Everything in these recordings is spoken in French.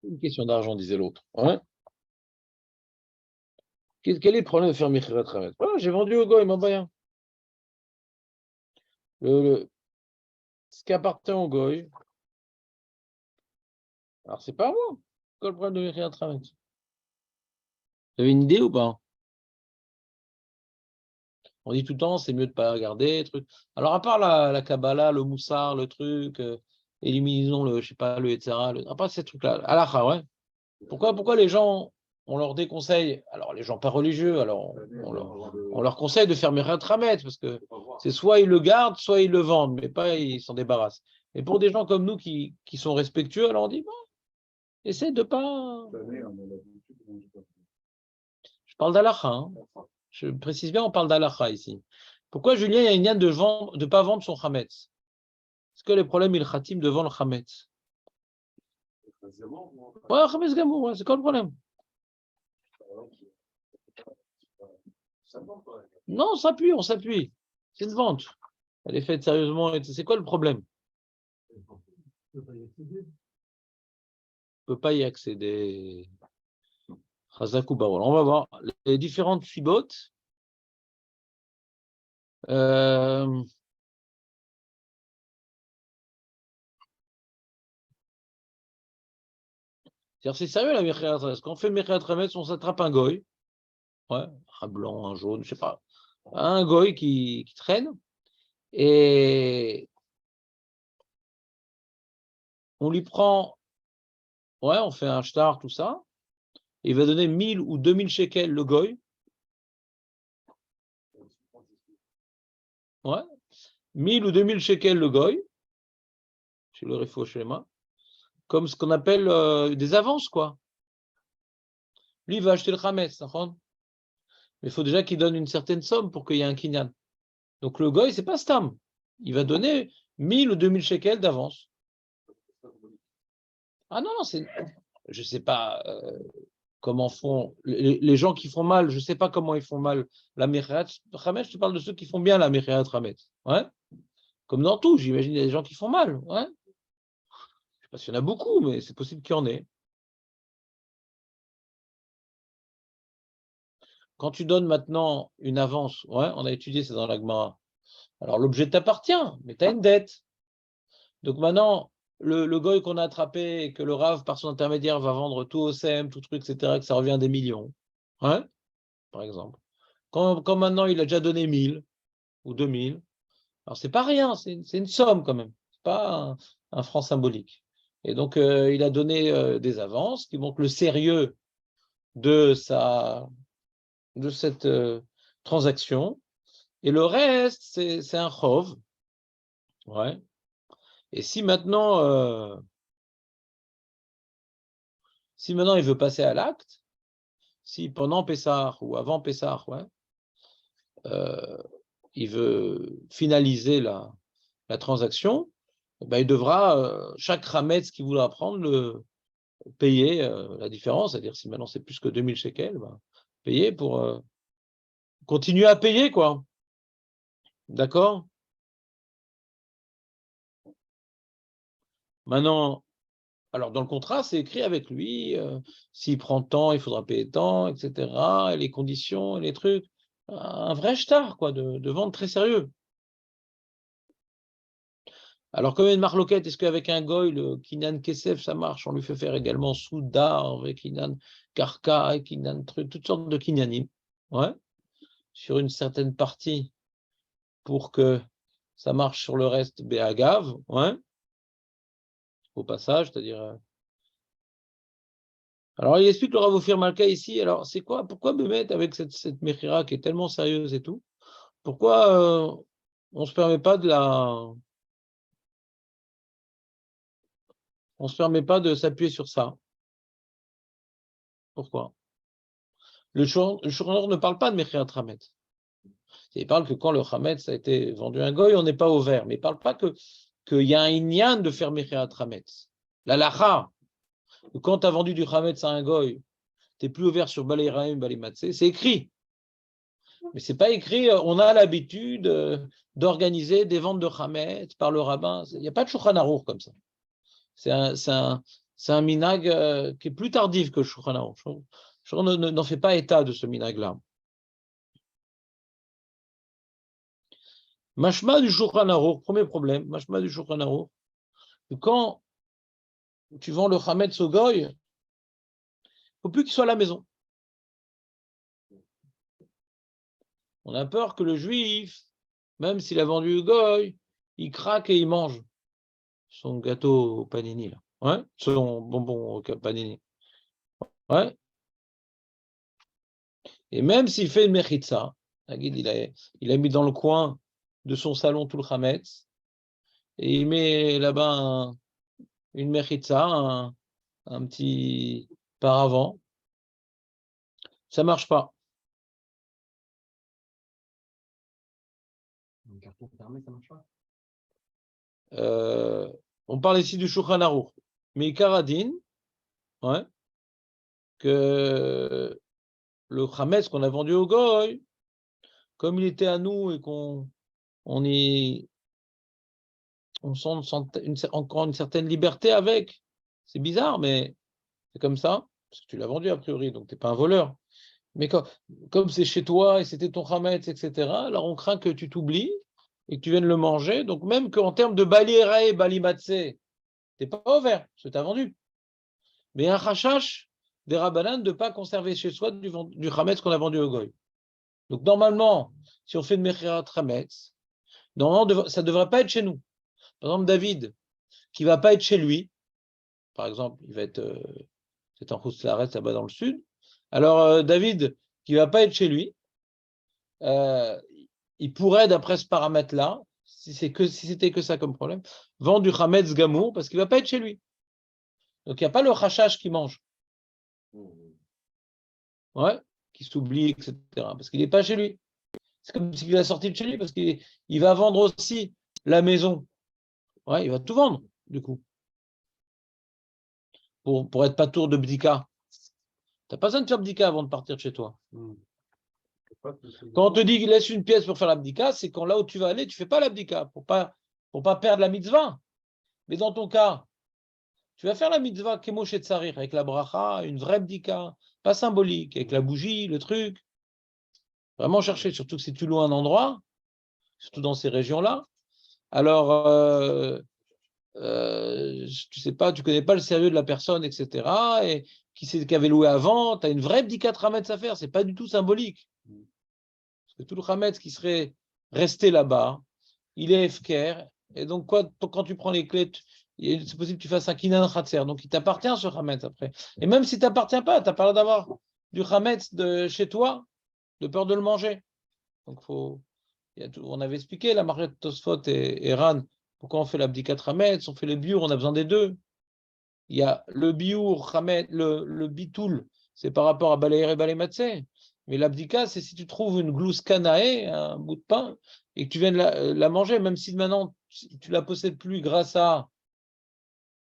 Une question d'argent, disait l'autre. Ouais. Quel est le problème de faire Mechirat Hametz? Voilà, j'ai vendu au goy, il m'a rien. Ce qui appartient au goy, alors c'est pas moi. Quel est le problème de Mechirat Hametz? Vous avez une idée ou pas? On dit tout le temps, c'est mieux de ne pas regarder, truc. Alors, à part la Kabbalah, le Moussar, le truc, éliminons le, je sais pas, le etc. À part ces trucs-là, halakha, ouais. Pourquoi les gens, on leur déconseille, alors les gens pas religieux, alors on leur conseille de faire Mechirat Hametz, parce que c'est soit ils le gardent, soit ils le vendent, mais pas ils s'en débarrassent. Et pour des gens comme nous qui sont respectueux, alors on dit, bon, essaie de pas. Je parle d'halakha, hein. Je précise bien, on parle d'halakha ici. Pourquoi Julien, il y a une yann de ne pas vendre son Hametz? Est-ce que les problèmes il khatim de vendre le Hametz? Ouais, Hametz Gamour, ouais, c'est quoi le problème? Non, on s'appuie. C'est une vente. Elle est faite sérieusement. C'est quoi le problème? On ne peut pas y accéder. Chazak ou Barol. On va voir les différentes fibotes. C'est sérieux la Mechirat Hametz. Quand on fait Mechirat Hametz, on s'attrape un goy. Ouais, un blanc, un jaune, je sais pas. Un goy qui traîne. Et on lui prend, ouais, on fait un shtar, tout ça. Il va donner 1000 ou 2000 shekels le goy. Ouais. 1000 ou 2000 shekels le goy. Chez le Refo Shlema. Comme ce qu'on appelle des avances, quoi. Lui, il va acheter le Hametz, mais il faut déjà qu'il donne une certaine somme pour qu'il y ait un kinyan. Donc le goy, c'est pas stam. Il va donner 1000 ou 2000 shekels d'avance. Ah non, non, je sais pas comment font les gens qui font mal, je sais pas comment ils font mal la Mechirat Hametz, je te parle de ceux qui font bien la Mechirat Hametz. Ouais. Comme dans tout, j'imagine il y a des gens qui font mal. Ouais. Je sais pas s'il y en a beaucoup, mais c'est possible qu'il y en ait. Quand tu donnes maintenant une avance, ouais, on a étudié ça dans la Gemara. Alors l'objet t'appartient, mais tu as une dette. Donc maintenant, le goy qu'on a attrapé et que le Rav, par son intermédiaire, va vendre tout au SEM, tout truc, etc., que ça revient à des millions, hein, par exemple. Quand maintenant il a déjà donné 1000 ou 2000, alors c'est pas rien, c'est une somme quand même, c'est pas un franc symbolique. Et donc il a donné des avances qui montrent le sérieux de cette transaction. Et le reste, c'est un chov. Ouais. Et si maintenant il veut passer à l'acte, si pendant Pessah ou avant Pessah, ouais, il veut finaliser la transaction, ben, il devra, chaque Hametz qu'il voudra prendre, payer la différence, c'est-à-dire si maintenant c'est plus que 2000 shekels, ben, payer pour continuer à payer, quoi. D'accord? Maintenant, alors dans le contrat, c'est écrit avec lui, s'il prend tant, il faudra payer tant, etc., et les conditions, et les trucs. Un vrai shtar, quoi, de vente très sérieux. Alors, comme une marloquette, est-ce qu'avec un goy, le Kinan Kesef, ça marche? On lui fait faire également Souda, avec Kinan Karka, Kinan truc, toutes sortes de Kinyanim, ouais, sur une certaine partie, pour que ça marche sur le reste, Béagav, ouais, au passage, c'est-à-dire. Alors, il explique le Rav Ophir Malka ici. Alors, c'est quoi? Pourquoi me mettre avec cette Mechira qui est tellement sérieuse et tout? Pourquoi on se permet pas on se permet pas de s'appuyer sur ça? Pourquoi? Le Shulchan ne parle pas de Mechirat Hametz. Il parle que quand le Hametz a été vendu à un goy, on n'est pas ouvert. Mais il ne parle pas qu'il y a un inyan de faire Mechirat Hametz. La lacha, quand tu as vendu du Hametz à un goy, tu n'es plus ouvert sur Balei Raim, Balei Matzeh, c'est écrit. Mais ce n'est pas écrit, on a l'habitude d'organiser des ventes de Hametz par le rabbin. Il n'y a pas de Shulchan Aruch comme ça. C'est un minag qui est plus tardif que le Shulchan Aruch. N'en fait pas état de ce minag-là. Mashma du Shulchan Aruch, premier problème, Mashma du Shulchan Aruch, quand tu vends le Chametz au Goy, il ne faut plus qu'il soit à la maison. On a peur que le Juif, même s'il a vendu au Goy, il craque et il mange son gâteau au panini, là. Ouais, son bonbon au panini. Ouais. Et même s'il fait une mechitza, il a mis dans le coin de son salon tout le Chametz, et il met là-bas une mechitza, un petit paravent, ça ne marche pas. Un carton fermé, ça marche pas. On parle ici du Shulchan Aruch, mais Karadine, ouais, que le Chametz qu'on a vendu au Goy, comme il était à nous et qu'on sent encore une certaine liberté avec, c'est bizarre, mais c'est comme ça, parce que tu l'as vendu a priori, donc tu n'es pas un voleur. Mais comme c'est chez toi et c'était ton Chametz, etc., alors on craint que tu t'oublies et que tu viennes le manger. Donc même qu'en termes de Bali Erae, Bali Matzeh, tu n'es pas ouvert, parce que tu as vendu. Mais un Chachash, des Rabbanan, de ne pas conserver chez soi du Chametz qu'on a vendu au Goy. Donc normalement, si on fait de Mechirat Chametz, normalement, ça ne devrait pas être chez nous. Par exemple, David, qui ne va pas être chez lui, par exemple, il va être c'est en Khouslaret, là-bas dans le sud. Alors, David, qui ne va pas être chez lui, il pourrait, d'après ce paramètre-là, si c'était que ça comme problème, vendre du Chametz Gamour parce qu'il ne va pas être chez lui. Donc, il n'y a pas le Chachash qui mange. Ouais, qui s'oublie, etc. Parce qu'il n'est pas chez lui. C'est comme s'il a sorti de chez lui parce qu'il va vendre aussi la maison. Ouais, il va tout vendre, du coup. Pour être pas tour de Bdika. Tu n'as pas besoin de faire Bdika avant de partir de chez toi. Quand on te dit qu'il laisse une pièce pour faire l'abdika, c'est quand là où tu vas aller, tu ne fais pas l'abdika pour pas perdre la mitzvah. Mais dans ton cas, tu vas faire la mitzvah Kemo Shetzarir avec la bracha, une vraie abdika, pas symbolique, avec la bougie, le truc. Vraiment chercher, surtout que si tu loues un endroit, surtout dans ces régions-là. Alors, tu sais pas, tu connais pas le sérieux de la personne, etc. Et qui c'est qui avait loué avant, tu as une vraie bdika Trametz à faire, c'est pas du tout symbolique. Parce que tout le Chametz qui serait resté là-bas, il est efker, et donc quand tu prends les clés, c'est possible que tu fasses un kinan khatser, donc il t'appartient ce Chametz après. Et même si tu t'appartient pas, tu as pas l'air d'avoir du Chametz de chez toi, de peur de le manger. Donc on avait expliqué la marque Tosfot et Ran, pourquoi on fait l'abdikat Chametz, on fait le biur, on a besoin des deux. Il y a le biur, Chametz, le bitoul, c'est par rapport à Balayer et Balematzé. Mais l'abdika, c'est si tu trouves une glousse canae, un bout de pain, et que tu viens de la manger, même si maintenant tu la possèdes plus grâce à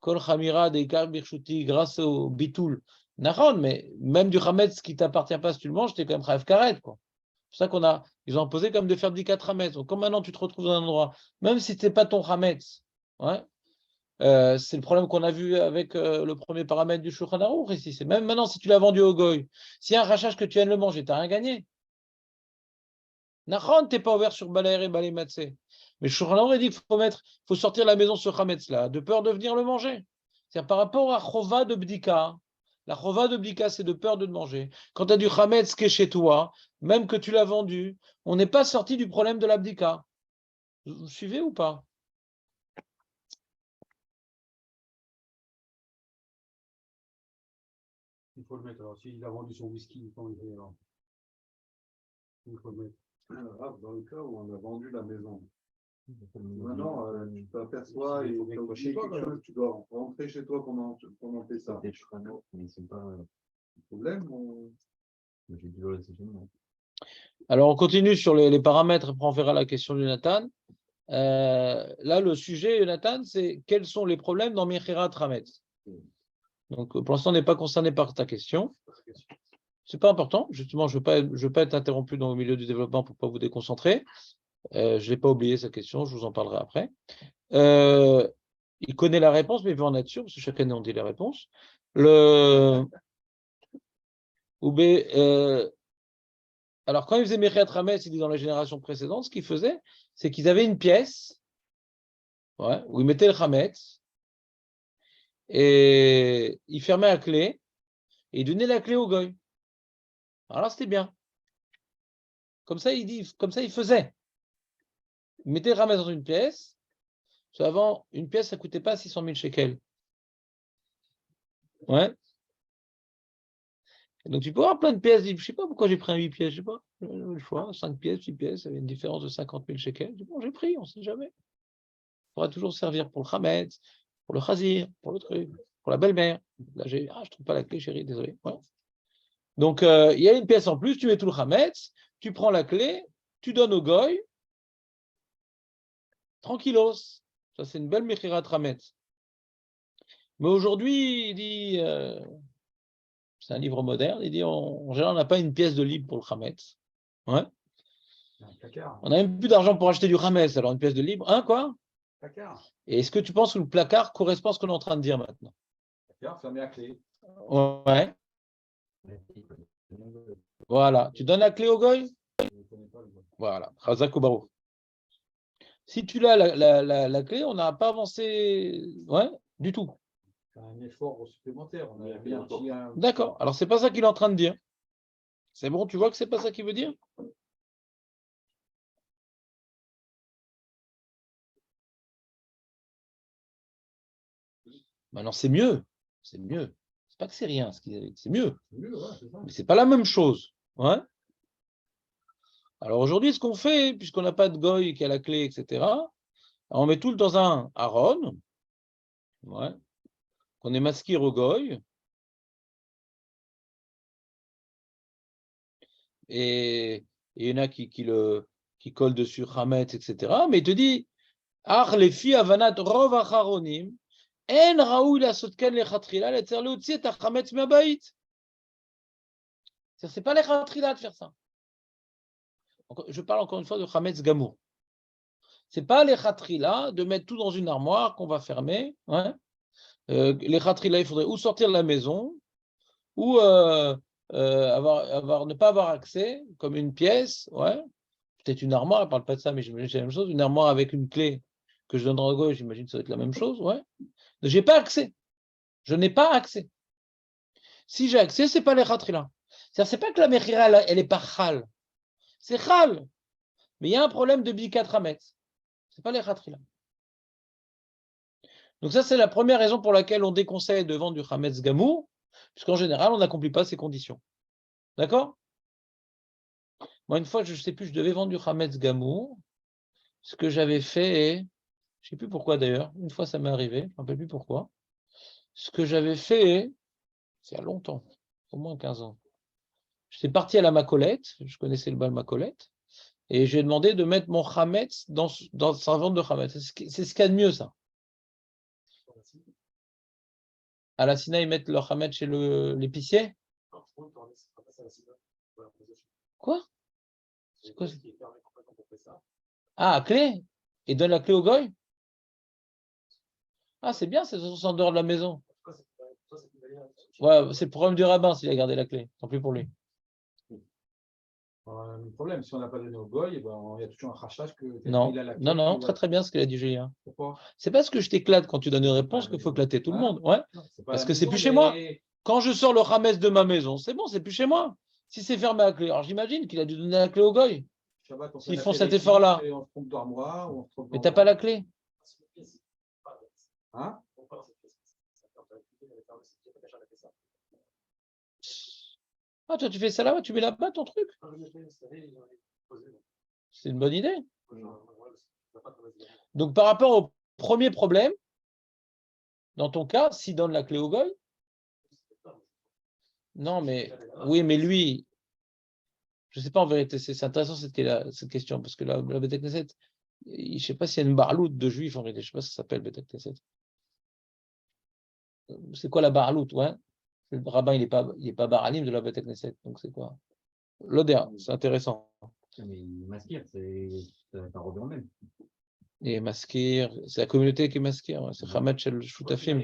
Kol Chamira, Deikar Birchuti, grâce au bitoul. Nahon, mais même du Hametz qui ne t'appartient pas, si tu le manges, tu es quand même Chayav Karet, quoi. C'est pour ça ils ont imposé comme de faire bdikat Hametz. Donc, comme maintenant tu te retrouves dans un endroit, même si ce n'est pas ton Hametz, ouais, c'est le problème qu'on a vu avec le premier paramètre du Shulchan Aruch ici. C'est même maintenant, si tu l'as vendu au Goy, s'il y a un rachage que tu viens de le manger, tu n'as rien gagné. Nachon, tu n'es pas ouvert sur Balaer et Balé Matzé. Mais Shulchan Aruch dit qu'il faut sortir la maison sur Hametz là, de peur de venir le manger. C'est par rapport à Chova de Bdika. La Chova de Bdika, c'est de peur de le manger. Quand tu as du Hametz qui est chez toi, même que tu l'as vendu, on n'est pas sorti du problème de la Bdika. Vous suivez ou pas? Il faut le mettre. Alors, s'il a vendu son whisky, quand il est alors, il faut le mettre. Alors, dans le cas où on a vendu la maison, maintenant, tu t'aperçois et tu dois rentrer chez toi pendant tes ça. Des chronos, mais ils sont pas. Problème J'ai dû le laisser chez moi. Alors, on continue sur les paramètres, après on verra la question de Nathan. Là, le sujet, Nathan, c'est quels sont les problèmes dans Mechirat Hametz. Donc, pour l'instant, on n'est pas concerné par ta question. C'est pas important. Justement, je ne veux pas être interrompu dans le milieu du développement pour ne pas vous déconcentrer. Je n'ai pas oublié sa question, je vous en parlerai après. il connaît la réponse, mais il veut en être sûr, parce que chaque année on dit les réponses. Alors, quand ils faisaient Mechet Hametz, il dit dans les générations précédentes, ce qu'ils faisaient, c'est qu'ils avaient une pièce, ouais, où ils mettaient le Hametz, et ils fermaient la clé, et ils donnaient la clé au goy. Alors là, c'était bien. Comme ça, il faisait. Ils mettaient le Hametz dans une pièce. Avant, une pièce, ça ne coûtait pas 600 000 shekels. Ouais. Donc, tu peux avoir plein de pièces. Je ne sais pas pourquoi j'ai pris un 8 pièces. Je ne sais pas. Le choix, 5 pièces, 6 pièces. Il y avait une différence de 50 000 shekels. Bon, j'ai pris, on ne sait jamais. Ça pourra toujours servir pour le Hametz, pour le Chazir, pour le truc, pour la belle-mère. Là, je ne trouve pas la clé, chérie, désolé. Ouais. Donc, il y a une pièce en plus. Tu mets tout le Hametz, tu prends la clé, tu donnes au goy. Tranquillos. Ça, c'est une belle Mechirat Hametz. Mais aujourd'hui, il dit, c'est un livre moderne, il dit, en général, on n'a pas une pièce de libre pour le Hametz. Ouais. On n'a même plus d'argent pour acheter du Hametz, alors une pièce de libre. Hein, quoi? Placard. Et est-ce que tu penses que le placard correspond à ce qu'on est en train de dire maintenant? Placard, fermé à clé. Ouais. Voilà. Tu donnes la clé au goy? Voilà. Chazak ou Baruch. Si tu l'as la clé, on n'a pas avancé, ouais, du tout. C'est un effort supplémentaire. On a bien dit D'accord. Alors, c'est pas ça qu'il est en train de dire. C'est bon, tu vois que c'est pas ça qu'il veut dire? Maintenant, c'est mieux. C'est mieux. C'est pas que c'est rien, c'est mieux. Mais c'est pas la même chose. Ouais. Alors aujourd'hui, ce qu'on fait, puisqu'on n'a pas de goy qui a la clé, etc., on met tout dans un haron, ouais, qu'on est masqué au goy, et il y en a qui collent dessus Hametz, etc. Mais il te dit, Ach les filles avanat rov acharonim, en raoui la sotken lechatrila, letzer leutzi et Hametz mabait. C'est pas les chatrila de faire ça. Je parle encore une fois de Hametz Gamour. C'est pas les chatrila de mettre tout dans une armoire qu'on va fermer. Ouais. Les chatrila, il faudrait ou sortir de la maison, ou ne pas avoir accès, comme une pièce, ouais. Peut-être une armoire, elle ne parle pas de ça, mais j'imagine que c'est la même chose. Une armoire avec une clé que je donnerai à gauche, j'imagine que ça va être la même chose, ouais. Je n'ai pas accès. Je n'ai pas accès. Si j'ai accès, ce n'est pas les chatrila. C'est-à-dire, c'est pas que la mechira, elle n'est pas chal. C'est chal. Mais il y a un problème de bikat hametz. Ce n'est pas les chatrila. Donc ça, c'est la première raison pour laquelle on déconseille de vendre du hametz gamou, puisqu'en général, on n'accomplit pas ces conditions. D'accord? Moi, une fois, je ne sais plus, je devais vendre du hametz gamou. Ce que j'avais fait, je ne sais plus pourquoi d'ailleurs, une fois ça m'est arrivé, je ne me rappelle plus pourquoi. Ce que j'avais fait, c'est il y a longtemps, au moins 15 ans. J'étais parti à la Macolette, je connaissais le bal Macolette, et j'ai demandé de mettre mon hametz dans sa vente de hametz. C'est ce qu'il y a de mieux, ça. À la Sina, ils mettent leur hametz chez l'épicier. Quoi? C'est quoi? Ah, à clé? Et donne la clé au goy? Ah, c'est bien, c'est en dehors de la maison. Ouais, c'est le problème du rabbin s'il a gardé la clé. Tant pis pour lui. Le problème, si on n'a pas donné au goy, il y a toujours un rachage que Non, il a la clé, non, très très bien ce qu'il a dit Julien. Pourquoi? C'est parce que je t'éclate quand tu donnes une réponse qu'il faut éclater tout le monde. Ouais. Parce que c'est plus chez moi. Quand je sors le hametz de ma maison, c'est bon, c'est plus chez moi. Si c'est fermé à clé, alors j'imagine qu'il a dû donner la clé au goy. S'ils font cet effort-là. Mais t'as pas la clé. Hein? Ah, toi, tu fais ça là-bas, tu mets là-bas ton truc. C'est une bonne idée. Donc, par rapport au premier problème, dans ton cas, s'il donne la clé au goy, non, mais oui, mais lui, je ne sais pas en vérité, c'est intéressant cette question, parce que la Beth Knesset, je ne sais pas s'il y a une barloute de juifs en vérité, je ne sais pas si ça s'appelle Beth Knesset. C'est quoi la barloute, ouais? Le rabbin, il n'est pas baralim de la Beth Knesset, donc c'est quoi? L'odeur, c'est intéressant. Mais masquer, ça revient même. Et maskir, c'est la communauté qui est maskir, ouais, c'est Hamet Shel Shutafim.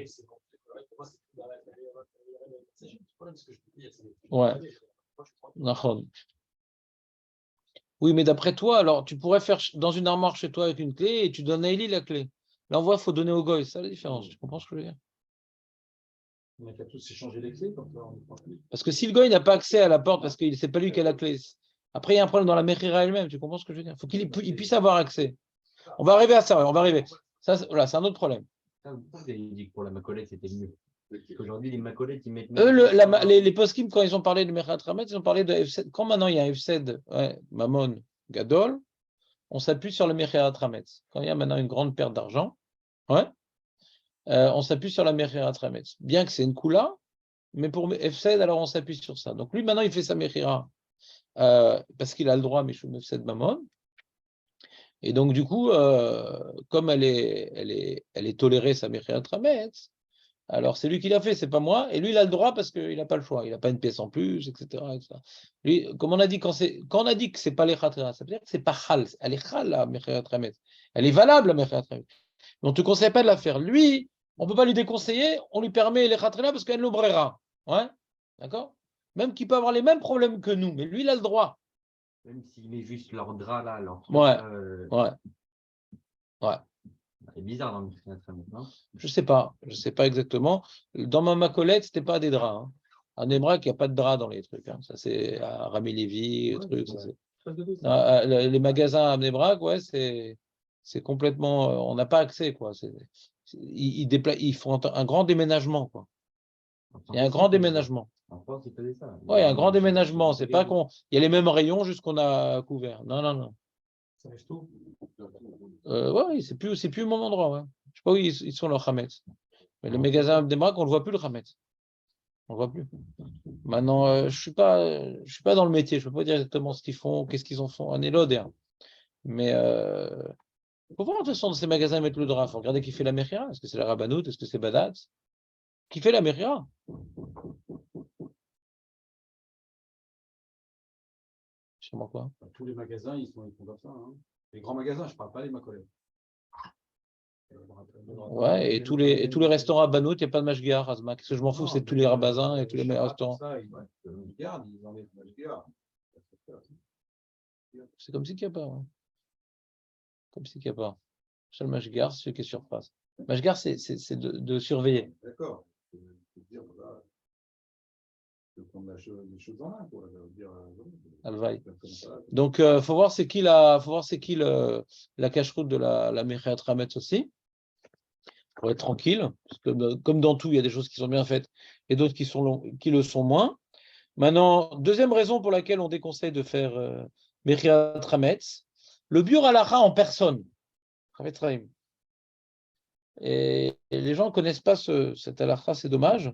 Ouais, Nachon. Oui, mais d'après toi, alors tu pourrais faire dans une armoire chez toi avec une clé et tu donnes à Eli la clé. Là, on voit, il faut donner au goy, c'est ça la différence. Tu comprends ce que je veux dire? On a qu'à tous échanger les clés, comme ça, on est tranquille. Parce que si le goy n'a pas accès à la porte parce que c'est pas lui qui a la clé, après il y a un problème dans la mechira elle-même, tu comprends ce que je veux dire? Il faut qu'il puisse avoir accès. On va arriver à ça, on va arriver. Ça, voilà, c'est un autre problème. Pourquoi vous avez dit que pour la macolette, c'était mieux? Parce qu'aujourd'hui, les macolettes, ils mettent. Eux, les poskim, quand ils ont parlé de Mechat Ramet, ils ont parlé de F7. Quand maintenant il y a un F7, ouais, Mammon, Gadol, on s'appuie sur le Mechat Ramet. Quand il y a maintenant une grande perte d'argent, ouais, on s'appuie sur la Mechat Ramet. Bien que c'est une Kula, mais pour F7, alors on s'appuie sur ça. Donc lui, maintenant, il fait sa Mechira parce qu'il a le droit, Meshum F7 Mammon. Et donc, du coup, comme elle est tolérée, sa Mechat Ramet, alors, c'est lui qui l'a fait, c'est pas moi. Et lui, il a le droit parce qu'il n'a pas le choix. Il n'a pas une pièce en plus, etc. Lui, comme on a dit, quand on a dit que c'est pas les khatras, ça veut dire que c'est pas khal. Elle est khal, la mechéat ramet. Elle est valable, la mechéat ramet. Mais on ne te conseille pas de la faire. Lui, on ne peut pas lui déconseiller, on lui permet les khatras parce qu'elle l'ouvrira. Ouais, d'accord? Même qu'il peut avoir les mêmes problèmes que nous, mais lui, il a le droit. Même s'il met juste leur drap là, leur truc, Ouais, là, ouais. c'est bizarre dans le non? Je sais pas exactement. Dans ma macolette, c'était pas des draps. Hein. À Nebrak, il n'y a pas de draps dans les trucs. Hein. Ça, c'est à Rami Lévy, truc. Les magasins à Nebrak, ouais, c'est complètement. On n'a pas accès, quoi. Ils font un grand déménagement, quoi. Il y a un grand déménagement. En France, ils faisaient ça. Oui, un grand déménagement. C'est pas qu'on. Il y a les mêmes rayons, juste qu'on a couvert. Non, non, non. Ça reste tout. Ouais, c'est plus au même endroit. Ouais. Je sais pas où ils sont leurs Hametz. Mais le magasin Abdemrak, on ne le voit plus le Hametz. On ne le voit plus. Maintenant, je suis pas dans le métier. Je ne peux pas dire exactement ce qu'ils font, qu'est-ce qu'ils en font. On est là, mais il faut voir de toute façon dans ces magasins mettre le drap. Il faut regarder qui fait la mechira. Est-ce que c'est la Rabbanout? Est-ce que c'est Badat? Qui fait la mechira? Je sais pas quoi. Tous les magasins, ils font comme ça. Hein. Les grands magasins, je ne parle pas des macolettes. Ouais, et tous les restaurants à Banout, il n'y a pas de mashgiach, Azma. Qu'est-ce que je m'en fous, c'est tous les rabazins et tous les restaurants. Ils gardent, ils enlèvent le mashgiach. C'est comme si qu'il n'y a pas. Ouais. Comme si qu'il n'y a pas. Seul mashgiach, c'est celui qui est sur place. Mashgiach, c'est de surveiller. D'accord. Dire, voilà, de prendre les choses en main, quoi. Alvaï. Donc, faut voir c'est qui la cache-route de la Mechat Rametz aussi. Pour être tranquille, parce que comme dans tout, il y a des choses qui sont bien faites et d'autres qui le sont moins. Maintenant, deuxième raison pour laquelle on déconseille de faire Mechat Rametz, le Biur Halacha en personne. Et les gens ne connaissent pas cet halacha, c'est dommage.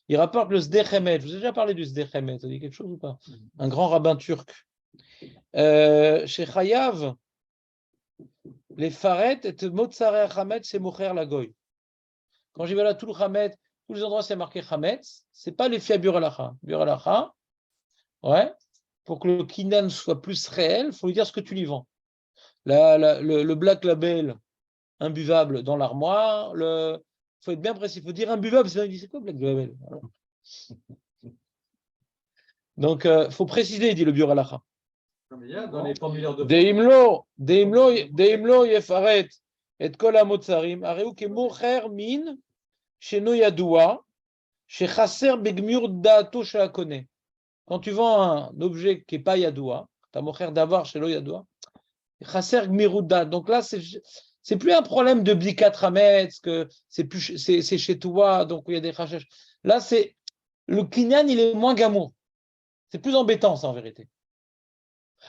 Il rapporte le Sdechemet. Je vous ai déjà parlé du Sdechemet. Ça dit quelque chose ou pas? Un grand rabbin turc. Chez Chayav, les Faret et Motsare Hamet, c'est Mocher la Goy. Quand j'y vais là, tout le Hamet, tous les endroits c'est marqué Hamet, c'est pas les fiat Buralacha. Buralacha, ouais, pour que le Kinnan soit plus réel, il faut lui dire ce que tu lui vends. Le Black Label imbuvable dans l'armoire, il faut être bien précis, il faut dire imbuvable, sinon il dit c'est quoi Black Label? Donc, il faut préciser, dit le Buralacha. Dans les formulaires de Deimlo yefaret et kol hamotzarim areu kemocher min sheno yadoua shechaser begmur daato sheakone. Quand tu vends un objet qui n'est pas yadoua, tu as mocher d'avar shelo yadoua, chaser gmirud daat. Donc là, c'est plus un problème de blikat rametz, que c'est chez toi, donc il y a des chachesh. Là, c'est le kinyan, il est moins gamour. C'est plus embêtant, ça, en vérité.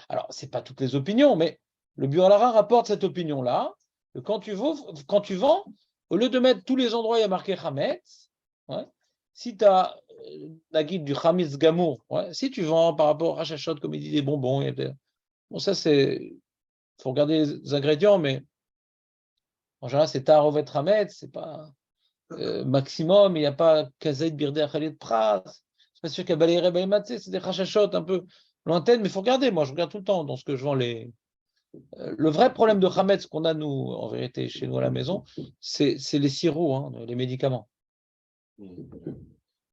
Alors, ce n'est pas toutes les opinions, mais le Biur-Lara rapporte cette opinion-là, que quand tu vends, au lieu de mettre tous les endroits où il y a marqué Hametz, ouais, si tu as la guide du Hametz Gamour, ouais, si tu vends par rapport à Rachachot, comme il dit, des bonbons, bon, ça c'est. Il faut regarder les ingrédients, mais en général, c'est Tarovet Hametz, c'est pas maximum, il n'y a pas Kazait Birde Achalit Pras, c'est pas sûr qu'il y a Balayre Baymatze, c'est des Rachachot un peu lointaine, mais il faut regarder. Moi, je regarde tout le temps dans ce que je vends Le vrai problème de Hametz qu'on a, nous, en vérité, chez nous à la maison, c'est les sirops, hein, les médicaments.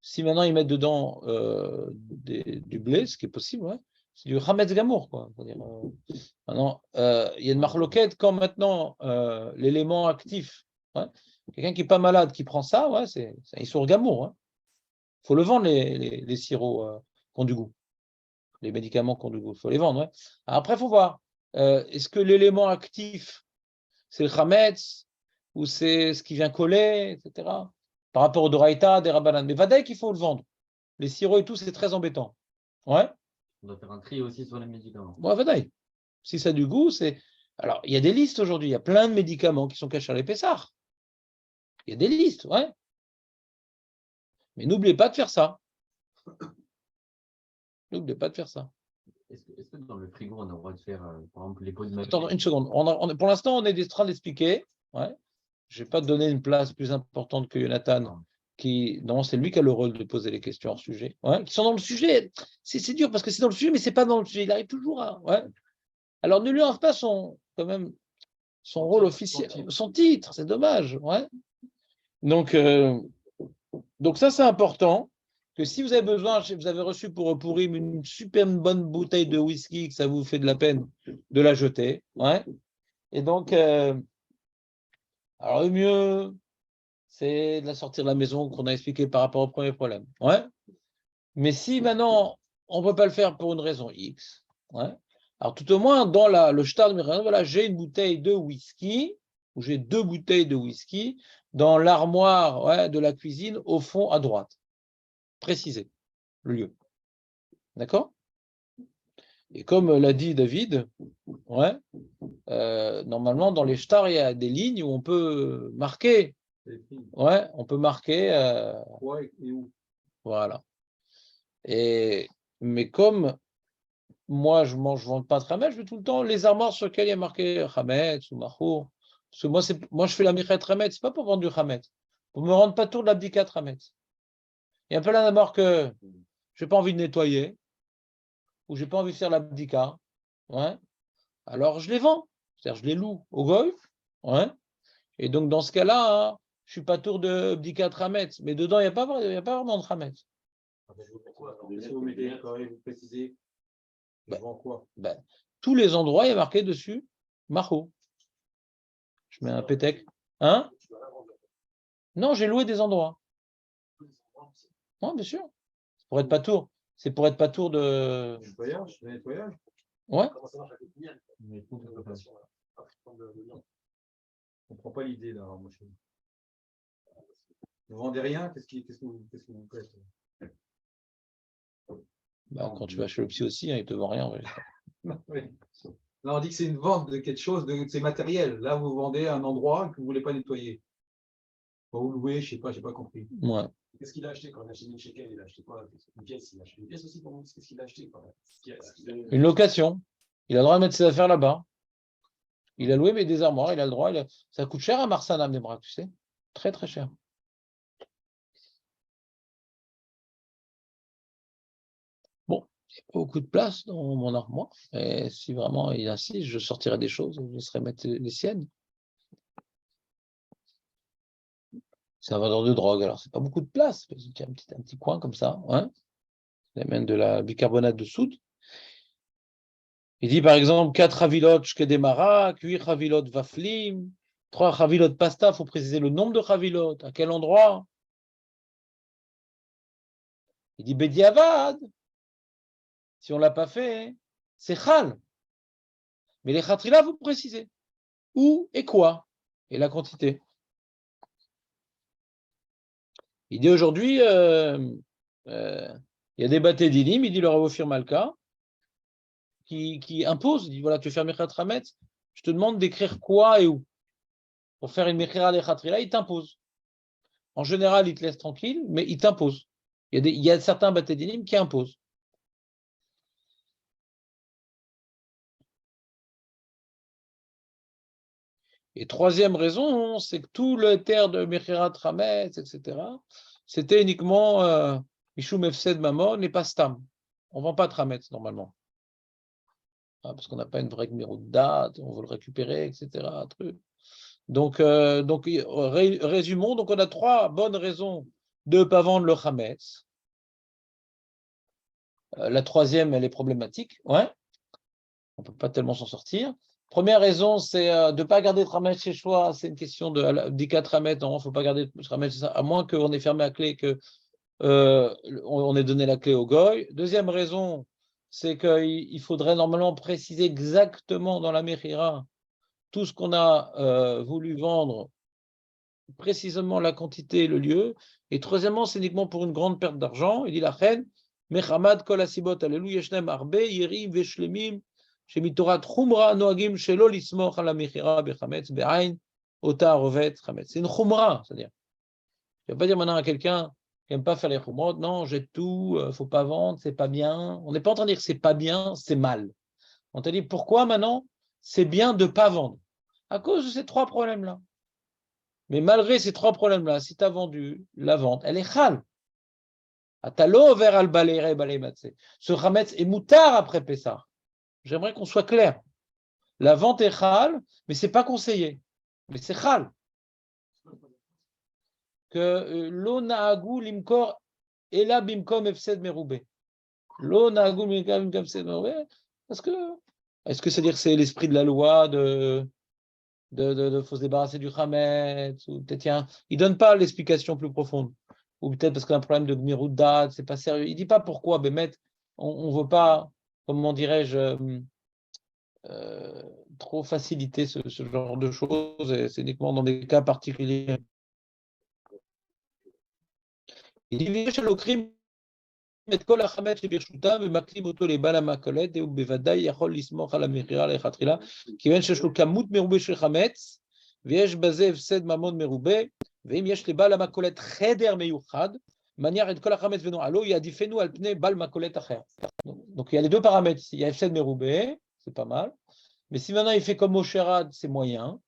Si maintenant ils mettent dedans du blé, ce qui est possible, ouais, c'est du Hametz Gamour, quoi. Maintenant, il y a une marloquette quand maintenant l'élément actif, ouais, quelqu'un qui n'est pas malade, qui prend ça, ouais, c'est un Issour Gamour. Il faut le vendre, les sirops qui ont du goût, les médicaments qui ont du goût, il faut les vendre. Ouais. Après, il faut voir, est-ce que l'élément actif, c'est le Hametz, ou c'est ce qui vient coller, etc. Par rapport au Doraïta, des Rabbanan. Mais Vadaï qu'il faut le vendre. Les sirops et tout, c'est très embêtant. Ouais. On doit faire un tri aussi sur les médicaments. Ouais, Vadaï. Si ça a du goût, c'est. Alors, il y a des listes aujourd'hui. Il y a plein de médicaments qui sont cachés à l'épaissard. Il y a des listes, ouais. Mais n'oubliez pas de faire ça. N'oubliez pas de faire ça. Est-ce que dans le frigo, on a le droit de faire, par exemple, les pots de Attends, une seconde. Pour l'instant, on est en train d'expliquer. Ouais. Je ne vais pas te donner une place plus importante que Jonathan, non, c'est lui qui a le rôle de poser les questions hors sujet. Ouais. Qui sont dans le sujet. C'est dur parce que c'est dans le sujet, mais ce n'est pas dans le sujet. Il arrive toujours à. Ouais. Alors, ne lui enlève pas son rôle officiel, son titre, c'est dommage. Ouais. Donc ça, c'est important. Que si vous avez besoin, vous avez reçu pour Pourim une super bonne bouteille de whisky, que ça vous fait de la peine de la jeter. Ouais. Et donc, alors le mieux, c'est de la sortir de la maison qu'on a expliqué par rapport au premier problème. Ouais. Mais si maintenant, on ne peut pas le faire pour une raison X, ouais. Alors tout au moins, dans le shtar de voilà, j'ai une bouteille de whisky, ou j'ai 2 bouteilles de whisky dans l'armoire, ouais, de la cuisine au fond à droite. Préciser le lieu. D'accord? Et comme l'a dit David, ouais, normalement dans les shtars, il y a des lignes où on peut marquer. Ouais, on peut marquer. Voilà. Mais comme moi, je ne vends pas de Hametz, je veux tout le temps les armoires sur lesquelles il y a marqué Hametz ou Mahour. Parce que moi, je fais la Michet Hametz, ce n'est pas pour vendre du Hametz. Pour me rendre pas tour de l'abdicat Hametz. Il y a un peu là d'abord que je n'ai pas envie de nettoyer, ou je n'ai pas envie de faire l'abdicat. Ouais. Alors, je les vends. C'est-à-dire, je les loue au goy. Ouais. Et donc, dans ce cas-là, hein, je ne suis pas tour de l'abdicat Hametz. Mais dedans, il n'y a pas vraiment de Hametz. Qu'est-ce que vous mettez quand vous précisez? Je vends quoi? Tous les endroits, il y a marqué dessus Maho. Je mets un pétec. Hein? Non, j'ai loué des endroits. Non, bien sûr. C'est pour être pas tour. C'est pour être pas tour de. Nettoyage, le nettoyage. Ouais. On ne comprend pas l'idée là, moi. Vous ne vendez rien, qu'est-ce que vous faites? Quand tu vas chez le psy aussi, hein, il ne te vend rien. Oui. Là, on dit que c'est une vente de quelque chose, c'est matériel. Là, vous vendez un endroit que vous ne voulez pas nettoyer. Vous louez, je ne sais pas, je n'ai pas compris. Ouais. Qu'est-ce qu'il a acheté quand il a acheté une shekel? Il a acheté quoi? Une pièce, il a acheté une pièce aussi pour nous. Qu'est-ce qu'il a acheté quand même? Une location. Il a le droit de mettre ses affaires là-bas. Il a loué mais des armoires, il a le droit. Ça coûte cher à Marsana, Mnebrak, tu sais. Très, très cher. Bon, il n'y a pas beaucoup de place dans mon armoire. Et si vraiment il insiste, je sortirai des choses, je laisserai mettre les siennes. C'est un vendeur de drogue, alors c'est pas beaucoup de place. Il y a un petit coin comme ça. Hein. Il amène de la bicarbonate de soude. Il dit par exemple 4 chavilot shkedemara, 8 chavilot vaflim, 3 chavilot pasta. Il faut préciser le nombre de chavilot, à quel endroit. Il dit bediavad. Si on ne l'a pas fait, c'est chal. Mais les chatrila, vous précisez. Où et quoi? Et la quantité. Il dit aujourd'hui, il y a des bâtés d'Ilim, il dit le Rav Ophir Malka, qui impose, il dit voilà, tu veux faire Mechat Hametz, je te demande d'écrire quoi et où. Pour faire une Mechira de Chatrila, il t'impose. En général, il te laisse tranquille, mais il t'impose. Il y a certains bâtés d'Ilim qui imposent. Et troisième raison, c'est que tout le terre de Mechirat Hametz, etc., c'était uniquement Mishum Efsed Mamon et pas Stam. On ne vend pas de Hametz normalement. parce qu'on n'a pas une vraie numéro de date, on veut le récupérer, etc. Truc. Donc, résumons, donc on a 3 bonnes raisons de ne pas vendre le Hametz. La troisième, elle est problématique, ouais. On ne peut pas tellement s'en sortir. Première raison, c'est de ne pas garder de Hametz chez soi. C'est une question de d'Ikat Hametz. Non, il ne faut pas garder de Hametz, à moins qu'on ait fermé la clé, qu'on ait donné la clé au goy. Deuxième raison, c'est qu'il faudrait normalement préciser exactement dans la Mechira tout ce qu'on a voulu vendre, précisément la quantité et le lieu. Et troisièmement, c'est uniquement pour une grande perte d'argent. Il dit la reine, Mechamad kol asibot, alléluia, yeshnem arbe, yirim veshlemim, shemitorat chumra noagim shelo lismoch ala mechira bechametz be'ain, ota rovet chametz. C'est une chumra, c'est-à-dire. Je ne vais pas dire maintenant à quelqu'un qui n'aime pas faire les chumrot, non, jette tout, il ne faut pas vendre, c'est pas bien. On n'est pas en train de dire que c'est pas bien, c'est mal. On t'a dit pourquoi maintenant c'est bien de ne pas vendre? À cause de ces 3 problèmes-là. Mais malgré ces 3 problèmes-là, si tu as vendu, la vente, elle est chal. Atalo vers al balere balematse. Ce chametz est moutard après Pessah. J'aimerais qu'on soit clair. La vente est chal, mais c'est pas conseillé. Mais c'est chal. Que lo naagu limkor ela bimkom efsed meroubé. Lo naagu limkor efsed meroubé. Parce que, est-ce que c'est-à-dire que c'est l'esprit de la loi de faut se débarrasser du chametz, ou peut-être il donne pas l'explication plus profonde, ou peut-être parce qu'il y a un problème de gmirut date, c'est pas sérieux. Il dit pas pourquoi, Bémet, on veut pas, comment dirais-je, trop faciliter ce genre de choses, et c'est uniquement dans des cas particuliers. Il dit chez le crime. את כל החמץ שברשותם ומקנים אותו לבעל המכולת, הוא בוודאי יכול לסמוך על המכירה לכתחילה, כיוון שיש לו כמות מרובה של חמץ, ויש בזה הפסד ממון מרובה, ואם יש לבעל המכולת חדר מיוחד, מניח את כל החמץ ונועלו, יעדיפנו על פני בעל מכולת אחר. Donc il y a les 2 paramètres, il y a הפסד מרובה, c'est pas mal, mais si maintenant il fait comme Mosherad, c'est moyen,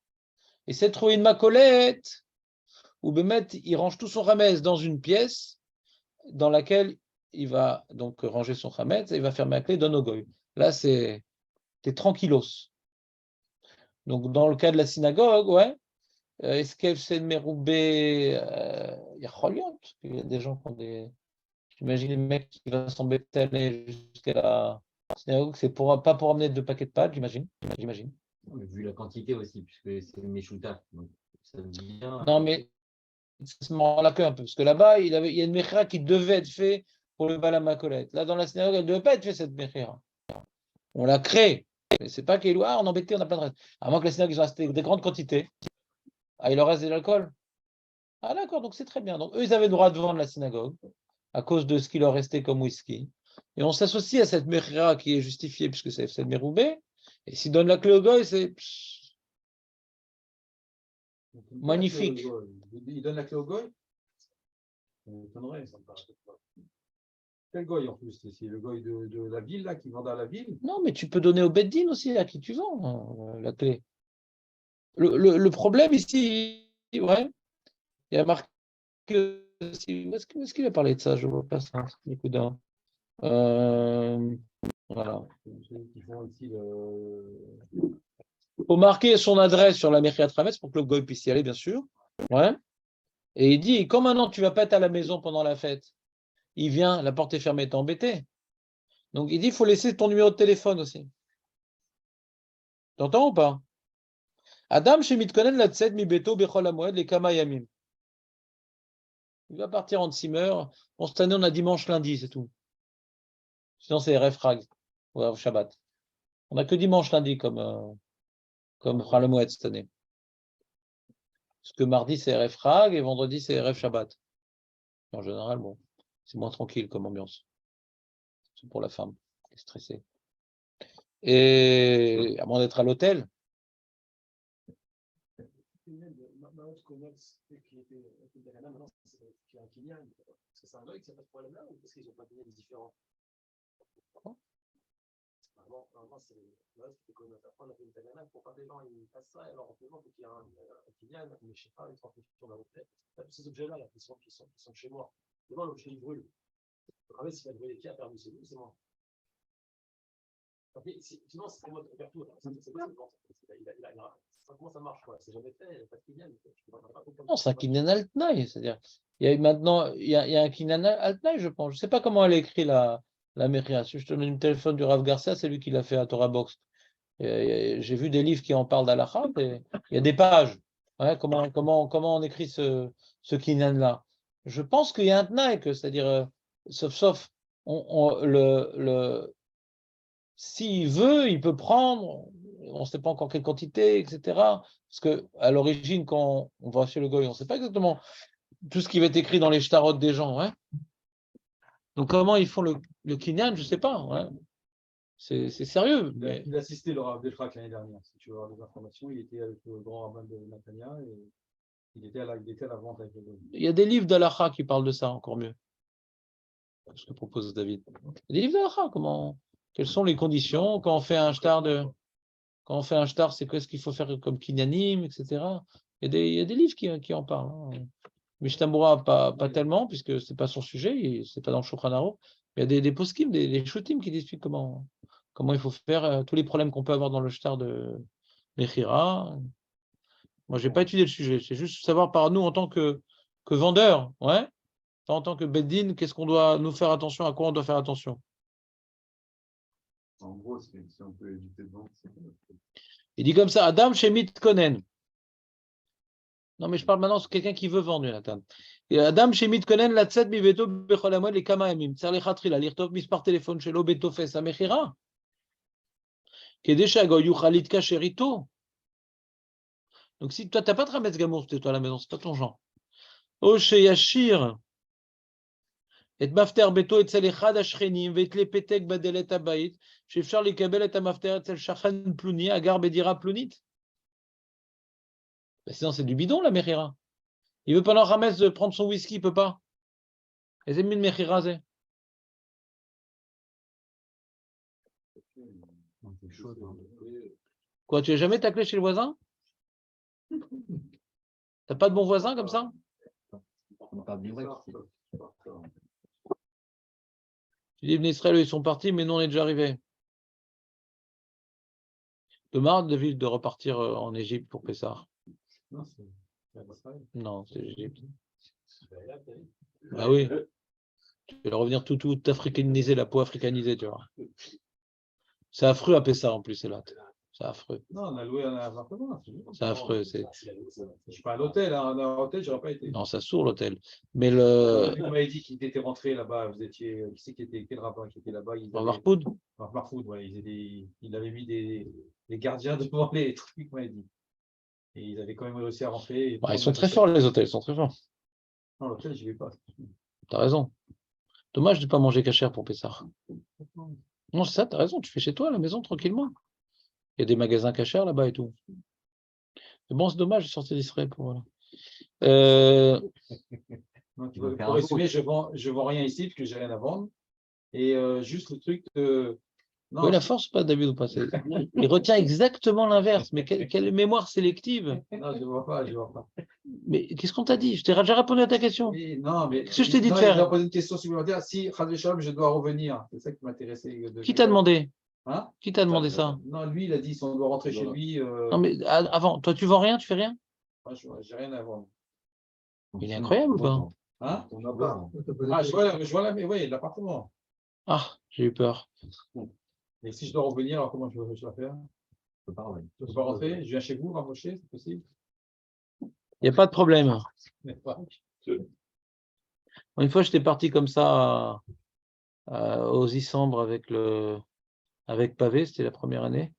et c'est trouver une macolette, où Bémet, il range tout son Hametz dans une pièce, dans laquelle il va donc ranger son chametz et il va fermer la clé d'un ogoy. Là, t'es tranquillos. Donc, dans le cas de la synagogue, ouais, est-ce qu'elle s'est meroubé? Il y a des gens qui ont des. J'imagine les mecs qui vont s'embêter à aller jusqu'à la synagogue, c'est pas pour amener 2 paquets de pâtes, j'imagine. Vu la quantité aussi, puisque c'est Meshuta. Ça vient. Non, mais c'est marrant la queue un peu, parce que là-bas, il y a une mechira qui devait être faite pour le balamakolet. Là, dans la synagogue, elle ne devait pas être faite, cette mechira. On l'a créée. Mais c'est pas qu'il on embêtait, on a plein de restes. À moins que la synagogue, ils ont resté des grandes quantités. Ah, il leur reste de l'alcool. Ah, d'accord, donc c'est très bien. Donc, eux, ils avaient le droit de vendre la synagogue à cause de ce qui leur restait comme whisky. Et on s'associe à cette mechira qui est justifiée puisque c'est le Meroubé. Et s'ils donnent la clé au goy, c'est magnifique. Il donne la clé au goy? Ça m'étonnerait, ça me paraît pas. Quel goy en plus? C'est le goy de la ville là qui vend à la ville? Non, mais tu peux donner au Beddin aussi à qui tu vends la clé. Le problème ici, ouais, il y a marqué. Où est-ce qu'il a parlé de ça? Je ne vois pas ça. Voilà. Il faut marquer son adresse sur la Mechriat Hametz pour que le goy puisse y aller, bien sûr. Ouais. Et il dit, comme maintenant tu ne vas pas être à la maison pendant la fête, il vient, la porte est fermée, t'es embêté. Donc il dit, il faut laisser ton numéro de téléphone aussi. T'entends ou pas? Adam shemitkonen latzed mi beto bechol hamoed le kama yamim. Il va partir en Tzimmer. Bon, cette année, on a dimanche, lundi, c'est tout. Sinon, c'est RF Rag, ou Shabbat. On n'a que dimanche, lundi comme Chol Hamoed cette année. Parce que mardi, c'est RF Rag et vendredi, c'est RF Shabbat. En général, bon, c'est moins tranquille comme ambiance. C'est pour la femme qui est stressée. Et à moins d'être à l'hôtel. C'est un goy qui n'a pas de problème là ou parce qu'ils n'ont pas donné les différents? Normalement, c'est là, c'était comme on a fait une tagana pour pas des gens ils fassent ça, alors en il faut qu'il y ait un filial, mais je sais pas, une transmission d'un hôtel. Tous ces objets-là qui sont chez moi. Demain, l'objet il brûle. Le travail, s'il a brûlé qui a perdu, c'est nous, c'est moi. Sinon, c'est moi qui faire tout. Comment ça marche, quoi? C'est jamais fait, parce qu'il y a. Non, c'est un Kinyan Altnaï, c'est-à-dire, il y a maintenant, il y a un Kinyan Altnaï, je pense. Je ne sais pas comment elle a écrit la Mechira. Si je te donne le téléphone du Rav Garcia, c'est lui qui l'a fait à Torah Box. J'ai vu des livres qui en parlent d'Alakha, et il y a des pages. Ouais, comment on écrit ce Kinyan-là. Je pense qu'il y a un Tnaï, c'est-à-dire, sauf, s'il veut, il peut prendre, on ne sait pas encore quelle quantité, etc. Parce qu'à l'origine, quand on va chez le Goy, on ne sait pas exactement tout ce qui va être écrit dans les shtarot des gens. Ouais. Donc, comment ils font le kinyan, je ne sais pas. Ouais. C'est sérieux. Mais... Il a assisté le Rav Delfrak l'année dernière. Si tu veux avoir des informations, il était avec le grand rabbin de Natania et il était à la vente avec le Goy. Il y a des livres d'Alacha qui parlent de ça, encore mieux. C'est ce que propose David. Il y a des livres d'Alacha, quelles sont les conditions quand on fait un shtar c'est quoi ce qu'il faut faire comme kinyanim, etc. Il y a des livres qui en parlent. Hein. Mishnah pas tellement, puisque ce n'est pas son sujet, ce n'est pas dans le Shulchan Aruch. Mais il y a des poskim, des shutim qui expliquent comment il faut faire tous les problèmes qu'on peut avoir dans le shtar de Mechira. Moi, je n'ai pas étudié le sujet, c'est juste savoir par nous en tant que vendeur, ouais, en tant que Beddin, qu'est-ce qu'on doit nous faire attention, à quoi on doit faire attention. En gros, si on peut éviter de vendre, Il dit comme ça, Adam Shemit Konen. Non, mais je parle maintenant sur quelqu'un qui veut vendre, Jonathan. Adam Shemit Konen, la tzed miveto bechol amod, les kamaemim. Tzar lechatchila, lirtov mispar téléphone shelo betofes amechira. Kedei shagoy yuchal litkacher ito. Donc, si toi, tu n'as pas de Hametz Gamour, c'est toi à la maison, ce n'est pas ton genre. O sheyashir. את מפתח ביתו אצל אחד השכנים ויתלה פתק בדלת הבית שאפשר לקבל את המפתח אצל שכן פלוני הגר בדירה פלונית. Sinon c'est du bidon la mechira. Il veut pas dans Hametz de prendre son whisky, il peut pas. Et c'est une mechira, c'est. Quoi, tu n'as jamais taclé chez le voisin? T'as pas de bon voisin comme ça? Tu dis, Israël, ils sont partis, mais nous, on est déjà arrivés. Demain, David, de repartir en Égypte pour Pessah. Non, c'est l'Égypte. Bah oui. Tu vas revenir tout africanisé, la peau africanisée, tu vois. C'est affreux à Pessah en plus, c'est là. C'est affreux. Non, on a loué un appartement. C'est affreux. Je ne suis pas à l'hôtel, hein. À l'hôtel, je n'aurais pas été. Non, ça sourd l'hôtel. Mais Vous m'avez dit qu'il était rentré là-bas, vous étiez. Qui c'est qui était, quel rabbin qui était là-bas? Marfoud. Marfoud, ouais. Il avait mis des gardiens devant les trucs, vous m'avez dit. Et ils avaient quand même réussi à rentrer. Ils sont très forts, les hôtels, ils sont très forts. Non, l'hôtel, je n'y vais pas. T'as raison. Dommage de ne pas manger cachère pour Pessah. Non, c'est ça, t'as raison, tu fais chez toi à la maison tranquillement. Il y a des magasins cachères là-bas et tout. Mais bon, c'est dommage de sortir d'Israël pour voilà. Pour résumer, je vends rien ici parce que j'ai rien à vendre. Et juste le truc de. Oui, la force, pas David ou pas. Il retient exactement l'inverse. Mais quelle mémoire sélective. Non, je ne vois pas, Mais qu'est-ce qu'on t'a dit? Je t'ai déjà répondu à ta question. Oui, non, mais. Qu'est-ce que je t'ai dit de faire? Il a posé une question supplémentaire. Si, je dois revenir. C'est ça qui m'intéressait. Qui t'a demandé? Hein? Qui t'a demandé ça? Non, lui, il a dit si on doit rentrer chez lui. Non, mais avant, toi, tu vends rien, tu fais rien? Moi, j'ai rien à vendre. Il est incroyable ou pas? Hein? on n'a pas. Ah, je vois l'appartement. Ah, j'ai eu peur. Et si je dois revenir, alors comment je dois faire? Je peux pas rentrer? Je viens chez vous, rapprocher, c'est possible? Il n'y a pas de problème. Une fois, j'étais parti comme ça aux Isambres avec Pavé, c'était la première année,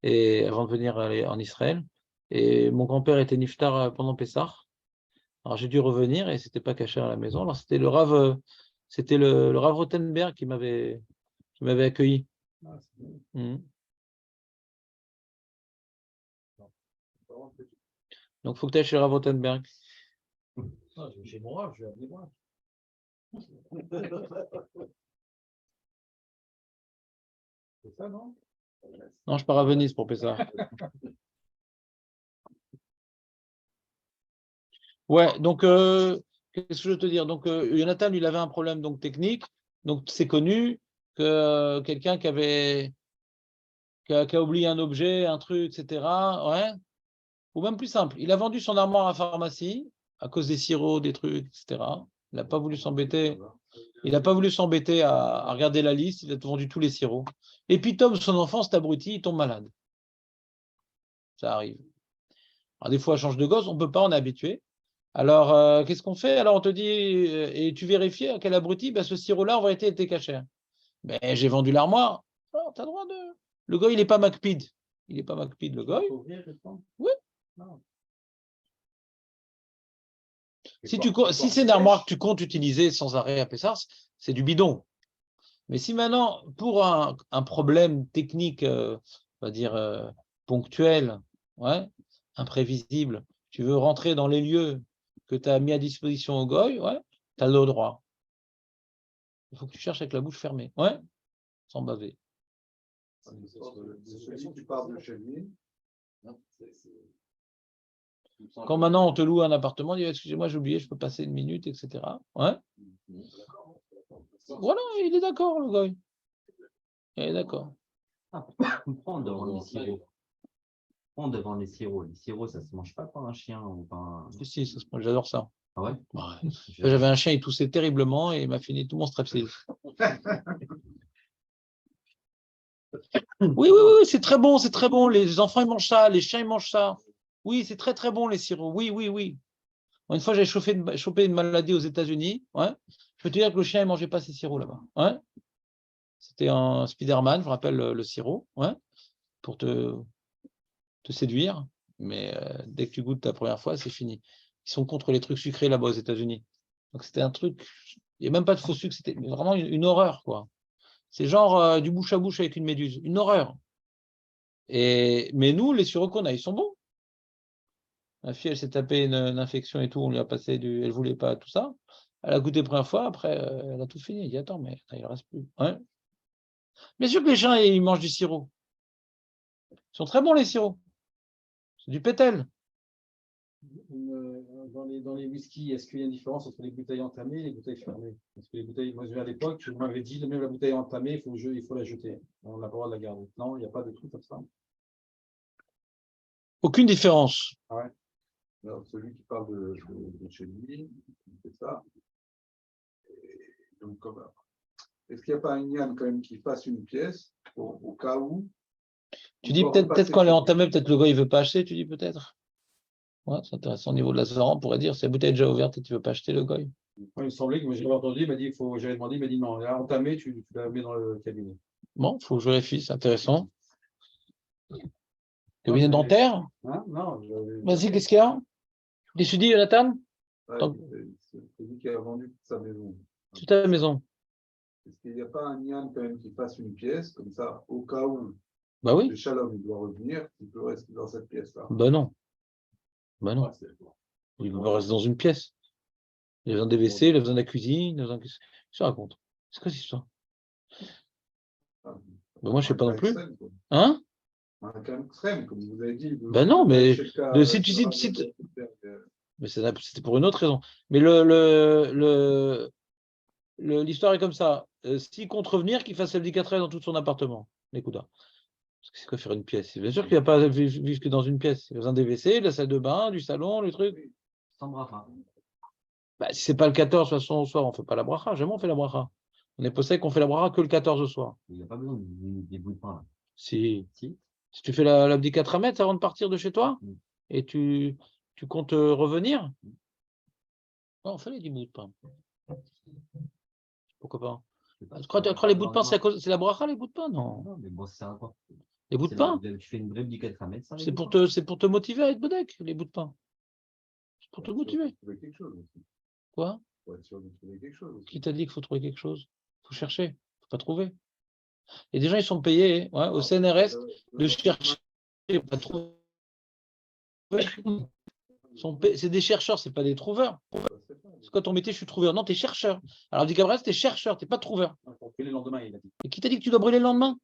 et avant de venir aller en Israël. Et mon grand-père était niftar pendant Pessah. Alors j'ai dû revenir et c'était pas caché à la maison. Alors c'était le Rav Rothenberg qui m'avait accueilli. Donc il faut que tu ailles chez le Rav Rothenberg. J'ai mon Rav, je vais amener moi. C'est ça, non? Non, je pars à Venise pour Pessah. Ouais, donc qu'est-ce que je veux te dire? Donc Jonathan, il avait un problème donc technique. Donc c'est connu que quelqu'un qui avait qui a oublié un objet, un truc, etc. Ouais. Ou même plus simple, il a vendu son armoire à pharmacie à cause des sirops, des trucs, etc. Il n'a pas voulu s'embêter. Il n'a pas voulu s'embêter à regarder la liste, il a vendu tous les sirops. Et puis Tom, son enfant, cet abruti, il tombe malade. Ça arrive. Alors, des fois, on change de gosse, on ne peut pas, on est habitué. Alors, qu'est-ce qu'on fait? Alors, on te dit, et tu vérifies à quel abruti? Ben, ce sirop-là, en vérité, était caché. Ben, j'ai vendu l'armoire. Alors, tu as le droit de. Le gars, il n'est pas MacPid. Il n'est pas MacPid, le gars. Oui. Si c'est une armoire que tu comptes utiliser sans arrêt à Pessars, c'est du bidon. Mais si maintenant, pour un problème technique, on va dire ponctuel, ouais, imprévisible, tu veux rentrer dans les lieux que tu as mis à disposition au goy, ouais, tu as le droit. Il faut que tu cherches avec la bouche fermée, ouais, sans baver. Celui qui part de chez lui. Quand maintenant on te loue un appartement, on dit excusez-moi, j'ai oublié, je peux passer une minute, etc. Ouais. Voilà, il est d'accord, le goy. Il est d'accord. Prends devant les sirops. Prends devant les sirops. Les sirops, ça se mange pas par un chien ou par un. Si, ça se mange, j'adore ça. Ah ouais? Ouais. J'avais un chien, il toussait terriblement et il m'a fini tout mon strepsil. Oui, c'est très bon, c'est très bon. Les enfants, ils mangent ça, les chiens, ils mangent ça. Oui, c'est très, très bon, les sirops. Oui. Une fois, j'avais chopé une maladie aux États-Unis. Ouais. Je peux te dire que le chien, il ne mangeait pas ces sirops là-bas. Ouais. C'était un Spider-Man, je me rappelle le sirop, ouais, pour te séduire. Mais dès que tu goûtes ta première fois, c'est fini. Ils sont contre les trucs sucrés là-bas aux États-Unis. Donc, c'était un truc. Il n'y a même pas de faux sucre, c'était vraiment une horreur, quoi. C'est genre du bouche à bouche avec une méduse. Une horreur. Mais nous, les sirops qu'on a, ils sont bons. Ma fille, elle s'est tapée une infection et tout, on lui a passé elle ne voulait pas tout ça. Elle a goûté la première fois, après, elle a tout fini. Elle dit attends, mais il ne reste plus. Ouais. Bien sûr que les chiens, ils mangent du sirop. Ils sont très bons, les sirops. C'est du pétel. Dans les whisky, est-ce qu'il y a une différence entre les bouteilles entamées et les bouteilles fermées? Parce que les bouteilles, moi, à l'époque, je m'avais dit, même la bouteille entamée, il faut la jeter. On n'a pas le droit de la garder. Non, il n'y a pas de truc comme ça. Aucune différence. Ah ouais. Alors, celui qui parle de chez lui, il fait ça. Et donc, est-ce qu'il n'y a pas un Yann quand même qui fasse une pièce au cas où? Tu dis peut-être quand elle est entamée, peut-être le gars il ne veut pas acheter, tu dis peut-être. Ouais, c'est intéressant au niveau de la Zoran, on pourrait dire c'est la bouteille est déjà ouverte et tu ne veux pas acheter le gars. Ouais, il me semblait que moi j'avais entendu, j'avais demandé, il m'a dit non, elle a entamé, tu la mets dans le cabinet. Bon, il faut que je vérifie, c'est intéressant. Cabinet dentaire? Hein? Non, Vas-y, qu'est-ce qu'il y a? Tu t'es dit, Jonathan? c'est lui qui a vendu toute sa maison. Toute ta maison. Est-ce qu'il n'y a pas un Yann quand même qui fasse une pièce, comme ça, au cas où Bah oui. le Shalom il doit revenir, il peut rester dans cette pièce-là? Bah non. Bah non. Il va rester dans une pièce. Il a besoin des WC, il a besoin de la cuisine, il a besoin de... Qu'est-ce que tu racontes? C'est quoi cette histoire? Bah moi, je ne sais pas non plus. Hein? Un cas extrême, comme vous avez dit. Ben non, mais si tu cites. Mais c'était pour une autre raison. Mais l'histoire est comme ça. S'il compte revenir, qu'il fasse l'abdicatrice dans tout son appartement. Écoute, c'est quoi faire une pièce? Bien sûr qu'il ne va pas vivre que dans une pièce. Il a besoin des WC, de la salle de bain, du salon, le truc. Sans bracha. Bah, si ce n'est pas le 14, de toute façon, au soir, on ne fait pas la bracha. Jamais on fait la bracha. On est posé qu'on fait la bracha que le 14 au soir. Il n'y a pas besoin des bouts de pain. Là. Si tu fais l'abdicatramet avant de partir de chez toi, et tu comptes revenir, non, on fait les 10 bouts de pain. Pourquoi pas? Tu crois les bouts de pain, c'est la bracha, les bouts de pain? Non. Non, mais bon, ça sert à quoi? Les bouts de pain? Tu fais une vraie abdicatramet, ça. C'est pour te motiver à être bodek, les bouts de pain. C'est pour te motiver. Quelque chose aussi. Quoi? Faut être sûr de trouver quelque chose aussi. Qui t'a dit qu'il faut trouver quelque chose? Il faut chercher, il ne faut pas trouver. Et des gens, ils sont payés au CNRS de chercher, pas trouver. C'est des chercheurs, ce n'est pas des trouveurs. C'est quoi ton métier? Je suis trouveur. Non, tu es chercheur. Alors, dit Gabriel, tu es chercheur, tu n'es pas trouveur. Il faut brûler le lendemain, il a dit. Et qui t'a dit que tu dois brûler le lendemain?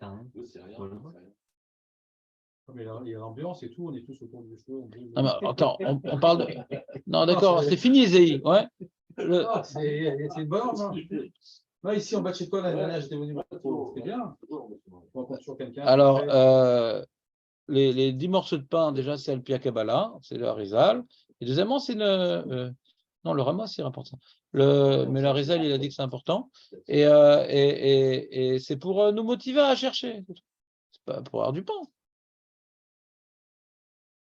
C'est rien. Mais là, il y a l'ambiance et tout, on est tous autour du feu. Non, mais attends, on parle de. Non, d'accord, c'est fini, Zéhi. Ouais. C'est une bonne ambiance. Ouais, ici, en bas de chez toi, l'année dernière, j'étais venu. C'était bien. On rencontre toujours quelqu'un. Alors, les 10 morceaux de pain, déjà, c'est Al-Pia Kabbalah, c'est le Harizal. Et deuxièmement, c'est non, le Rama, c'est important. Mais le Harizal, il a dit que c'est important. Et c'est pour nous motiver à chercher. C'est pas pour avoir du pain.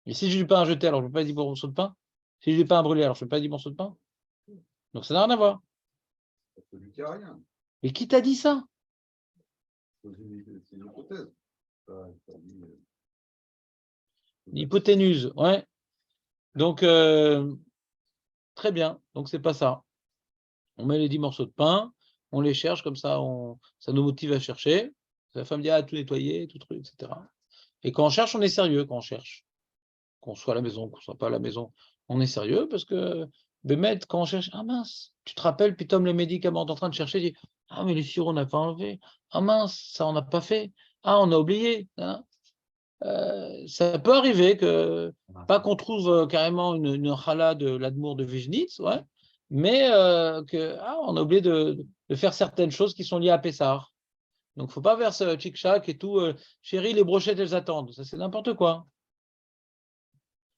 Et si j'ai du pain à jeter, alors je ne peux pas 10 morceaux de pain. Si j'ai du pain à brûler, alors je ne peux pas 10 morceaux de pain. Donc ça n'a rien à voir. Celui qui a rien. Mais qui t'a dit ça? C'est une hypothèse. Ça dit, Une hypoténuse, ouais. Donc, très bien. Donc, c'est pas ça. On met les 10 morceaux de pain, on les cherche, comme ça, ça nous motive à chercher. La femme dit, ah, tout nettoyer, tout truc, etc. Et quand on cherche, on est sérieux quand on cherche. Qu'on soit à la maison, qu'on soit pas à la maison, on est sérieux parce que, Bémet, quand on cherche, ah mince, tu te rappelles, puis Tom, les médicaments, t'es en train de chercher, dit, ah, mais les sirops, on n'a pas enlevé. Ah mince, ça, on n'a pas fait. Ah, on a oublié. Hein. Ça peut arriver que, pas qu'on trouve carrément une chala de l'Admour de Vijnitz, ouais, mais on a oublié de faire certaines choses qui sont liées à Pessah. Donc, il ne faut pas faire ce chic-chac et tout. Chérie, les brochettes, elles attendent. Ça, c'est n'importe quoi.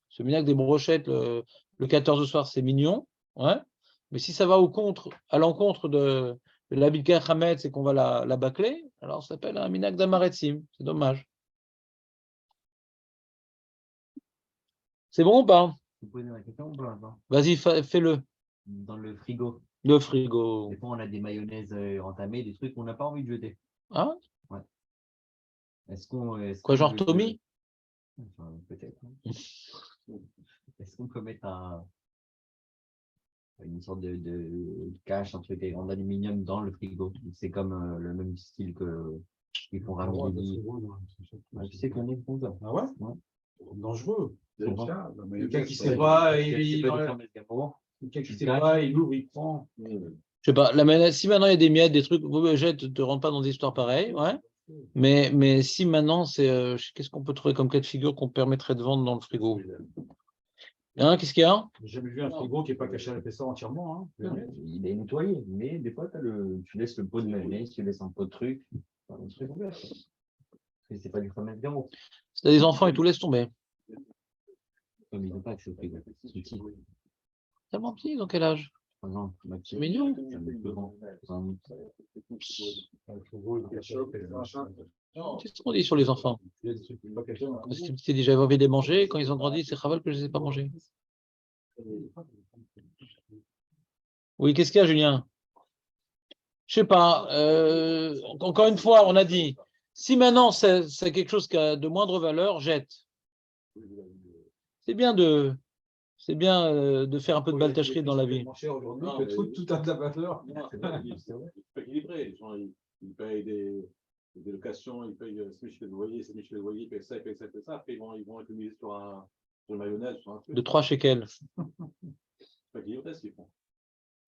Ce minac des brochettes le 14 au soir, c'est mignon, ouais, mais si ça va à l'encontre de la Bilka Hametz et qu'on va la bâcler, alors ça s'appelle un minac d'Amaretsim. C'est dommage. C'est bon ou pas? Vous posez la question ou pas? Vas-y, fais-le. Dans le frigo, Le frigo. des fois, on a des mayonnaises entamées, des trucs qu'on n'a pas envie de jeter. Ah, Est-ce genre Tommy? Peut-être. Hein. Est-ce qu'on peut mettre une sorte de cache, un truc en aluminium dans le frigo? C'est comme le même style qu'ils font Ramilly. Tu sais qu'on est font ça. Ah ouais? Ouais. Dangereux. Quelqu'un qui sait pas, il ouvre, il prend. Je sais pas. Si maintenant il y a des miettes, des trucs, ne te rentre pas dans des histoires pareilles, ouais. Mais si maintenant, qu'est-ce qu'on peut trouver comme cas de figure qu'on permettrait de vendre dans le frigo? Hein, qu'est-ce qu'il y a? J'ai jamais vu un frigo qui n'est pas caché à l'épaisseur entièrement. Hein. Il est nettoyé, mais des fois, tu laisses le pot de mayonnaise, tu laisses un pot de truc. C'est pas du fromage zéro. Si t'as des enfants et tout, laisse tomber. Comme ils n'ont pas accès au frigo. C'est petit. Tellement petit, ils ont quel âge? C'est mignon. Qu'est-ce qu'on dit sur les enfants? Parce que tu dis, j'avais envie de les manger, quand ils ont grandi, c'est chaval que je ne les ai pas mangés. Oui, qu'est-ce qu'il y a, Julien? Je sais pas. Encore une fois, on a dit, si maintenant c'est quelque chose qui a de moindre valeur, jette. C'est bien de faire un peu de baltacherie dans la vie. Tout a de la valeur. C'est équilibré. Les gens, ils payent des locations, ils payent ce loyer, le loyer, ils payent ça, ils payent ça, ils payent ça. Après, ils vont économiser sur une mayonnaise, sur un truc. De 3 shekels. C'est pas équilibré ce qu'ils font.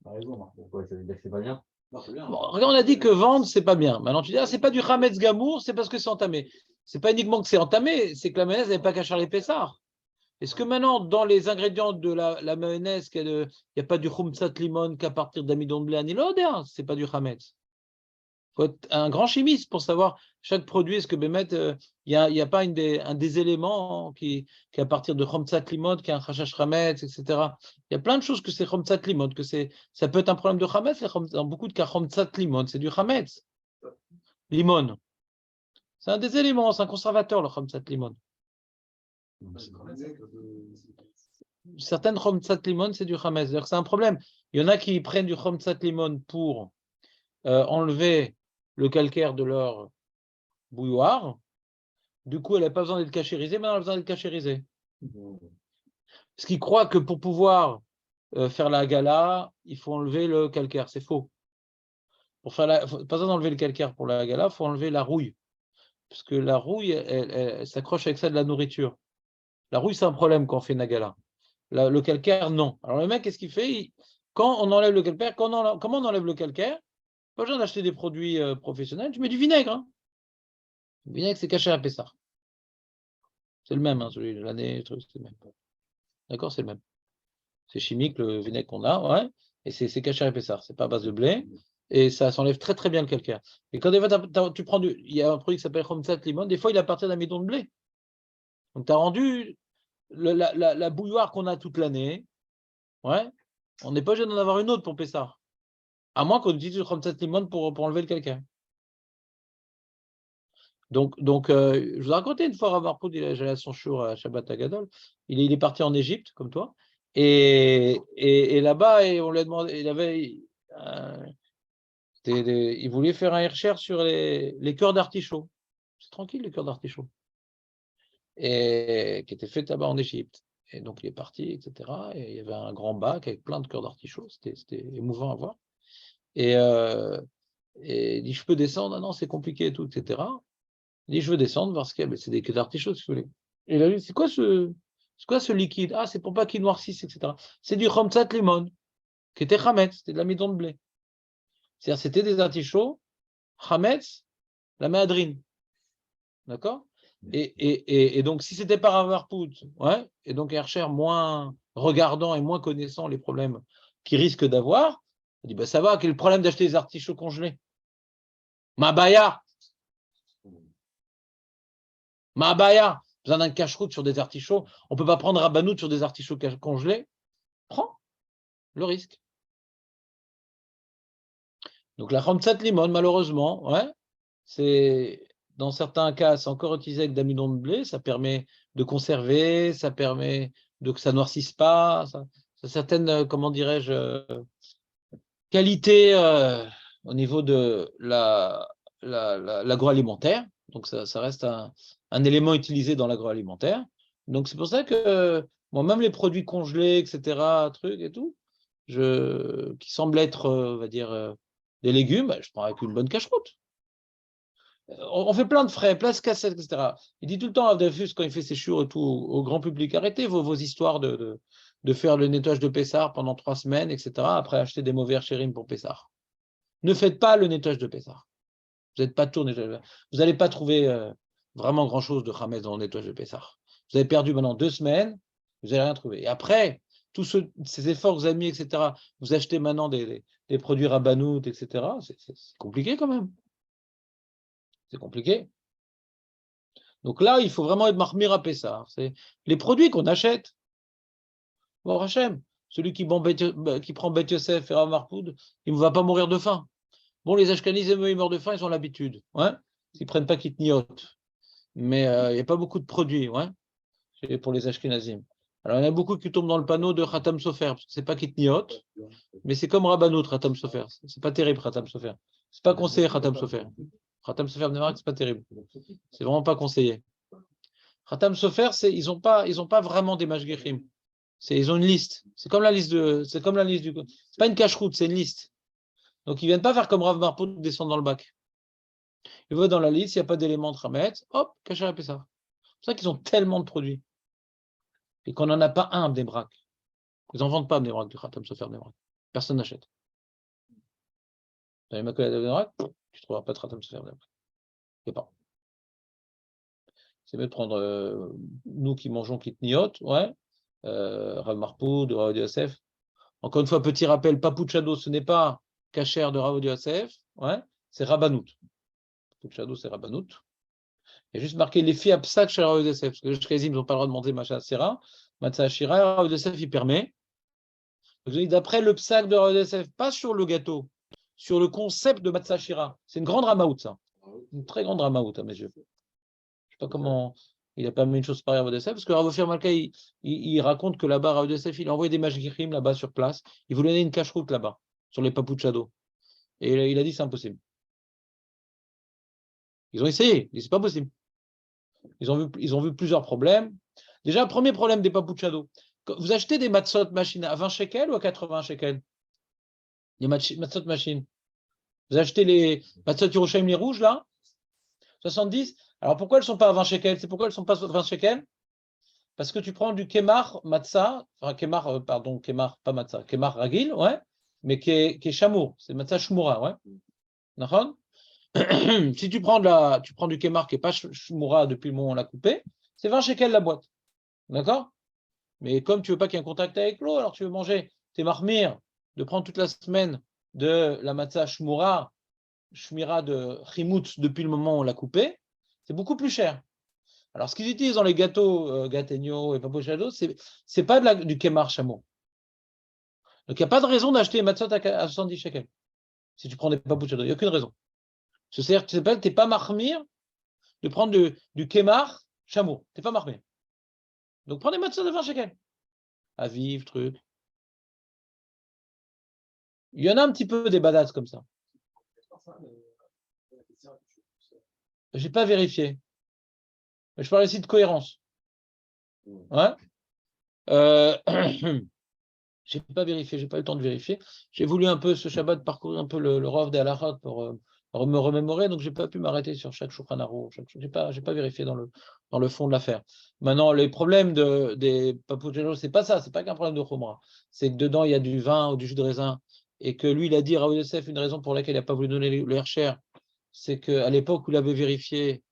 T'as raison, Marc. Pourquoi? Ça veut dire que c'est pas bien? Non, c'est bien. Bon, regarde, on a dit que vendre, c'est pas bien. Maintenant, tu dis, c'est pas du Hametz Gamour, c'est parce que c'est entamé. C'est pas uniquement que c'est entamé, c'est que la mayonnaise n'est pas qu'à Charles Pessard. Est-ce que maintenant, dans les ingrédients de la mayonnaise, il n'y a pas du Khumsat limon qu'à partir d'amidon de blé anilodéen? C'est pas du Hametz. Il faut être un grand chimiste pour savoir chaque produit. Est-ce que Bémet, il n'y a pas un des éléments qui est à partir de Khumsat limon, qui est un Chachash Hametz, etc. Il y a plein de choses que c'est Khumsat limon, ça peut être un problème de Hametz. Dans beaucoup de cas, Khumsat limon, c'est du Hametz. Limon. C'est un des éléments, c'est un conservateur, le Khumsat limon. Certaines Khumsat limon, c'est du Hametz. C'est un problème. Il y en a qui prennent du Khumsat limon pour enlever le calcaire de leur bouilloire. Du coup, elle n'a pas besoin d'être cachérisée, mais elle a besoin d'être cachérisée. Parce qu'ils croient que pour pouvoir faire la gala, il faut enlever le calcaire. C'est faux. Pas besoin d'enlever le calcaire pour la gala, il faut enlever la rouille. Parce que la rouille, elle s'accroche avec ça de la nourriture. La rouille, c'est un problème quand on fait une gala. Le calcaire, non. Alors le mec, qu'est-ce qu'il fait? Quand on enlève le calcaire, comment on enlève le calcaire? Pas besoin d'acheter des produits professionnels, tu mets du vinaigre. Hein. Le vinaigre, c'est caché à Pessah. C'est le même, hein, celui de l'année, c'est le même. D'accord, c'est le même. C'est chimique, le vinaigre qu'on a, ouais. Et c'est caché à Pessah. C'est pas à base de blé. et ça s'enlève très très bien le calcaire. Et quand des fois, tu prends il y a un produit qui s'appelle Khomsat Limon, des fois il appartient d'un bidon de blé. Donc tu as rendu la bouilloire qu'on a toute l'année. Ouais, on n'est pas obligé d'en avoir une autre pour Pessah. À moins qu'on utilise le Khomsat Limon pour enlever le calcaire. Donc je vous ai raconté une fois, Rav Marpoud, j'allais à son shiur à Shabbat Agadol, il est parti en Égypte, comme toi, et là-bas, on lui a demandé, il voulait faire un recherche sur les cœurs d'artichaut. C'est tranquille, les cœurs d'artichaut. Et qui était fait là-bas en Égypte. Et donc il est parti, etc. Et il y avait un grand bac avec plein de cœurs d'artichaut. C'était émouvant à voir. Et il dit, je peux descendre? Ah non, c'est compliqué et tout, etc. Il dit, je veux descendre parce que c'est des cœurs d'artichaut, si vous voulez. Et il a dit, c'est quoi ce liquide? Ah, c'est pour pas qu'il noircisse, etc. C'est du Khomsat Limon, qui était Chametz, c'était de l'amidon de blé. C'est-à-dire, c'était des artichauts, Chametz, la méadrine. D'accord? Et donc, si c'était par Rav Marpoud, ouais, et donc Hercher moins regardant et moins connaissant les problèmes qu'il risque d'avoir, il dit, bah, ça va, quel est le problème d'acheter des artichauts congelés? Mabaya, besoin d'un cache-route sur des artichauts. On ne peut pas prendre Rabbanout sur des artichauts congelés. Prends le risque. Donc la Khomsat Limon, malheureusement, ouais, c'est dans certains cas, c'est encore utilisé avec d'amidon de blé. Ça permet de conserver, ça permet que ça ne noircisse pas. Ça a certaines, comment dirais-je, qualités au niveau de l'agroalimentaire. Donc ça reste un élément utilisé dans l'agroalimentaire. Donc c'est pour ça que moi, même les produits congelés, etc., trucs et tout, qui semblent être, on va dire, des légumes, je prends avec une bonne cache-route. On fait plein de frais, plein de cassettes, etc. Il dit tout le temps à Abdelfus, quand il fait ses chiours et tout, au grand public, arrêtez vos histoires de faire le nettoyage de Pessar pendant 3 semaines, etc., après acheter des mauvais chérim pour Pessar. Ne faites pas le nettoyage de Pessar. Vous n'êtes pas tourné. Vous n'allez pas trouver vraiment grand-chose de Hametz dans le nettoyage de Pessar. Vous avez perdu maintenant 2 semaines, vous n'allez rien trouver. Et après, tous ces efforts que vous avez mis, etc., vous achetez maintenant des produits Rabbanout, etc., c'est compliqué quand même. C'est compliqué. Donc là, il faut vraiment être marmire à Pessar. C'est les produits qu'on achète. Bon, Hachem, celui qui prend Bet Yosef et Rav Marpoud, il ne va pas mourir de faim. Bon, les Ashkenazes, eux, ils meurent de faim, ils ont l'habitude. Ouais, s'ils ne prennent pas Kitniot. Mais il n'y a pas beaucoup de produits, ouais, pour les Ashkenazim. Alors, il y en a beaucoup qui tombent dans le panneau de Khatam Sofer, parce que ce n'est pas Kitniot, mais c'est comme Rabbanout, Khatam Sofer. C'est pas terrible, Khatam Sofer. C'est pas conseillé, Khatam Sofer. Khatam Sofer c'est pas terrible. C'est vraiment pas conseillé. Khatam Sofer, ils n'ont pas vraiment des Mashgichim. Ils ont une liste. C'est comme la liste du. C'est pas une cache-route, c'est une liste. Donc, ils ne viennent pas faire comme Rav Marpoud, descendre dans le bac. Ils voient dans la liste, il n'y a pas d'éléments de Hametz, hop, cacher la Pessah. C'est pour ça qu'ils ont tellement de produits. Et qu'on n'en a pas un Bnei-Brak. Ils n'en vendent pas Bnei-Brak du Khatam Sofer Bnei-Brak. Personne n'achète. Dans les macolettes de Bnei-Brak, tu ne trouveras pas de Khatam Sofer Bnei-Brak. Il n'y a pas. C'est mieux de prendre nous qui mangeons Kitniot, ouais, Rav Marpoud, Rav Yosef. Encore une fois, petit rappel, Papouchado, ce n'est pas Kacher de Rav Yosef, ouais, c'est Rabbanout. Papouchado, c'est Rabbanout. Il y a juste marqué les filles à Psak chez Rav Yosef, parce que les Shkezim n'ont pas le droit de manger Macha Sira, Matzah Ashira, Rav Yosef, il permet. Donc, je dis d'après le Psak de Rav Yosef, pas sur le gâteau, sur le concept de Matzah Ashira. C'est une grande ramaout, ça. Une très grande ramaout, à mes yeux. Je ne sais pas comment il n'a pas mis une chose pareille à Rav Yosef, parce que Rav Ophir Malka, il raconte que là-bas, Rav Yosef, il a envoyé des Mashgichim là-bas sur place. Il voulait donner une cache-route là-bas, sur les Papouchado. Et il a dit c'est impossible. Ils ont essayé, c'est pas possible. Ils ont vu plusieurs problèmes. Déjà, le premier problème des Papouchado. Vous achetez des matzot machines à 20 shekels ou à 80 shekels? Les matzot machines. Vous achetez les matzot Yerushalayim, les rouges, là 70. Alors pourquoi elles ne sont pas à 20 shekels? C'est pourquoi elles ne sont pas à 20 shekels? Parce que tu prends du Kemar Matzah, enfin Kemar, Kemar, pas Matzah, Kemar Ragil, ouais, mais qui est Chamour, c'est Matzah Shmura, ouais. D'accord? Si tu prends du Kemar qui n'est pas Shmura depuis le moment où on l'a coupé, c'est 20 shekels la boîte. D'accord? Mais comme tu ne veux pas qu'il y ait un contact avec l'eau, alors tu veux manger tes marmires, de prendre toute la semaine de la matzah shmira de chimoutz depuis le moment où on l'a coupé, c'est beaucoup plus cher. Alors, ce qu'ils utilisent dans les gâteaux Gategno et Papochado, c'est pas du Kemar chameau. Donc, il n'y a pas de raison d'acheter une matzot à 70 shekels. Si tu prends des Papochado, il n'y a aucune raison. C'est-à-dire que tu n'es pas marmire de prendre du Kemar chameau. Tu n'es pas marmire. Donc, prends des matzot de 20 shekels. À vivre, truc. Il y en a un petit peu des badass comme ça. Je n'ai pas vérifié. Mais je parle ici de cohérence. Ouais. J'ai pas vérifié, j'ai pas eu le temps de vérifier. J'ai voulu un peu ce Shabbat parcourir un peu le Rav des Halachot pour me remémorer, donc j'ai pas pu m'arrêter sur chaque Shulchan Aruch. J'ai pas vérifié dans le fond de l'affaire. Maintenant, les problèmes des Papoujelo, c'est pas ça, c'est pas qu'un problème de Khomra. C'est que dedans il y a du vin ou du jus de raisin et que lui il a dit Rav Yosef une raison pour laquelle il n'a pas voulu donner le Hersher, c'est qu'à l'époque où il avait vérifié,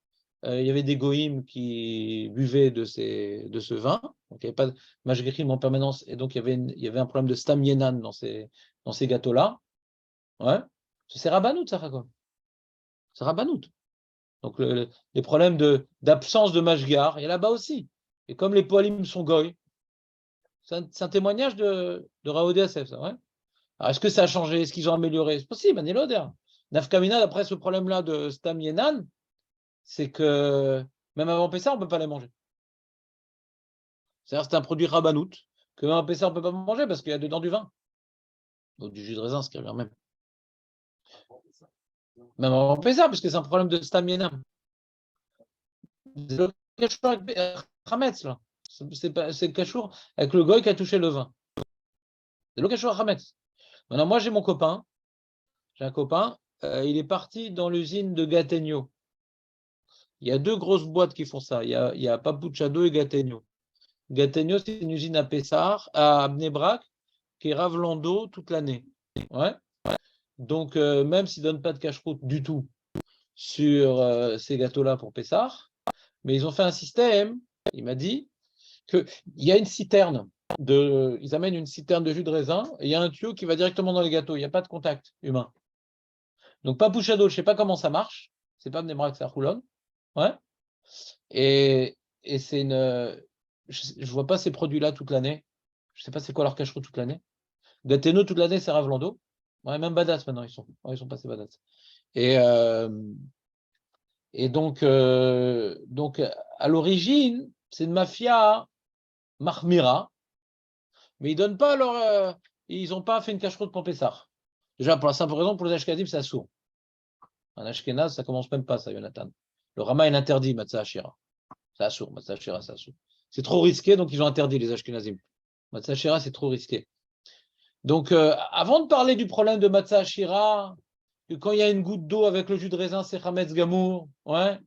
il y avait des goïms qui buvaient de ce vin, donc il n'y avait pas de mashgichim en permanence, et donc il y avait un problème de stam yenan dans ces gâteaux-là. Ouais. C'est rabanout, ça, Jacob. C'est rabanout. Donc les problèmes d'absence de mashgar, il y a là-bas aussi. Et comme les poalim sont goy, c'est un témoignage de Raoud Yosef, ça, ouais. Alors est-ce que ça a changé? Est-ce qu'ils ont amélioré? C'est possible, Aniloder. Nafkamina, d'après ce problème-là de stam yenan, c'est que même avant Pessah, on ne peut pas les manger. C'est-à-dire c'est un produit rabanout que même avant Pessah, on ne peut pas manger parce qu'il y a dedans du vin. Ou du jus de raisin, ce qui revient même. Même avant Pessah, parce que c'est un problème de stamienam. C'est le cachour avec Hametz, là. C'est le cachour avec le goy qui a touché le vin. C'est le cachour Hametz. Maintenant, moi, j'ai mon copain. J'ai un copain. Il est parti dans l'usine de Gategno. Il y a deux grosses boîtes qui font ça. Il y a Papuchado et Gategno. Gategno, c'est une usine à Pessar, à Bnei-Brak, qui est Ravlando toute l'année. Ouais. Donc, même s'ils ne donnent pas de cache-route du tout sur ces gâteaux-là pour Pessar, mais ils ont fait un système, il m'a dit, qu'il y a une citerne, ils amènent une citerne de jus de raisin, et il y a un tuyau qui va directement dans les gâteaux, il n'y a pas de contact humain. Donc, Papuchado, je ne sais pas comment ça marche, c'est pas Bnei-Brak, c'est à Roulon. Ouais. Et c'est une... Je ne vois pas ces produits-là toute l'année. Je ne sais pas c'est quoi leur cache-route toute l'année. Gateno, toute l'année, c'est Ravlando. Ouais, même Badass maintenant, ils sont passés Badass. Et donc, à l'origine, c'est une mafia Mahmira, mais ils donnent pas leur. Ils n'ont pas fait une cache-route pour Pessah. Déjà, pour la simple raison, pour les Ashkenazim, c'est assourd. Un Ashkenaz, ça commence même pas, ça, Jonathan. Le Rama, il interdit Matzah Ashira. C'est assourd, Matzah Ashira, c'est assourd. C'est trop risqué, donc ils ont interdit les Ashkenazim. Matzah Ashira, c'est trop risqué. Donc, avant de parler du problème de Matzah Ashira, que quand il y a une goutte d'eau avec le jus de raisin, c'est Hametz Gamour, ouais.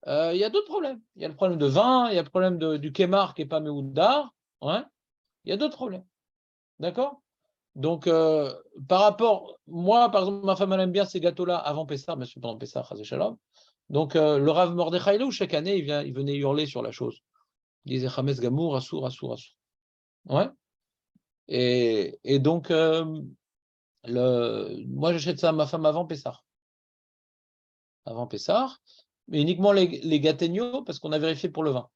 Il y a d'autres problèmes. Il y a le problème de vin, il y a le problème du Kemar qui n'est pas Meoudar, ouais. Il y a d'autres problèmes. D'accord? Donc, par rapport, moi, par exemple, ma femme, elle aime bien ces gâteaux-là avant Pessah, mais pendant Pessah, Chazé Shalom. Donc, le Rav Mordechai Lou, chaque année, il venait hurler sur la chose. Il disait Hametz Gamour, Assour, Assour, Assour. Ouais. Et donc, moi, j'achète ça à ma femme avant Pessah. Avant Pessah, mais uniquement les Gategno, parce qu'on a vérifié pour le vin.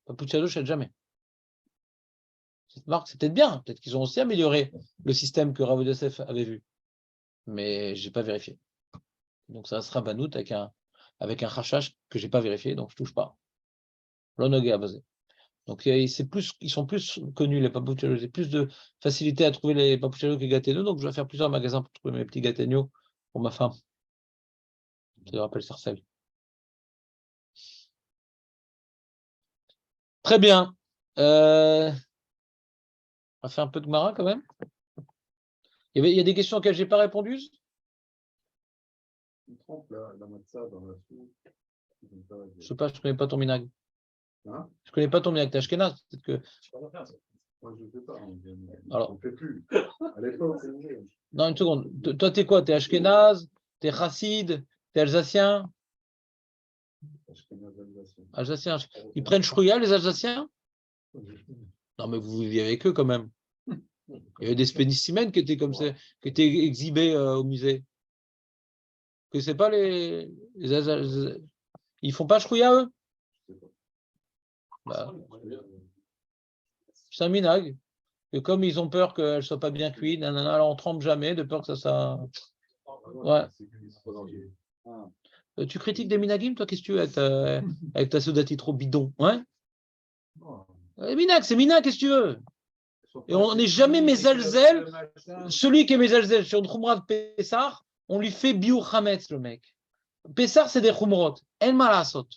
Papuchado, je ne jamais. Cette marque, c'est peut-être bien. Peut-être qu'ils ont aussi amélioré le système que Rav Yosef avait vu. Mais je n'ai pas vérifié. Donc, ça sera banout avec un rachage que je n'ai pas vérifié, donc je ne touche pas. L'onogé à baser. Donc, ils sont plus connus, les Papuchado. J'ai plus de facilité à trouver les Papuchado que les Gategno. Donc, je vais faire plusieurs magasins pour trouver mes petits Gategno pour ma femme. Je le rappelle Sarcelles. Très bien. On va faire un peu de Gemara quand même. Il y a des questions auxquelles je n'ai pas répondu. Ils trempent la matzah dans la soupe. Je ne sais pas, je ne connais pas ton minag. Hein? Je ne connais pas ton minag, t'es Ashkenaz. Peut-être que... Moi, je ne sais pas. Alors, on ne fait plus. À l'époque, non, une seconde. Toi, t'es quoi? T'es Ashkenaz? T'es Chassid? T'es Alsacien? Alsacien. Ils prennent Shrouya, les Alsaciens? Non, mais vous viviez avec eux quand même. Il y avait des spécimens qui étaient comme ça, qui étaient exhibés au musée. Que c'est pas ils font pas chouïa eux. Bah, c'est un minag. Et comme ils ont peur qu'elle soit pas bien cuite, alors on trempe jamais de peur que ça. Ouais. Tu critiques des minagim, toi, qu'est-ce que tu veux avec ta sodati trop bidon, ouais? Minag, c'est minag, qu'est-ce que tu veux? Et on n'est jamais Mezalzel. Celui qui est Mezalzel sur une Khumra de Pessar, on lui fait Biou Hametz, le mec. Pessar, c'est des Khumrot. En Malasot.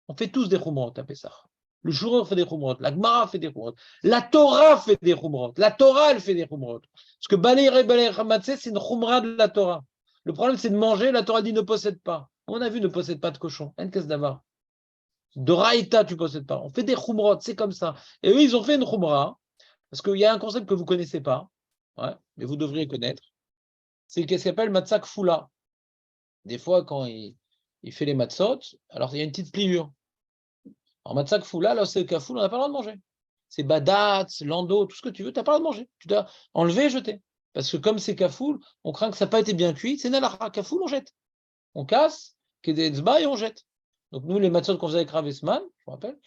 On fait tous des Khumrot à Pessar. Le Joureur fait des Khumrot. La Gemara fait des Khumrot. La Torah fait des Khumrot. La Torah, elle fait des Khumrot. Parce que Balei Hamatzeh, c'est une Khumra de la Torah. Le problème, c'est de manger. La Torah dit ne possède pas. On a vu ne possède pas de cochon. En qu'est-ce d'avoir? De Raïta, tu ne possèdes pas. On fait des Khumrot, c'est comme ça. Et eux, ils ont fait une Khumra. Parce qu'il y a un concept que vous ne connaissez pas, ouais, mais vous devriez connaître. C'est ce qu'on appelle matzak foula. Des fois, quand il fait les matzot, alors il y a une petite pliure. En matzak foula, là, c'est kafoul, on n'a pas le droit de manger. C'est badat, lando, tout ce que tu veux, tu n'as pas le droit de manger. Tu dois enlever et jeter. Parce que comme c'est kafoul, on craint que ça n'a pas été bien cuit. C'est nalara, kafoul, on jette. On casse, kedetzba et on jette. Donc nous, les matzot qu'on faisait avec Rav Esman, je me rappelle,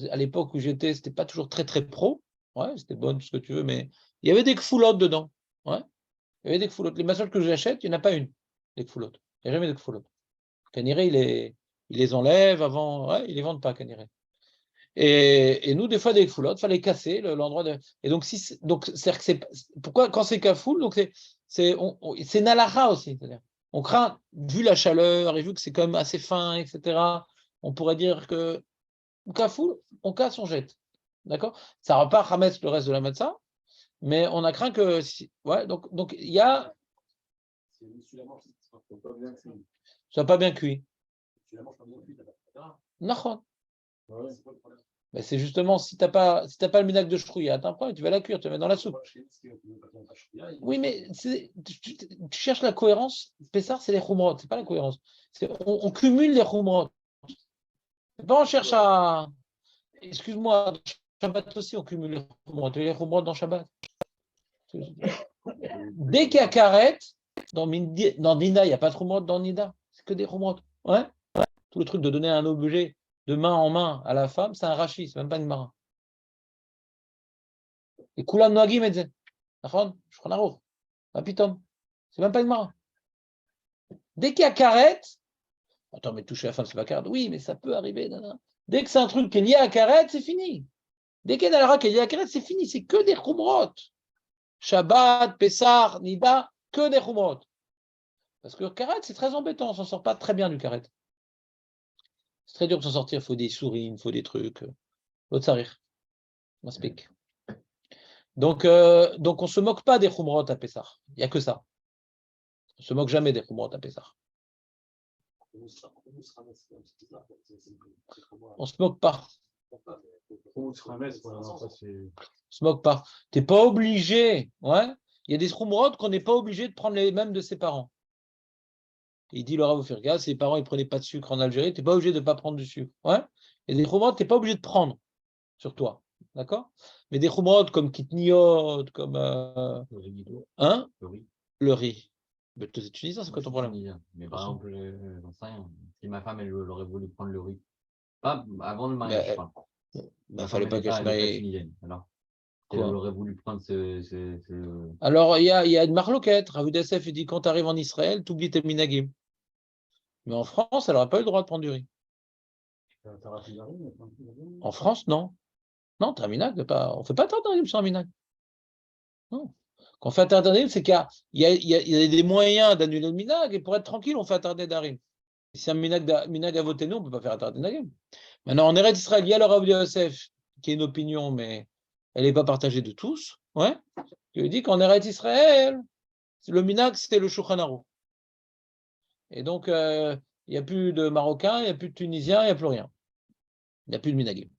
à l'époque où j'étais, c'était pas toujours très très pro. Ouais, c'était bon, tout ce que tu veux, mais il y avait des kfoulottes dedans. Ouais, il y avait des kfoulottes. Les maçons que j'achète, il n'y en a pas une, des kfoulottes. Il n'y a jamais de kfoulottes. Caniré, il les enlève avant, ouais, ils les vendent pas, Caniré. Et nous, des fois, des kfoulottes, il fallait casser l'endroit de. Et donc, c'est-à-dire que c'est. Pourquoi, quand c'est kafoul, donc c'est nalacha aussi. C'est-à-dire, on craint, vu la chaleur et vu que c'est quand même assez fin, etc., on pourrait dire que kafoul, on casse, on jette. D'accord? Ça ne va pas ramettre le reste de la matzah, mais on a craint que. Ouais, donc il y a. Ça n'a pas bien cuit. Non. Mais c'est justement, si tu n'as pas le minac de chrouilla, t'as un problème, tu vas la cuire, tu la mets dans la soupe. Oui, mais tu cherches la cohérence. Pessar, c'est les khumrot, c'est pas la cohérence. On cumule les khumrot. Pas on cherche à. Excuse-moi, Shabbat aussi, on cumule les khumrot. Tu veux les khumrot dans Shabbat? Dès qu'il y a karet, dans Nida, il n'y a pas de khumrot dans Nida. C'est que des khumrot. Ouais. Tout le truc de donner un objet de main en main à la femme, c'est un rachis, c'est même pas une mara. Et Kulam Noagim et Zen. C'est même pas une mara. Dès qu'il y a karet, attends, mais toucher la femme, c'est pas karet. Oui, mais ça peut arriver. Dès que c'est un truc qui est lié à karet, c'est fini. Dès qu'il y a un qui est lié à karet, c'est fini. C'est que des khumrot. Shabbat, Pessar, Nida, que des khumrot. Parce que karet, c'est très embêtant, on s'en sort pas très bien du karet. C'est très dur de s'en sortir, il faut des souris, il faut des trucs. L'autre sarir. On speak. Donc on ne se moque pas des khumrot à Pessar. Il n'y a que ça. On ne se moque jamais des khumrot à Pessar. On ne se moque pas. On se moque pas. Tu n'es pas obligé. Ouais. Il y a des khumrot qu'on n'est pas obligé de prendre les mêmes de ses parents. Il dit, Laura, vous faire gaffe, ses parents ne prenaient pas de sucre en Algérie, tu n'es pas obligé de ne pas prendre du sucre. Ouais. Il y a des khumrot que tu n'es pas obligé de prendre sur toi. D'accord? Mais des khumrot comme kitniot, comme. Hein? Le riz. Mais tu dis ça, c'est quoi ton problème? Mais par exemple, j'en sais rien. Si ma femme, elle aurait voulu prendre le riz. Pas avant le mariage, je crois. Il fallait pas qu'elle se marie. Alors, elle aurait voulu prendre Alors, il y a une marloquette. Rav Dassef dit quand tu arrives en Israël, tu oublies tes minagim. Mais en France, elle n'aurait pas eu le droit de prendre du riz. En France, non. Non, tu as un minag. On ne fait pas tardarim sans un minag. Non. Quand on fait tardarim, c'est qu'il y a des moyens d'annuler le minag. Et pour être tranquille, on fait tardarim darim. Si un minag a voté non, on ne peut pas faire tardarim darim. Maintenant, en Eretz Israël, il y a le Rav Dassef qui est une opinion, mais elle n'est pas partagée de tous. Ouais. Il dit qu'en Eretz Israël, le minag, c'était le Shulchan Aruch. Et donc, il n'y a plus de Marocains, il n'y a plus de Tunisiens, il n'y a plus rien. Il n'y a plus de minagim.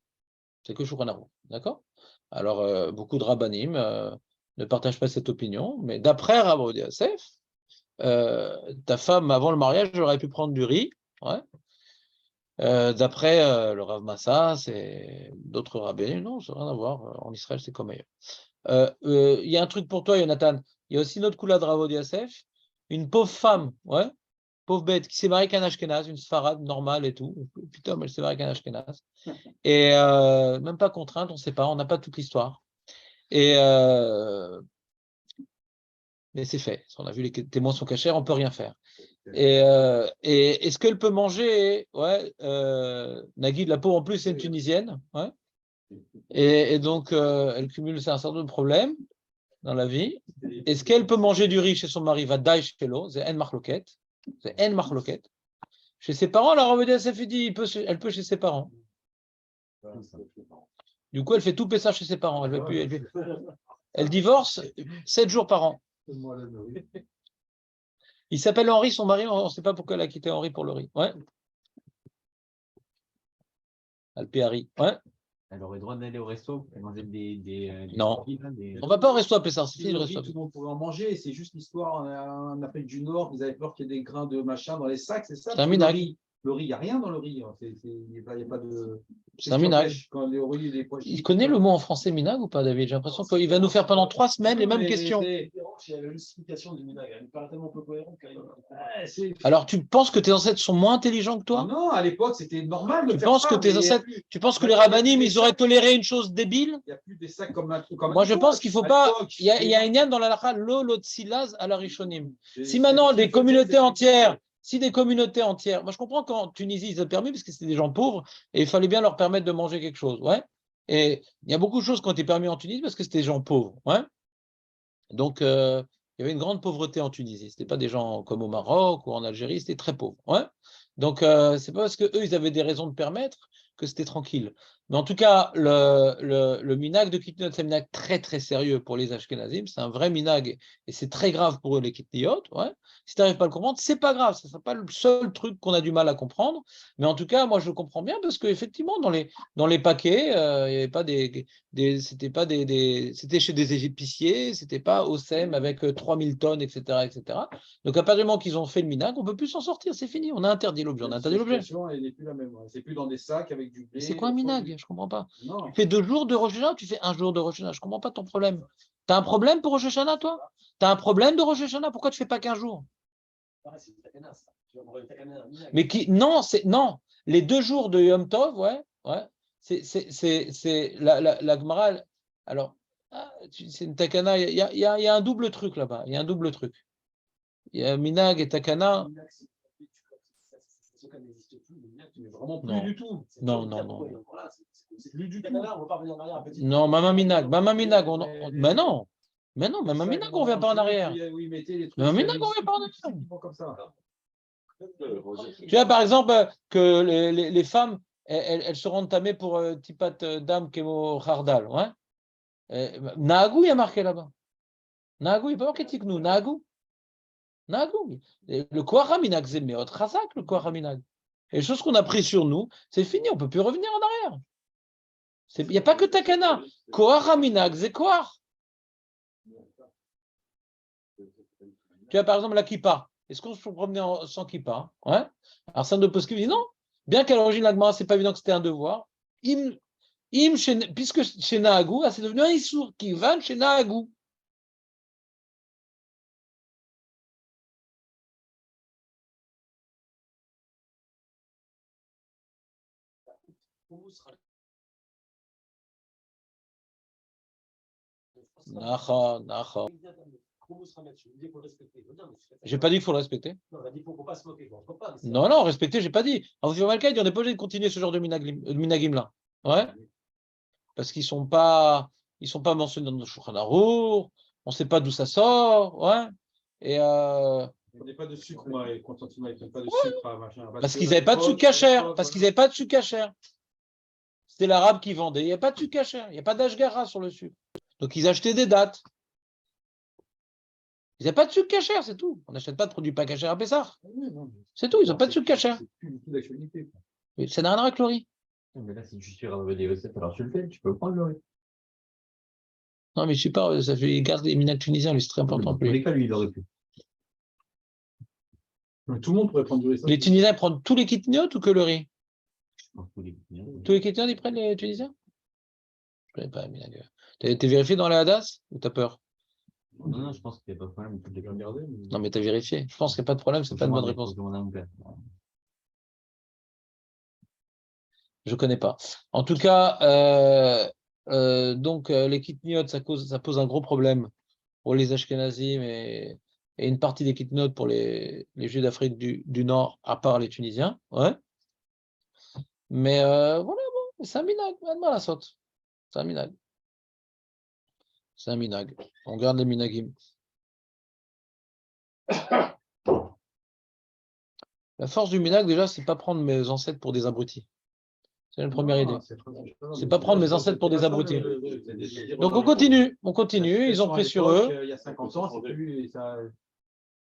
C'est que Shulchan Aruch. D'accord? Alors, beaucoup de rabbanim ne partagent pas cette opinion, mais d'après Rav Ovadia Yosef, ta femme, avant le mariage, aurait pu prendre du riz. Ouais. D'après le Rav Massa, c'est d'autres rabbanim. Non, ça n'a rien à voir. En Israël, c'est comme ailleurs. Il y a un truc pour toi, Jonathan. Il y a aussi notre Kula de Ravod Yosef, une pauvre femme, ouais, pauvre bête, qui s'est mariée avec un Ashkenaz, une Sfarade normale et tout. Putain, mais elle s'est mariée avec un Ashkenaz. Et même pas contrainte, on ne sait pas, on n'a pas toute l'histoire. Et mais c'est fait. On a vu les témoins sont cachés, on ne peut rien faire. Et est-ce qu'elle peut manger? Ouais, Nagui de la peau en plus, c'est une Tunisienne. Ouais. Et donc, elle cumule un certain nombre de problèmes dans la vie. Est-ce qu'elle peut manger du riz chez son mari? Va daï chez l'eau, c'est en marloquette. C'est en marloquette. Chez ses parents, la Revedi SF dit elle peut chez ses parents. Du coup, elle fait tout ça chez ses parents. Elle divorce 7 jours par an. Il s'appelle Henri, son mari, on ne sait pas pourquoi elle a quitté Henri pour le riz. Ouais. Alpéari. Ouais. Elle aurait le droit d'aller au resto et manger des non. Là, des... On ne va pas au resto à Pessar, c'est fini le resto. Tout le monde pouvait en manger, c'est juste l'histoire en Afrique du Nord, ils avaient peur qu'il y ait des grains de machin dans les sacs, c'est ça? C'est un minag. Le riz, il n'y a rien dans le riz. Il n'y a pas de. C'est un minag. Il connaît le mot en français minag ou pas, David? J'ai l'impression qu'il va nous faire pendant 3 semaines les mêmes questions. Alors, tu penses que tes ancêtres sont moins intelligents que toi? Non, à l'époque, c'était normal de tu faire penses ça. Que tes ancêtres, tu penses que les rabbinim, ils auraient toléré une chose débile? Il n'y a plus des sacs comme moi, je pense qu'il ne faut pas. Il y a une yann dans la lacha, l'olotsilaz à la rishonim. Si maintenant des communautés entières. Si des communautés entières, moi je comprends qu'en Tunisie ils ont permis parce que c'était des gens pauvres et il fallait bien leur permettre de manger quelque chose, ouais. Et il y a beaucoup de choses qui ont été permises en Tunisie parce que c'était des gens pauvres, ouais. Donc il y avait une grande pauvreté en Tunisie. C'était pas des gens comme au Maroc ou en Algérie, c'était très pauvre, ouais. Donc c'est pas parce que eux ils avaient des raisons de permettre que c'était tranquille. Mais en tout cas, le minag de Kitniot, c'est un minag très très sérieux pour les Ashkenazim. C'est un vrai minag et c'est très grave pour eux les Kitniot. Ouais. Si tu n'arrives pas à le comprendre, c'est pas grave. Ce ne sera pas le seul truc qu'on a du mal à comprendre. Mais en tout cas, moi je le comprends bien parce qu'effectivement, dans les paquets, il n'y avait pas c'était chez des épiciers, c'était pas au SEM avec 3000 tonnes, etc., etc. Donc à partir du moment qu'ils ont fait le minag, on ne peut plus s'en sortir. C'est fini. On a interdit l'objet. On a interdit l'objet. Elle n'est plus la même. C'est plus dans des sacs avec du blé. C'est quoi un minag? Je ne comprends pas. Non. Tu fais 2 jours de Rosh Hashanah, tu fais 1 jour de Rosh Hashanah. Je ne comprends pas ton problème. Tu as un problème pour Rosh Hashanah, toi? Tu as un problème de Rosh Hashanah? Pourquoi tu ne fais pas 15 jours? Mais non. Les 2 jours de Yom Tov, ouais. C'est la Gemara. Alors, c'est une takana. Il y a un double truc là-bas. Il y a un double truc. Il y a minag et takana. Vraiment plus du tout. Non. Plus du tout. Non, Mama Minag. Mais non. Mais non, Mama Minag, on ne revient pas en arrière. Mama Minag, on ne revient pas en arrière. Tu vois, par exemple, que les femmes, elles seront entamées pour Tipat Dam Kemo Khardal. Ouais. Nagou, il y a marqué là-bas. Nagou, il n'y a pas marqué Tiknou. Nagou. Le Kohara Minag, c'est Meot Khazak, le Kohara Minag. Et les choses qu'on a prises sur nous, c'est fini, on ne peut plus revenir en arrière. Il n'y a pas que Takana. Kohara Minag, c'est Kohar. Tu vois, par exemple, la kippa. Est-ce qu'on se peut promener sans kippa? Ouais. Alors, Saint de Poskim dit non. Bien qu'à l'origine, l'Agmara, ce n'est pas évident que c'était un devoir. Puisque chez Nahagou, c'est devenu un Issour qui va chez Nahagou. Nacha. J'ai pas dit qu'il faut le respecter. Non, respecter, j'ai pas dit. En fait, Malka, on n'est pas obligé de continuer ce genre de minagim là. Ouais. Parce qu'ils sont pas mentionnés dans nos Shulchan Aruch, on ne sait pas d'où ça sort, ouais. Et on n'est pas de sucre, moi, et Constantine, ils ne pas de sucre, machin. Parce qu'ils n'avaient pas de sucre cachère. Parce qu'ils n'avaient pas de sucre cachère. C'était l'arabe qui vendait. Il n'y a pas de sucre cachère. Il n'y a pas d'ashgara sur le sucre. Donc ils achetaient des dates. Ils n'avaient pas de sucre cachère, c'est tout. On n'achète pas de produits pas cachères à Pessah. C'est tout, ils n'ont pas de sucre cachère. Ça n'a rien à voir avec le riz. Mais là, si tu suis à des recettes, alors tu le fais, tu peux prendre le riz. Non, mais je ne sais pas, ça fait garde des minag tunisiens, lui, c'est très important. Dans tous les cas, lui, il aurait pu. Tout le monde pourrait prendre du riz. Les Tunisiens prennent tous les kitniotes ou que le riz? Tous les kitniotes, ils prennent les Tunisiens? Je ne connais pas, minag. T'as été vérifié dans les Hadas ou t'as peur? Non, non, je pense qu'il n'y a pas de problème. Toutes les Regardez. Non, mais t'as vérifié. Je pense qu'il n'y a pas de problème, c'est pas une bonne réponse. Je connais pas. En tout cas, donc les kitniot, ça pose un gros problème pour les Ashkenazim et une partie des kitniot pour les Juifs d'Afrique du Nord, à part les Tunisiens. Ouais. Mais voilà, bon, c'est un minag, mal à saute. C'est un minag. C'est un minag. On garde les minagim. La force du minag, déjà, c'est pas prendre mes ancêtres pour des abrutis. C'est la première idée. C'est pas prendre mes ancêtres pour des abrutis. Donc on continue, ils ont pris sur eux. Il y a 50 ans, c'est plus ça.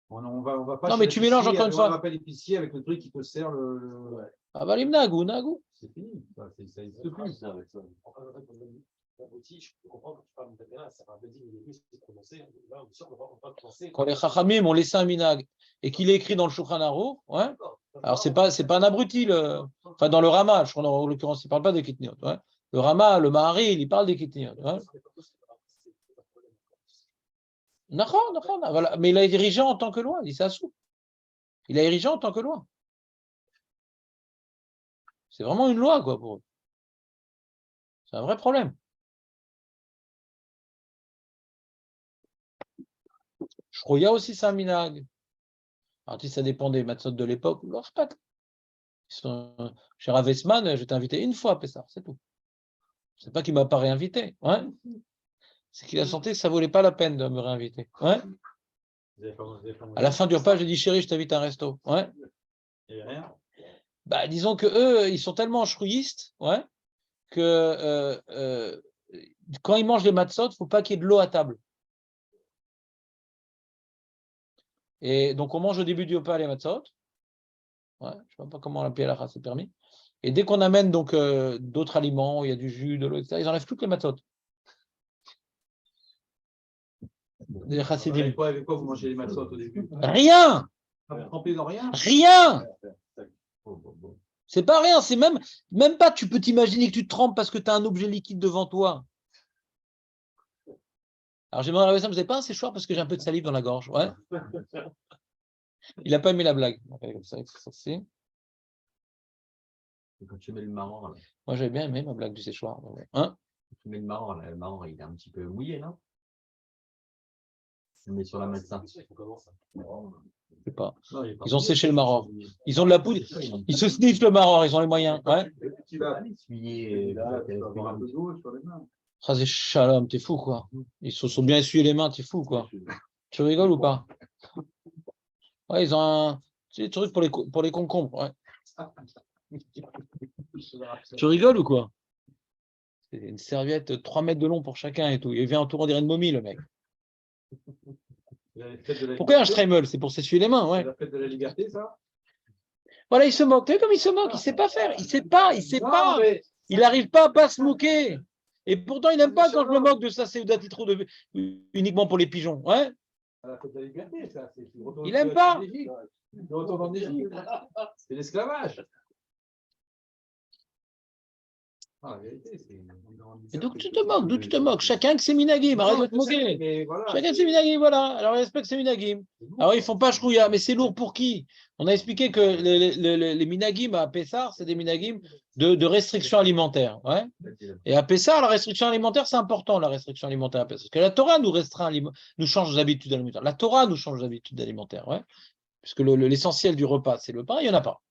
On va pas. Non, mais tu mélanges encore une fois. On va pas l'épicier avec le truc qui te sert le. Ah bah l'imnagou, nagou. C'est fini. Ça n'existe plus. Je comprends que tu parles de Tagana, ça va me dire que c'est prononcé. Là, on est sûr qu'on va pas prononcer. Quand les Chachamim ont laissé un minag et qu'il est écrit dans le Shulchan Aruch, ouais. Alors c'est pas un abruti, enfin dans le Rama, je crois en l'occurrence, il ne parle pas des Kitniot. Ouais. Le Rama, le Mahari, il parle des Kitniot. Ouais. Voilà. Mais il a érigé en tant que loi, dit Sassou. Il a érigé en tant que loi. C'est vraiment une loi, quoi, pour eux. C'est un vrai problème. Shroya aussi, c'est un minag. Alors, si ça dépend des matzot de l'époque, chez Rav Esman, je t'ai invité une fois à Pessah, c'est tout. C'est pas qu'il ne m'a pas réinvité. Ouais. C'est qu'il a senti que ça ne valait pas la peine de me réinviter. Ouais. À la fin du repas, j'ai dit chérie, je t'invite à un resto. Ouais. Bah, disons que eux, ils sont tellement chrouillistes, ouais, que quand ils mangent les matzot, il ne faut pas qu'il y ait de l'eau à table. Et donc, on mange au début du repas les matzot. Ouais, je ne sais pas comment l'appeler la race, c'est permis. Et dès qu'on amène donc d'autres aliments, il y a du jus, de l'eau, etc., ils enlèvent toutes les matzot. Des chassidim. Avec quoi vous mangez les matzot au début? Rien! Vous trempez dans rien? Rien! C'est pas rien, c'est même pas, tu peux t'imaginer que tu te trempes parce que tu as un objet liquide devant toi. Alors j'ai demandé à la vous n'avez pas un séchoir parce que j'ai un peu de salive dans la gorge. Ouais. Il n'a pas aimé la blague. Comme ça, quand tu mets le marron, là. Moi j'avais bien aimé ma blague du séchoir. Hein? Tu mets le marron, là, le marron il est un petit peu mouillé, non? Tu le mets sur la médecin. Je sais pas. Ils ont séché le maror. Ils ont de la poudre. Ils se sniffent le maror, ils ont les moyens. Ouais. Chazé Shalom, t'es fou quoi. Ils se sont bien essuyés les mains, t'es fou quoi. Tu rigoles ou pas? Ouais, ils ont des trucs pour les concombres. Ouais. Tu rigoles ou quoi? C'est une serviette 3 mètres de long pour chacun et tout. Il vient en tour, on dirait une momie le mec. Pourquoi un Streimel? C'est pour s'essuyer les mains, ouais. La fête de la liberté, ça? Voilà, il se moque. Tu vois comme il se moque? Il ne sait pas faire. Il sait pas. Il n'arrive pas à pas se moquer. Et pourtant, il n'aime pas quand je me moque de ça, c'est titre uniquement pour les pigeons. Ouais. La fête de la liberté, ça. Il n'aime pas. Le retour en Égypte. C'est l'esclavage. Ah, la vérité, c'est. Et donc tu te moques, d'où tu te moques? Chacun avec ses minagim, arrête de te moquer. Voilà, chacun avec ses minagim, voilà. Alors respecte ses minagim. Alors ils ne font pas shrouya, mais c'est lourd pour qui? On a expliqué que les minagim à Pessar, c'est des minagim de restriction alimentaire. Ouais. Et à Pessar, la restriction alimentaire, c'est important, la restriction alimentaire à Pessar. Parce que la Torah nous restreint, nous change d'habitude alimentaire. La Torah nous change d'habitude alimentaire. Ouais. Puisque l'essentiel du repas, c'est le pain, il n'y en a pas.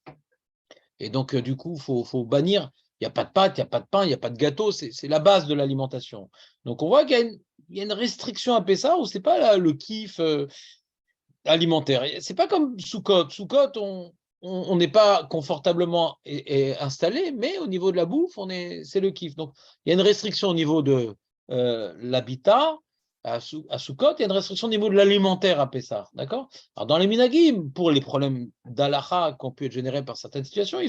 Et donc, du coup, il faut bannir. Il n'y a pas de pâte, il n'y a pas de pain, il n'y a pas de gâteau, c'est la base de l'alimentation. Donc on voit qu'il y a une restriction à Pessah où ce n'est pas le kiff alimentaire. Ce n'est pas comme Soukot. Soukot, on n'est pas confortablement installé, mais au niveau de la bouffe, c'est le kiff. Donc il y a une restriction au niveau de l'habitat. À Soukot, il y a une restriction au niveau de l'alimentaire à Pessah. D'accord? Alors dans les minagim, pour les problèmes d'alacha qui ont pu être générés par certaines situations,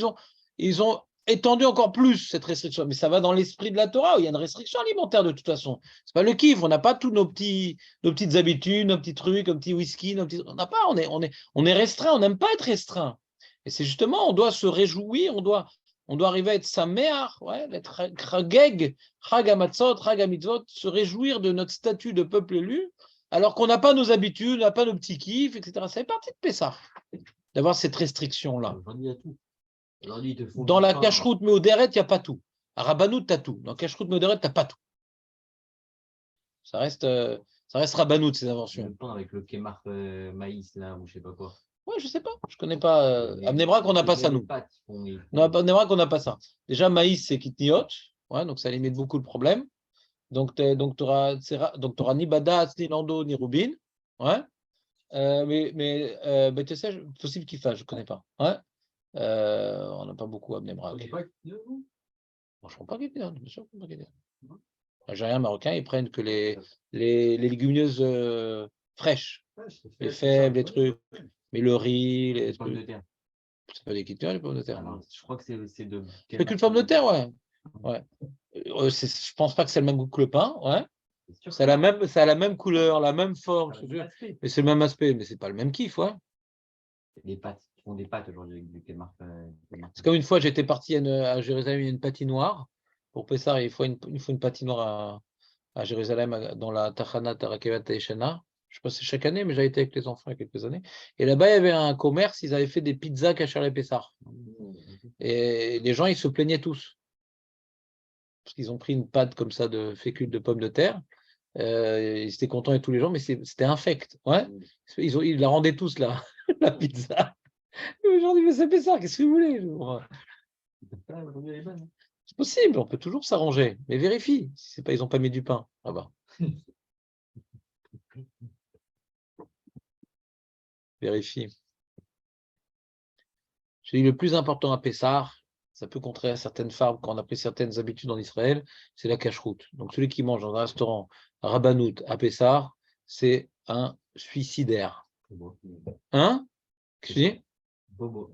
ils ont étendu encore plus cette restriction, mais ça va dans l'esprit de la Torah où il y a une restriction alimentaire de toute façon. C'est pas le kiff, on n'a pas tous nos petites habitudes, nos petits trucs, nos petits whisky, on n'a pas, on est restreint, on n'aime pas être restreint. Et c'est justement, on doit se réjouir, on On doit arriver à être saméar, ouais, être chageg, chag hamatzot, chag hamitzvot, se réjouir de notre statut de peuple élu, alors qu'on n'a pas nos habitudes, on n'a pas nos petits kiffs, etc. Ça fait partie de Pessah, d'avoir cette restriction-là. Aujourd'hui, il y a tout. Aujourd'hui, ils te font Dans du la pain. cacheroute Méodéret, il n'y a pas tout. À Rabbanout, tu as tout. Dans cacheroute Méodéret, tu n'as pas tout. Ça reste Rabbanout, ces inventions. Le pain avec le kémar maïs, là, ou je sais pas quoi. Ouais, je sais pas. Je connais pas. À Bnei-Brak, on n'a pas ça, nous. Non, à Bnei-Brak, on n'a pas ça. Déjà, maïs, c'est kitniot. Ouais, donc ça limite beaucoup le problème. Donc, tu n'auras ni badat, ni lando, ni rubin. Ouais. Mais tu sais, possible qu'il fasse, je ne connais pas. Ouais. On n'a pas beaucoup à Bnei-Brak. Franchement, pas kitniot, bien sûr, pas kitniot. Algériens, Marocains, ils prennent que les légumineuses fraîches, les faibles, les trucs. Mais le riz, les pommes de trucs. terre. C'est pas des kitniot, les pommes de terre. Alors, je crois que c'est de. C'est qu'une pomme de terre, ouais. Ouais. Je pense pas que c'est le même goût que le pain, ouais. Ça a la même couleur, la même forme, mais c'est le même aspect, mais c'est pas le même kiff, ouais. Les pâtes. Ils font des pâtes aujourd'hui avec du kémar. C'est comme une fois, j'étais parti à Jérusalem, il y a une patinoire. Pour Pessah, il faut une patinoire à Jérusalem, dans la Tachana Tarakevat Yeshana. Je sais pas si c'est chaque année, mais j'avais été avec les enfants il y a quelques années. Et là-bas, il y avait un commerce, ils avaient fait des pizzas cachées les Pessah. Et les gens, ils se plaignaient tous. Parce qu'ils ont pris une pâte comme ça de fécule de pommes de terre. Ils étaient contents et tous les gens, mais c'était infect. Ouais. Ils la rendaient tous, là, la pizza. Les gens disent, mais c'est Pessah, qu'est-ce que vous voulez? C'est possible, on peut toujours s'arranger, mais vérifie si c'est pas, ils n'ont pas mis du pain là-bas. Vérifie. Je dis le plus important à Pessah, ça peut contrer certaines femmes quand on a pris certaines habitudes en Israël, c'est la cacheroute. Donc celui qui mange dans un restaurant Rabbanout à Pessah, c'est un suicidaire. Hein? Qu'est-ce que tu dis? Bobo.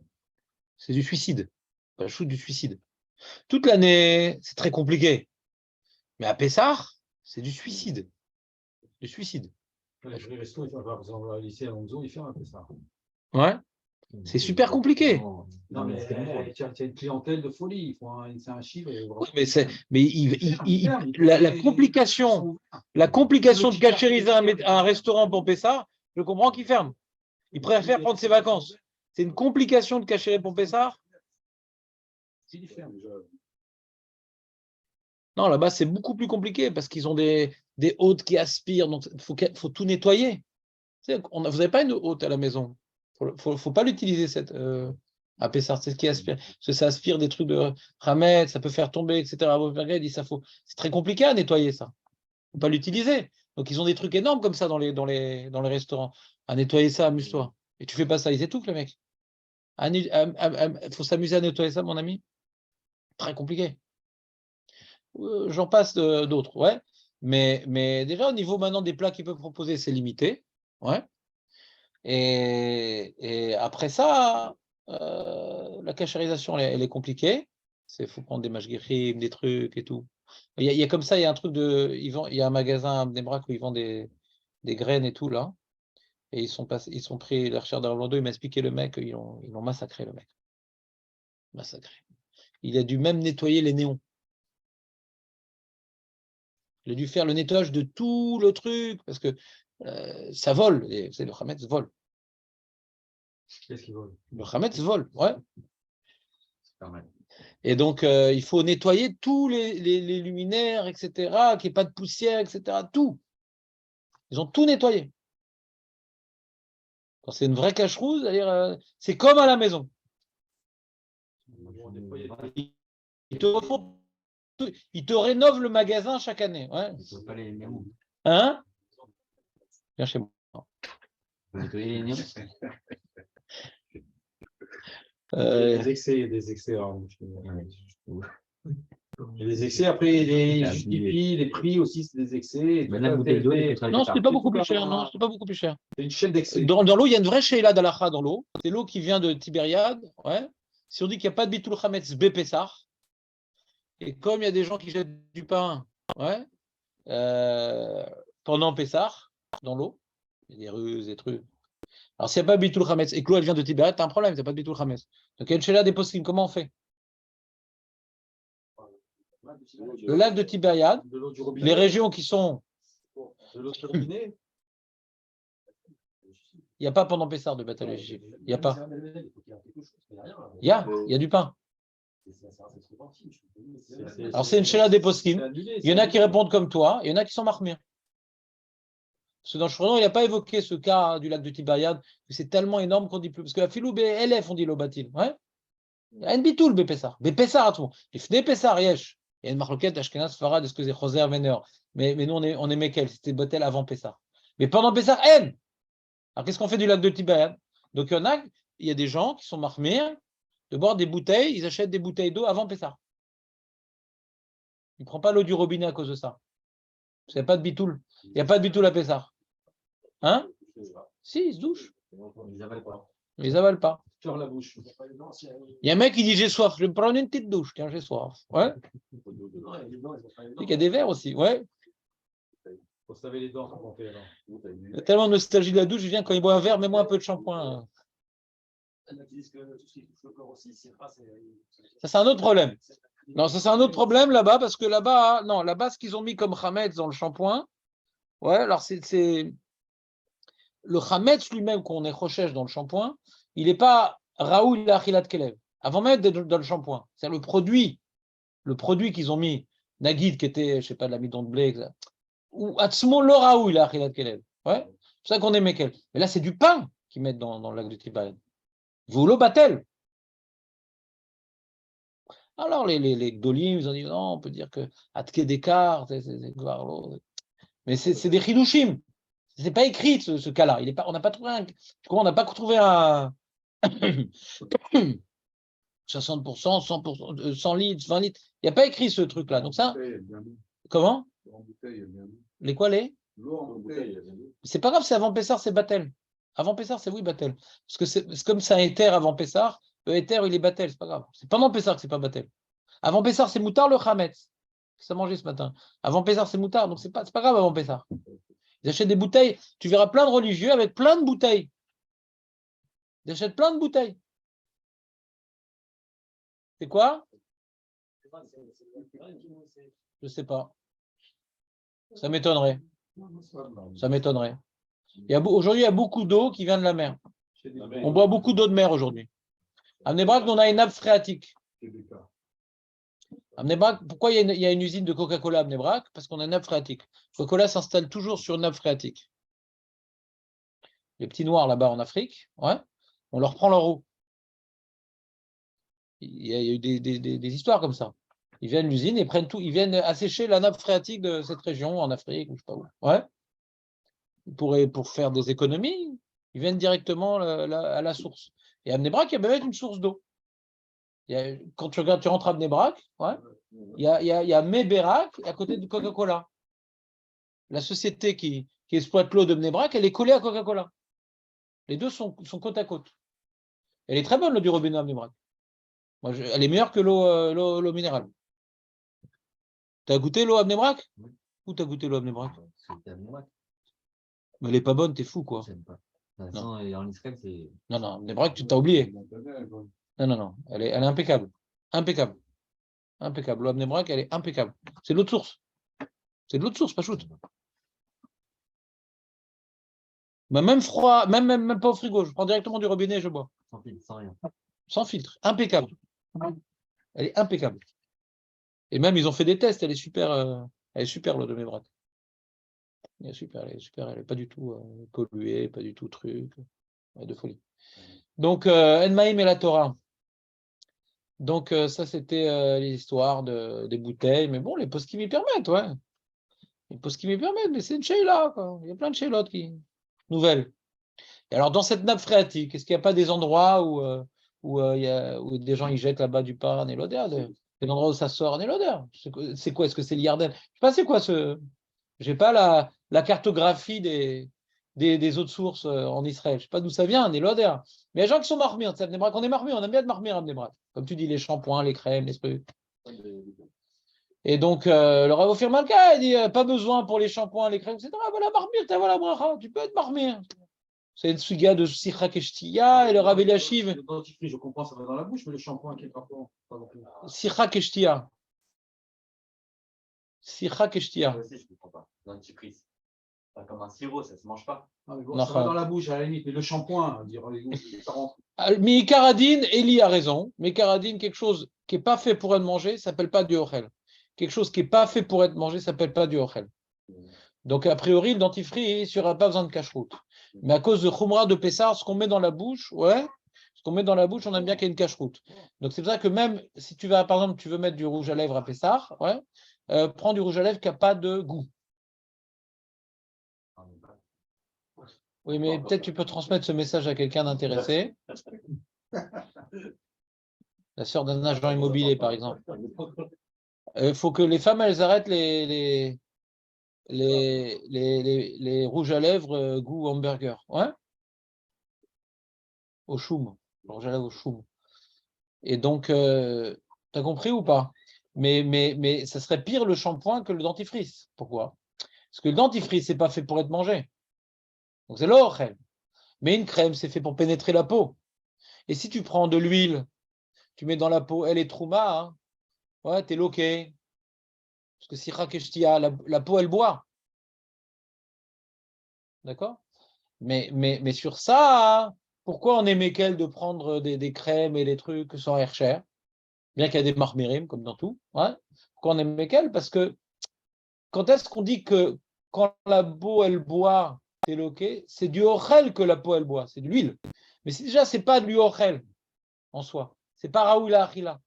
C'est du suicide. Pas le shoot du suicide. Toute l'année, c'est très compliqué. Mais à Pessah, c'est du suicide. Du suicide. Les restos, il par exemple, au lycée à Lonzo, ils ferment un peu ça. Ouais. C'est super compliqué. Non, mais tu as une clientèle de folie. C'est un chiffre. Oui, mais la complication de cachériser un restaurant pour Pessah, je comprends qu'il ferme. Il préfère prendre ses vacances. C'est une complication de cachérer pour Pessah. Non, là-bas, c'est beaucoup plus compliqué parce qu'ils ont des hôtes qui aspirent, donc il faut tout nettoyer. Vous n'avez pas une hôte à la maison. Il ne faut pas l'utiliser, cette à Pessah, c'est ce qui aspire. Parce que ça aspire des trucs de Hametz, ça peut faire tomber, etc. C'est très compliqué à nettoyer ça. Il ne faut pas l'utiliser. Donc, ils ont des trucs énormes comme ça dans les restaurants. À nettoyer ça, amuse-toi. Et tu fais pas ça, ils étouffent, les mecs. Il faut s'amuser à nettoyer ça, mon ami. Très compliqué. J'en passe d'autres, ouais. Mais déjà, au niveau maintenant des plats qu'ils peuvent proposer, c'est limité. Ouais. Et après ça, la cachérisation, elle est compliquée. Il faut prendre des mashgichim, des trucs et tout. Il y a comme ça, il y a un truc il y a un magasin à Bnei-Brak où ils vendent des graines et tout, là. Et ils sont pris leur chair d'Orlando. Il m'a expliqué le mec, ils l'ont massacré, le mec. Massacré. Il a dû même nettoyer les néons. Il a dû faire le nettoyage de tout le truc, parce que ça vole. Le Hametz vole. Qu'est-ce qu'ils veulent? Le Hametz vole, ouais. C'est pas mal. Et donc, il faut nettoyer tous les luminaires, etc., qu'il n'y ait pas de poussière, etc., tout. Ils ont tout nettoyé. Quand c'est une vraie cache-rouse, c'est-à-dire, c'est comme à la maison. Ils te rénovent le magasin chaque année. Ouais. Ils ne peuvent pas les néons. Hein? Viens chez moi. Vous nettoyez les néons. Il y a des excès, il y a des excès. Il y a des excès, après, les justifies, les prix aussi, c'est des excès. Mais la bouteille d'eau, non, c'était pas beaucoup plus cher. Non, c'était pas beaucoup plus cher. C'est une chaîne d'excès. Dans l'eau, il y a une vraie sheila d'Alacha dans l'eau. C'est l'eau qui vient de Tibériade. Ouais. Si on dit qu'il n'y a pas de bitul chametz bepessar, et comme il y a des gens qui jettent du pain, ouais, pendant Pessar, dans l'eau, il y a des ruses, des trucs. Alors, s'il n'y a pas bitul chametz et que l'eau elle vient de Tibériade, tu as un problème, tu n'as pas de bitul chametz. Donc, il y a une sheila des poskim, comment on fait? Le lac de Tibériade, De l'eau du robinet. les régions qui sont. De l'eau du robinet. Il n'y a pas pendant Pessah de bataille égyptienne. Il n'y a pas. Il Il y a du pain. Alors c'est une Sheila des poskim. Il y en a qui répondent comme toi, il y en a qui sont marmir. Parce que dans le Shouchan, il n'a pas évoqué ce cas du lac de Tibériade, que c'est tellement énorme qu'on dit plus. Parce que la filou BLF, on dit l'obatil. Ouais. Il y a une bitoul Bepessar. Bepessar à tout. Il fait Pessar, yesh. Il y a une marloquette, Ashkenaz, Farad, est-ce que c'est Choser, Vener. Mais nous, on est Mekel, c'était Botel avant Pessar. Mais pendant Pessar, N. Alors qu'est-ce qu'on fait du lac de Tibériade? Donc il y a des gens qui sont marmir de boire des bouteilles, ils achètent des bouteilles d'eau avant Pessar. Il ne prend pas l'eau du robinet à cause de ça. Il n'y a pas de bitoul. Il n'y a pas de bitoul à Pessar. Hein? Si, ils se douchent. Ils avalent pas. Mais ils n'avalent pas. Sur la bouche. Il y a un mec qui dit j'ai soif, je vais me prendre une petite douche. Tiens, j'ai soif. Ouais. Il y a des verres aussi. Ouais. Il faut se laver les dents quand on fait alors. Il y a tellement de nostalgie de la douche, je viens quand il boit un verre, mets-moi un peu de shampoing. Ça, c'est un autre problème. Non, ça, c'est un autre problème là-bas, parce que là-bas, non, là-bas, ce qu'ils ont mis comme chametz dans le shampoing, ouais, alors c'est le chametz lui-même qu'on est rochèche dans le shampoing, il n'est pas raoul la achilat kelev. Avant même d'être dans le shampoing, c'est le produit qu'ils ont mis, nagid qui était, je sais pas, de l'amidon de blé, etc. Ou atzmo lo raoul la achilat kelev. Ouais, c'est ça qu'on est mekel. Mais là, c'est du pain qu'ils mettent dans le lac de Tibériade. Vous le batel. Alors, les Gdolim, ils ont dit non, on peut dire que Atke Descartes, mais c'est des chidushim. C'est pas écrit ce cas-là. On n'a pas trouvé on n'a pas trouvé un 60%, 100%, 100 litres, 20 litres. Il n'y a pas écrit ce truc-là. Donc ça, comment? Les quoi les? L'eau en bouteille. C'est pas grave, c'est avant Pessar, c'est Batel. Avant Pessar, c'est oui, Batel. Parce que c'est comme c'est un éther avant Pessar, le éther, il est Batel, c'est pas grave. C'est pendant Pessar que c'est pas Batel. Avant Pessar, c'est Moutar le Chametz. Ça mangé ce matin. Avant Pessar, c'est Moutar, donc c'est pas grave avant Pessar. Ils achètent des bouteilles. Tu verras plein de religieux avec plein de bouteilles. Ils achètent plein de bouteilles. C'est quoi? Je sais pas. Ça m'étonnerait. Ça m'étonnerait. Aujourd'hui, il y a beaucoup d'eau qui vient de la mer. On boit beaucoup d'eau de mer aujourd'hui. À Mnebrak, on a une nappe phréatique. À Mnebrak, pourquoi il y a une usine de Coca-Cola à Mnebrak? Parce qu'on a une nappe phréatique. Coca-Cola s'installe toujours sur une nappe phréatique. Les petits noirs là-bas en Afrique, ouais, on leur prend leur eau. Il y a eu des histoires comme ça. Ils viennent à l'usine et prennent tout. Ils viennent assécher la nappe phréatique de cette région en Afrique, ou je sais pas où. Ouais. Pour faire des économies, ils viennent directement à la source. Et à Mnebrak, il y a même une source d'eau. Quand tu regardes, tu rentres à Mnebrak, ouais, il y a Meberak à côté de Coca-Cola. La société qui exploite l'eau de Mnebrak, elle est collée à Coca-Cola. Les deux sont côte à côte. Elle est très bonne, l'eau du robinet à Mnebrak. Elle est meilleure que l'eau minérale. Tu as goûté l'eau à Mnebrak? Où tu as goûté l'eau à Mnebrak? Mais elle n'est pas bonne, t'es fou, quoi. Non. Et en Israël, c'est. Non, Mnebrak, tu t'as oublié. Non. Elle est impeccable. Impeccable. L'eau à Mnebrak, elle est impeccable. C'est de l'eau de source. C'est de l'eau de source, pas shoot. Bah, même froid, même pas au frigo. Je prends directement du robinet et je bois. Sans filtre, sans rien. Sans filtre. Impeccable. Elle est impeccable. Et même, ils ont fait des tests. Elle est super, l'eau de Mnebrak. Elle est super. Elle n'est pas du tout polluée, pas du tout truc. De folie. Donc, Enmaïm et la Torah. Donc, ça, c'était l'histoire des bouteilles. Mais bon, les poskim m'y permettent, ouais. Les poskim m'y permettent, mais c'est une sheila, quoi. Il y a plein de sheilotes nouvelles. Et alors, dans cette nappe phréatique, est-ce qu'il n'y a pas des endroits où des gens ils jettent là-bas du pain en élodeur, des endroits où ça sort en élodeur? C'est quoi? Est-ce que c'est l'Yarden? Je ne sais pas c'est quoi ce. Je n'ai pas la cartographie des autres sources en Israël. Je ne sais pas d'où ça vient, un élodeur. Mais il y a des gens qui sont marmires. On est marmires, on aime bien être marmires à Mnebrak. Comme tu dis, les shampoings, les crèmes, les trucs. Et donc, le Rav Ophir Malka, il dit pas besoin pour les shampoings, les crèmes, etc. Voilà, marmire, voilà, bracha, tu peux être marmire. C'est une suga de Sicha Keshtia et le Rav Eliashiv. Le dentifrice, je comprends, ça va dans la bouche, mais le shampoing, quel rapport? Sicha Keshtia. Sicha Keshtia. Moi aussi, je ne comprends pas. Dentifrice. Pas comme un sirop, ça ne se mange pas. Ah, mais bon, Non, ça va enfin. dans la bouche à la limite, mais le shampoing, dire, ça rentre. Mais Karadine, Eli a raison. Mais Karadine, quelque chose qui n'est pas fait pour être mangé, ça s'appelle pas du ochel. Quelque chose qui n'est pas fait pour être mangé, ça s'appelle pas du ochel. Donc, a priori, le dentifrice, il n'y aura pas besoin de cache-route. Mais à cause de Khumra de Pessar, ce qu'on met dans la bouche, ouais, ce qu'on met dans la bouche, on aime bien qu'il y ait une cache-route. Donc, c'est pour ça que même si tu vas, par exemple, tu veux mettre du rouge à lèvres à Pessar, ouais, prends du rouge à lèvres qui n'a pas de goût. Oui, mais peut-être tu peux transmettre ce message à quelqu'un d'intéressé. La sœur d'un agent immobilier, par exemple. Il faut que les femmes, elles arrêtent les rouges à lèvres goût hamburger. Ouais. Au choum. Rouge à lèvres au choum. Et donc, tu as compris ou pas? Mais ça serait pire le shampoing que le dentifrice. Pourquoi? Parce que le dentifrice, c'est pas fait pour être mangé. Donc, c'est l'orchel. Mais une crème, c'est fait pour pénétrer la peau. Et si tu prends de l'huile, tu mets dans la peau, elle est trouma, hein, ouais, t'es loqué. Parce que si Rakeshtia, la peau, elle boit. D'accord? Mais sur ça, pourquoi on est méquel de prendre des crèmes et des trucs sans air cher? Bien qu'il y a des marmirim, comme dans tout. Ouais. Pourquoi on est méquel? Parce que quand est-ce qu'on dit que quand la peau, elle boit, t'es loqué, c'est du ochel que la peau, elle boit, c'est de l'huile. Mais déjà, c'est pas de l'huile en soi. C'est pas raoula achila.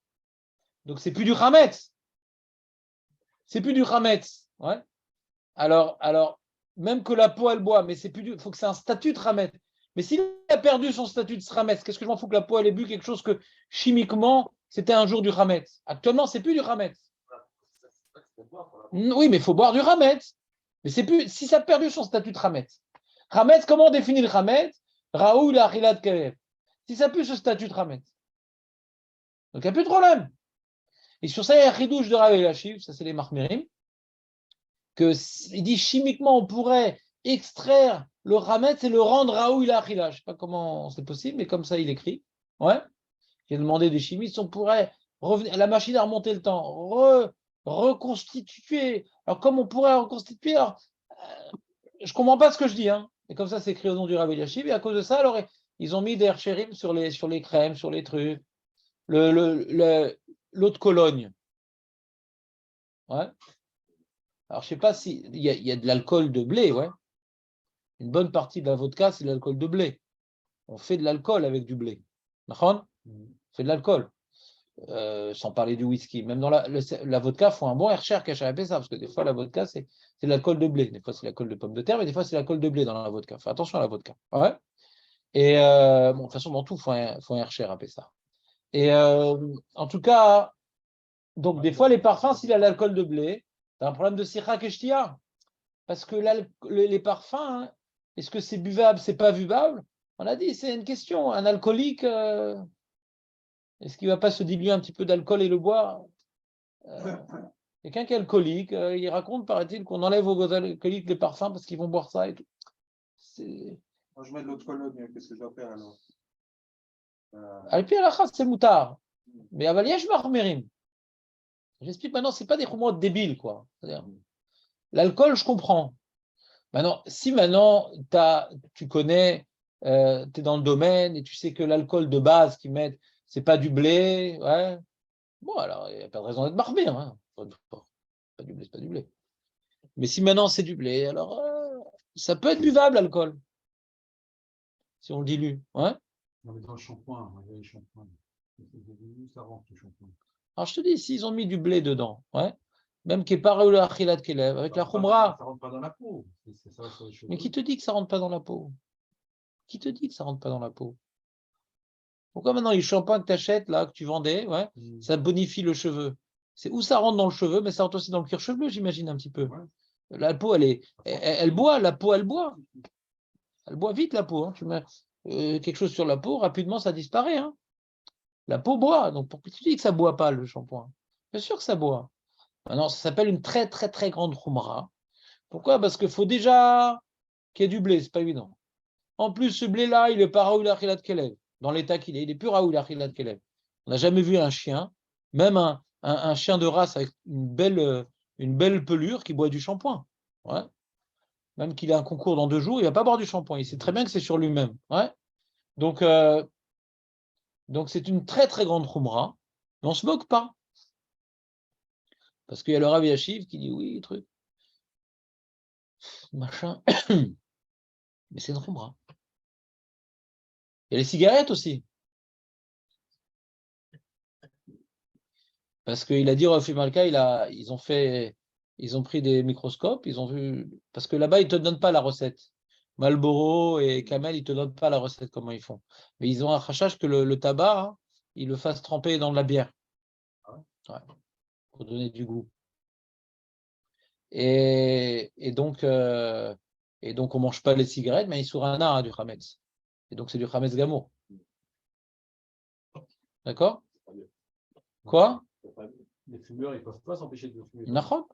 Donc, c'est plus du chametz. C'est plus du chametz. Ouais. Alors, même que la peau, elle boit, mais c'est plus du. Il faut que c'est un statut de chametz. Mais s'il a perdu son statut de chametz, qu'est-ce que je m'en fous que la peau, elle ait bu quelque chose que chimiquement, c'était un jour du chametz. Actuellement, c'est plus du chametz. Oui, mais il faut boire du chametz. Mais c'est plus. Si ça a perdu son statut de chametz. Chametz, comment on définit le chametz? Raoul la achilat kerev. Si ça a plus ce statut de chametz. Donc, il n'y a plus de problème. Et sur ça, il y a un chidouche de Rav Elachiv, ça c'est les marmirim, il dit chimiquement on pourrait extraire le chametz et le rendre raoul la achila. Je ne sais pas comment c'est possible, mais comme ça il écrit. Ouais. J'ai demandé des chimistes, on pourrait revenir, la machine à remonter le temps, reconstituer. Alors comme on pourrait reconstituer, alors, je ne comprends pas ce que je dis, hein. Et comme ça c'est écrit au nom du Rav Elachiv, et à cause de ça, alors ils ont mis des herchérim sur les crèmes, sur les trucs. L'eau de Cologne. Ouais. Alors, je ne sais pas s'il y a de l'alcool de blé, ouais. Une bonne partie de la vodka, c'est de l'alcool de blé. On fait de l'alcool avec du blé. On fait de l'alcool. Sans parler du whisky. Même dans la vodka, il faut un bon Hercher caché à ça, parce que des fois, la vodka, c'est de l'alcool de blé. Des fois, c'est l'alcool de pomme de terre, mais des fois, c'est l'alcool de blé dans la vodka. Fais attention à la vodka. Ouais. Et de toute façon, dans tout, il faut un Hercher à ça. Et en tout cas, donc des fois, les parfums, s'il y a de l'alcool de blé, tu as un problème de sirha keshtia. Parce que les parfums, hein, est-ce que c'est buvable, c'est pas buvable? On a dit, c'est une question. Un alcoolique, est-ce qu'il ne va pas se diluer un petit peu d'alcool et le boire? Quelqu'un qui est alcoolique, il raconte, paraît-il, qu'on enlève aux alcooliques les parfums parce qu'ils vont boire ça et tout. Moi, je mets de l'eau de Cologne, qu'est-ce que je dois faire alors? Et puis à la c'est moutard. Mais à Valiesh Marmerim. J'explique maintenant, ce n'est pas des romans débiles, quoi. L'alcool, je comprends. Maintenant, si maintenant tu connais, tu es dans le domaine et tu sais que l'alcool de base qu'ils mettent, c'est pas du blé, ouais. Bon, alors, il n'y a pas de raison d'être barbé, hein. Pas du blé, c'est pas du blé. Mais si maintenant c'est du blé, alors ça peut être buvable, l'alcool. Si on le dilue, ouais. On met dans le shampoing, le shampoing. Ça rentre le shampoing. Alors, je te dis, s'ils ont mis du blé dedans, ouais. Même qui est pas le achilat kelev, avec la khumra. Ça rentre pas dans la peau. Ça va sur les cheveux. Mais qui te dit que ça rentre pas dans la peau? Qui te dit que ça rentre pas dans la peau? Pourquoi maintenant les shampoings que tu achètes, là, que tu vendais, ouais, ça bonifie le cheveu? C'est où ça rentre dans le cheveu, mais ça rentre aussi dans le cuir chevelu, j'imagine un petit peu. Ouais. La peau, elle boit, la peau, elle boit. Elle boit vite, la peau. Hein. Tu mets quelque chose sur la peau, rapidement, ça disparaît. Hein. La peau boit. Donc, pourquoi tu dis que ça ne boit pas, le shampoing? Bien sûr que ça boit. Maintenant, ça s'appelle une très, très, très grande khumra. Pourquoi? Parce qu'il faut déjà qu'il y ait du blé, c'est pas évident. En plus, ce blé-là, il n'est pas raoul achilat kelev. Dans l'état qu'il est, il est plus raoul achilat kelev. On n'a jamais vu un chien, même un chien de race avec une une belle pelure qui boit du shampoing. Ouais. Même qu'il a un concours dans 2 jours, il ne va pas boire du shampoing. Il sait très bien que c'est sur lui-même. Ouais. Donc c'est une très très grande khumra, mais on ne se moque pas. Parce qu'il y a le Rav Yashiv qui dit oui, truc, machin. Mais c'est une khumra. Il y a les cigarettes aussi. Parce qu'il a dit, Rafi Malka, ils ont pris des microscopes, ils ont vu. Parce que là-bas, ils ne te donnent pas la recette. Marlboro et Camel, ils ne te donnent pas la recette, comment ils font. Mais ils ont un rachage que le tabac, hein, ils le fassent tremper dans de la bière. Ouais, pour donner du goût. Et donc, on ne mange pas les cigarettes, mais il sourana hein, du Hametz. Et donc, c'est du Hametz Gamour. D'accord? Quoi? Les fumeurs, ils ne peuvent pas s'empêcher de fumer.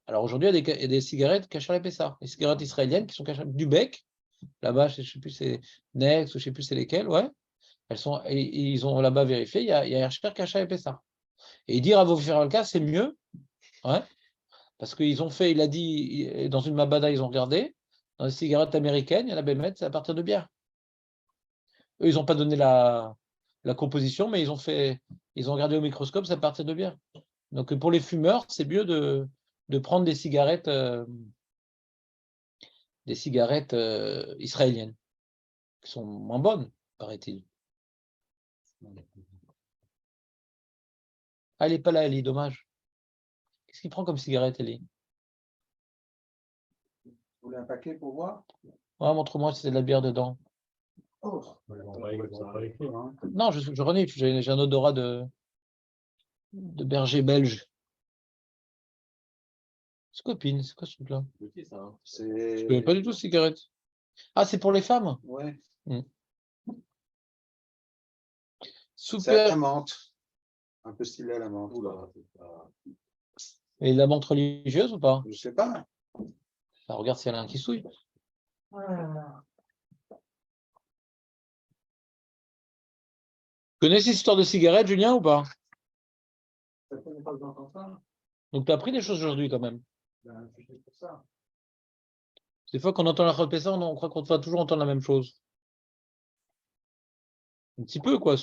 Alors aujourd'hui, il y a des cigarettes cachées à Pessah. Les cigarettes israéliennes qui sont cachées du bec. Là-bas, je ne sais plus c'est Next ou je ne sais plus c'est lesquelles, ouais. Ils ont là-bas vérifié, il y a Hersher caché à Pessah. Et il dit Rav Ofer Malka, c'est mieux, ouais, parce qu'ils ont fait, il a dit, dans une Mabada, ils ont regardé, dans les cigarettes américaines, il y en a Bémet, c'est à partir de bière. Eux, ils n'ont pas donné la composition, mais ils ont regardé au microscope, c'est à partir de bière. Donc pour les fumeurs, c'est mieux de prendre des cigarettes israéliennes, qui sont moins bonnes, paraît-il. Ah, elle n'est pas là, Ellie, dommage. Qu'est-ce qu'il prend comme cigarette, Ellie? Vous voulez un paquet pour voir? Ouais, montre-moi si c'est de la bière dedans. Oh, Non, je renifle, j'ai un odorat de berger belge. Scopine, c'est quoi ce truc-là? Je connais pas du tout cigarette. Ah, c'est pour les femmes? Ouais. C'est à la Super. menthe. Un peu stylé à la menthe. Et la menthe religieuse ou pas? Je sais pas. Bah, regarde si elle a un qui souille. Tu connais cette histoire de cigarette, Julien, ou pas? Ça connaît pas besoin ça. Donc tu as appris des choses aujourd'hui quand même. Ben, c'est juste pour ça. Des fois qu'on entend la Chod Pessah, on croit qu'on va toujours entendre la même chose. Un petit peu, quoi,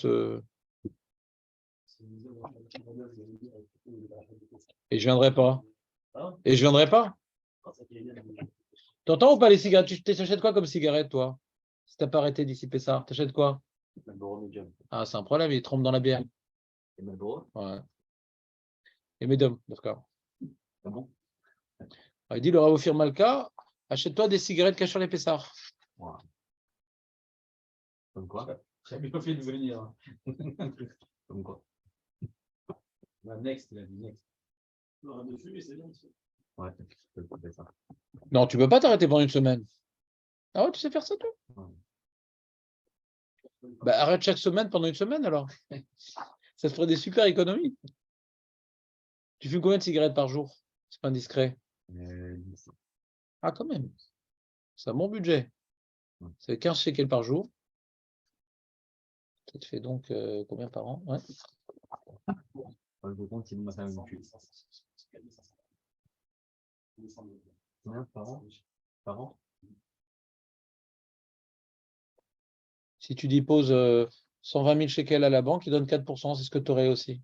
Et je viendrai pas. Et je viendrai pas. T'entends ou pas les cigarettes? Tu t'achètes quoi comme cigarette, toi? Si t'as pas arrêté d'ici Pessah, t'achètes quoi? Ah, c'est un problème, il trempe dans la bière. Ouais. Et Medom, d'accord. Ah bon? Il dit le Rav Ofer Malka, achète-toi des cigarettes cachées sur les Pessah. Wow. Comme quoi? J'avais pas fait de venir. Comme quoi? Next, il a dit next. Ouais, je peux faire ça. Non, tu peux pas t'arrêter pendant une semaine. Ah ouais, tu sais faire ça, toi? Ouais. Bah, arrête chaque semaine pendant une semaine, alors. Ça te ferait des super économies. Tu fumes combien de cigarettes par jour? C'est pas indiscret. Ah, quand même. C'est un bon budget. C'est 15 shekels par jour. Ça te fait donc combien par an? Ouais. Je compte si ma femme me tue. Combien par an? Par an? Si tu déposes 120 000 shekels à la banque, ils donnent 4%, c'est ce que tu aurais aussi.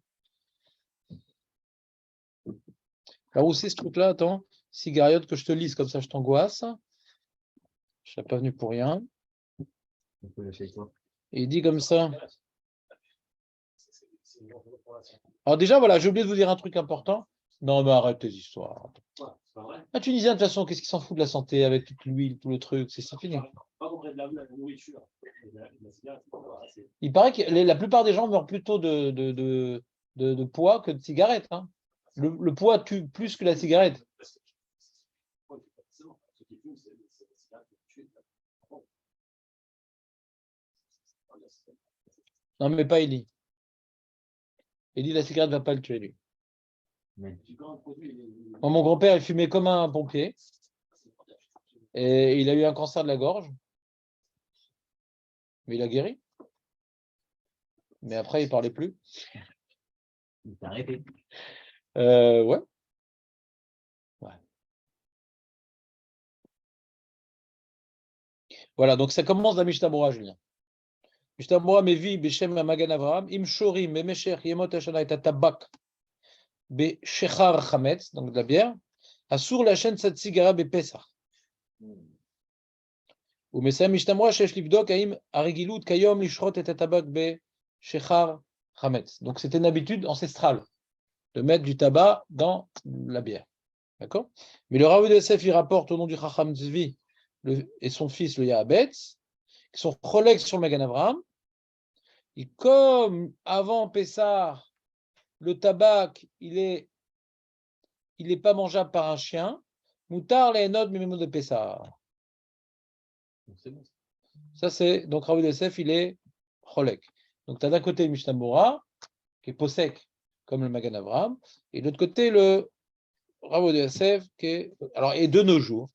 Alors où c'est ce truc-là? Attends, cigarette que je te lise, comme ça je t'angoisse. Je ne serais pas venu pour rien. Et il dit comme ça. Alors déjà, voilà, j'ai oublié de vous dire un truc important. Non, mais arrête tes histoires. Un Tunisien, de toute façon, qu'est-ce qu'il s'en fout de la santé avec toute l'huile, tout le truc, c'est fini. Il paraît que la plupart des gens meurent plutôt de poids que de cigarettes. Hein. Le poids tue plus que la cigarette. Non, mais pas Eli. Eli, la cigarette ne va pas le tuer, lui. Moi, mon grand-père, il fumait comme un pompier. Et il a eu un cancer de la gorge. Mais il a guéri. Mais après, il ne parlait plus. Il t'a arrêté. Ouais. Ouais. Voilà, donc ça commence dans Mishnah Berurah, Julien. Mishnah Berurah mevi b'shem Magan Avraham im shorim b'meshech yemot hashana et tabak b'shechar chametz, donc de la bière, asur lachen tzatsigara b'pesach. ומסיים משנה ברורה שיש לבדוק האם הרגילות כיום לשחוט את הטבק בשחר חמץ. Donc c'était une habitude ancestrale de mettre du tabac dans la bière. D'accord? Mais le Rav de Yosef, il rapporte au nom du Chacham Tzvi et son fils le Yahabetz, qui sont collègues sur le Magan Avraham. Et comme avant Pessah, le tabac, il est pas mangeable par un chien, Moutar les notes mais de Pessah. C'est bon. Ça, c'est donc Rav de Yosef, il est cholek. Donc, tu as d'un côté Mishnah Berurah, qui est posek, comme le Magan Avraham, et de l'autre côté, le Rav de Yosef, qui est. Alors, et de nos jours.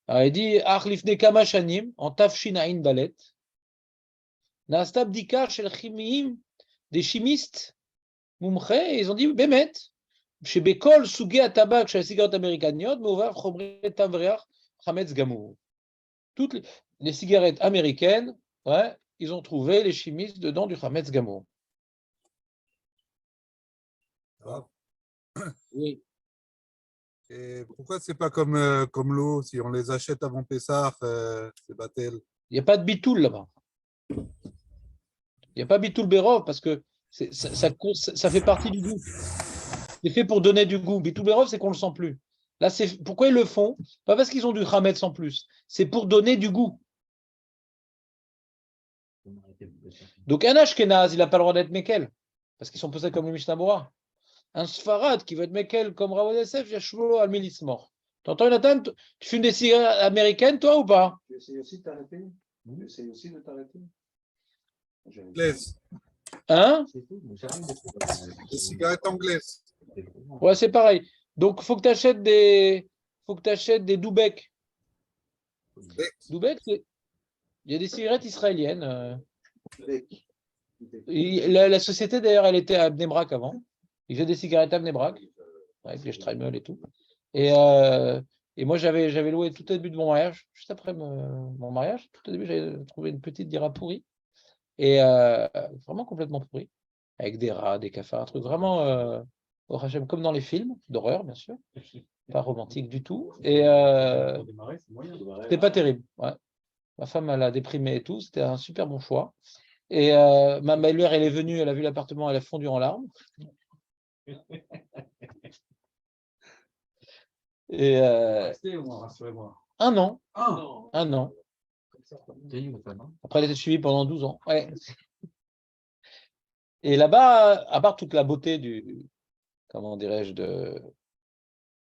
Alors, il dit Ach lifne kama shanim, en tafshin ain dalet, na'asta bdika shel chimiim, des chimistes, mumche, et ils ont dit Bemet, shebekol sugi atabak shel cigarettes américaines, mouvav chomre tavreach. Hametz Gamour. Toutes les cigarettes américaines, ouais, ils ont trouvé les chimistes dedans du Hametz Gamour. Ah. Oui. Et pourquoi c'est pas comme l'eau? Si on les achète avant Pessah, c'est Batel. Il n'y a pas de bitoul là-bas. Il n'y a pas bitoul Bérov parce que ça fait partie du goût. C'est fait pour donner du goût. Bitoul Bérov, c'est qu'on ne le sent plus. Là, c'est pourquoi ils le font? Pas parce qu'ils ont du Hametz en plus. C'est pour donner du goût. Donc, un Ashkenaz, il n'a pas le droit d'être Mekel. Parce qu'ils sont posés comme le Mishnah Berurah. Un Sfarad qui veut être Mekel comme Rav Yosef, Yashvolo al Milismor. T'entends, Jonathan? Tu fumes des cigarettes américaines, toi, ou pas? Tu essayes aussi de t'arrêter? Tu essayes aussi de t'arrêter? Anglaise. Hein? Des cigarettes anglaises. Ouais, c'est pareil. Donc, il faut que tu achètes des Doubek. Doubek, il y a des cigarettes israéliennes. La société, d'ailleurs, elle était à Bnei Brak avant. Ils faisaient des cigarettes à Bnei Brak, avec les Streimel et tout. Et moi, j'avais loué tout au début de mon mariage, juste après mon mariage. Tout au début, j'avais trouvé une petite dira pourrie. Et vraiment complètement pourrie. Avec des rats, des cafards, un truc vraiment... au Hachem, comme dans les films d'horreur, bien sûr, pas romantique du tout. Et c'était pas terrible. Ouais. Ma femme, elle a déprimé et tout. C'était un super bon choix. Et ma belle-mère, elle est venue, elle a vu l'appartement, elle a fondu en larmes. Et un an. Un an. Après, elle a été suivie pendant 12 ans. Ouais. Et là-bas, à part toute la beauté du, comment dirais-je, de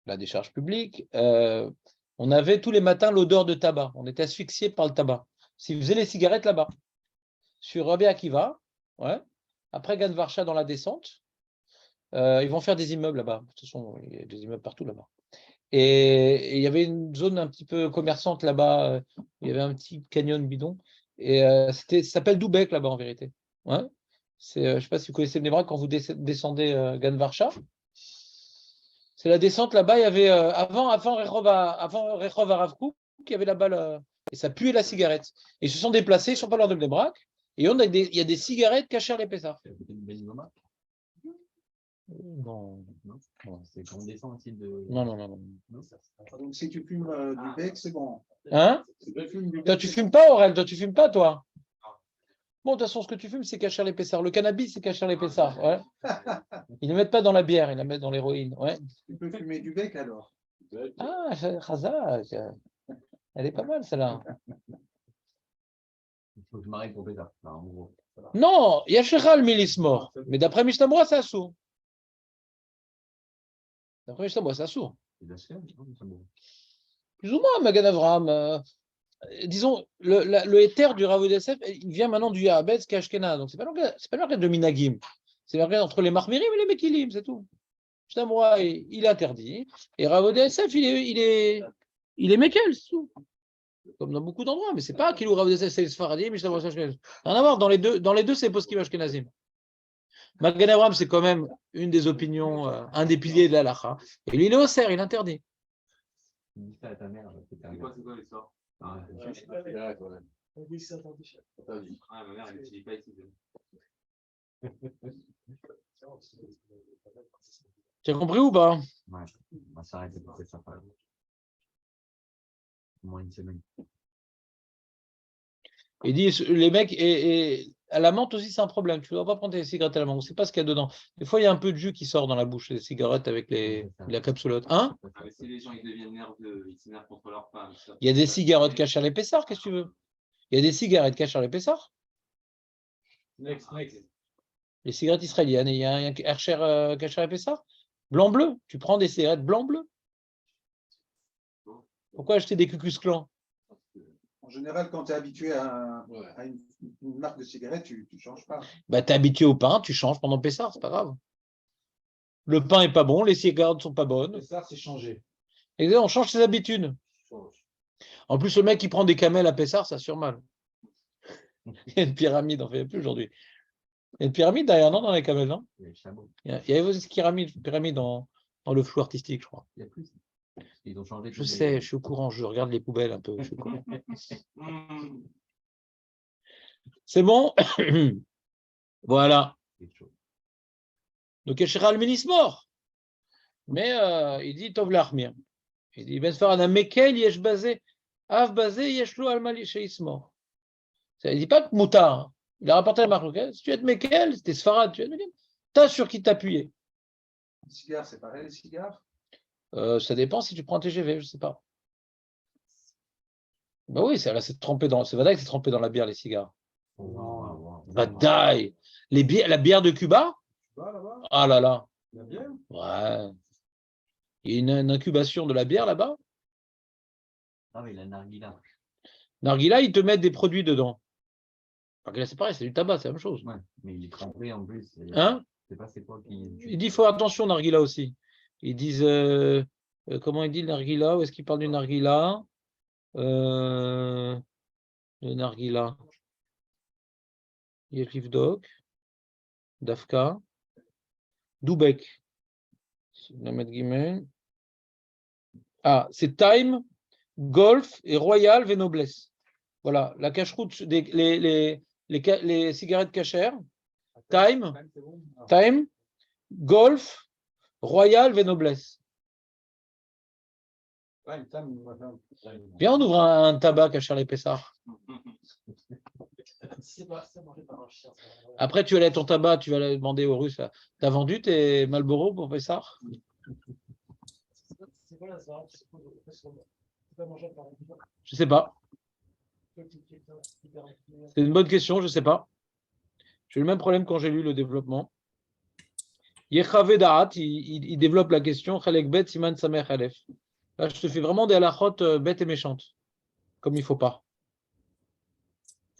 la décharge publique, on avait tous les matins l'odeur de tabac. On était asphyxié par le tabac. S'ils faisaient les cigarettes là-bas, sur Rabbi Akiva, ouais. Après Gan Varsha dans la descente, ils vont faire des immeubles là-bas. De toute façon, il y a des immeubles partout là-bas. Et il y avait une zone un petit peu commerçante là-bas. Il y avait un petit canyon bidon. Et ça s'appelle Doubek là-bas en vérité. Ouais. Je ne sais pas si vous connaissez Bnei Brak quand vous descendez Gan Varsha. C'est la descente là-bas. Il y avait avant Rehov Arav Kook, il y avait là-bas et ça puait la cigarette. Et ils se sont déplacés, ils ne sont pas loin de Bnei Brak. Et il y a des cigarettes cachées à les Pessah. Non. C'est quand on descend aussi de. Non. Donc, si tu fumes du bec, c'est bon. Hein? Toi, tu fumes pas, Aurel? Toi, tu fumes pas, toi? Bon, de toute façon, ce que tu fumes, c'est cacher les Pessah. Le cannabis, c'est cacher les Pessah. Ouais. Ils ne le mettent pas dans la bière, ils la mettent dans l'héroïne. Ouais. Tu peux fumer du bec alors. Ah, Khazak. Elle est pas mal, celle-là. Il faut que je m'arrête pour Pessah. En gros. Non, il y a Shechal Milismor. Mais d'après Mishnah Berurah, c'est assourd. D'après Mishnah Berurah, c'est assourd. Plus ou moins, Magan Avraham. Disons, le éther du Rav Yosef, il vient maintenant du Yahabetz Kashkena. Donc, c'est pas le de Minagim. C'est le entre les Mahmirim et les Mekilim, c'est tout. Mishnah Berurah, il est interdit. Et Rav Yosef, il est Mekel, c'est tout. Comme dans beaucoup d'endroits, mais c'est pas qu'il Rav Yosef, c'est le Sfaradi, Mishnah Berurah, c'est Ashkenaz. Rien à voir, dans les deux c'est Poskim Ashkenazim. Magan Avraham, c'est quand même une des opinions, un des piliers de la Halacha. Et lui, il est au cerf, il interdit. Dis ça à ta mère. C'est C'est quoi l'histoire? Oui, c'est attendu. Ah, ma mère, elle n'utilise pas ici. Tu as compris ou pas? Ouais, on va s'arrêter pour ça. Au moins une semaine. Il dit, les mecs, et à la menthe aussi, c'est un problème. Tu ne dois pas prendre tes cigarettes à la menthe. On ne sait pas ce qu'il y a dedans. Des fois, il y a un peu de jus qui sort dans la bouche, les cigarettes avec la capsulote. Hein? Ah, mais si les gens ils deviennent nerveux, ils s'énervent contre leur femme. Il y a des cigarettes cachées à l'épaisseur, qu'est-ce que tu veux? Il y a des cigarettes cachées à l'épaisseur. Next. Les cigarettes israéliennes, et il y a un Hercher caché à l'épaisseur. Blanc-bleu. Tu prends des cigarettes blanc-bleu. Pourquoi acheter des Cucus Clan? En général, quand tu es habitué à une marque de cigarette, tu ne changes pas. Bah, tu es habitué au pain, tu changes pendant Pessah, c'est pas grave. Le pain est pas bon, les cigarettes sont pas bonnes. Ça, c'est changé. Et on change ses habitudes. En plus, le mec qui prend des camels à Pessah, ça assure mal. Il y a une pyramide, on ne fait plus aujourd'hui. Il y a une pyramide derrière, non, dans les camels, non? Il y a le chameau. Il y avait aussi une pyramide dans le flou artistique, je crois. Il y a plus. Ils ont changé. Je sais, je suis au courant, je regarde les poubelles un peu. Je suis au courant. C'est bon? Voilà. Donc, Eshera al-Menis mort. Mais il dit Tov l'Armir. Il dit Ben Sfarad Mekel yesh basé, Av basé yesh lo al-Mali sheis mort. Ça ne dit pas que Moutar. Il a rapporté la marque. Si tu es de Mekel, c'était Sfarad, tu es de Mekel, t'as sur qui t'appuyer. Les cigares, c'est pareil, les cigares. Ça dépend si tu prends un TGV, je ne sais pas. Bah oui, c'est trempé dans. C'est vrai que c'est trempé dans la bière, les cigares. Badaï. La bière de Cuba? Là-bas, Ah là là. la bière. Ouais. Il y a une incubation de la bière là-bas. Ah oui, la narguila. Narguila, ils te mettent des produits dedans. Narguila, c'est pareil, c'est du tabac, c'est la même chose. Ouais, mais il est trempé en plus. Hein? Je sais pas c'est quoi qui. Il dit, il faut attention, Narguila aussi. Ils disent, comment il dit le Narguila? Où est-ce qu'il parle du Narguila? Le Narguila. Yerivdok, Dafka, Doubek. Ah, c'est Time, Golf et Royal Venoblesse. Voilà, la cache-route, les cigarettes cachères. Time, Golf, Royal Venoblesse. Viens, on ouvre un tabac caché à l'épaisseur. Après, tu vas aller à ton tabac, tu vas aller demander aux Russes, t'as vendu tes Marlboro pour Pessar? Je sais pas. C'est une bonne question, je ne sais pas. J'ai eu le même problème quand j'ai lu le développement. Yechavé Da'at, il développe la question. Chalek Bet Siman Samer Chalef. Là, je te fais vraiment des halachot bêtes et méchantes, comme il ne faut pas.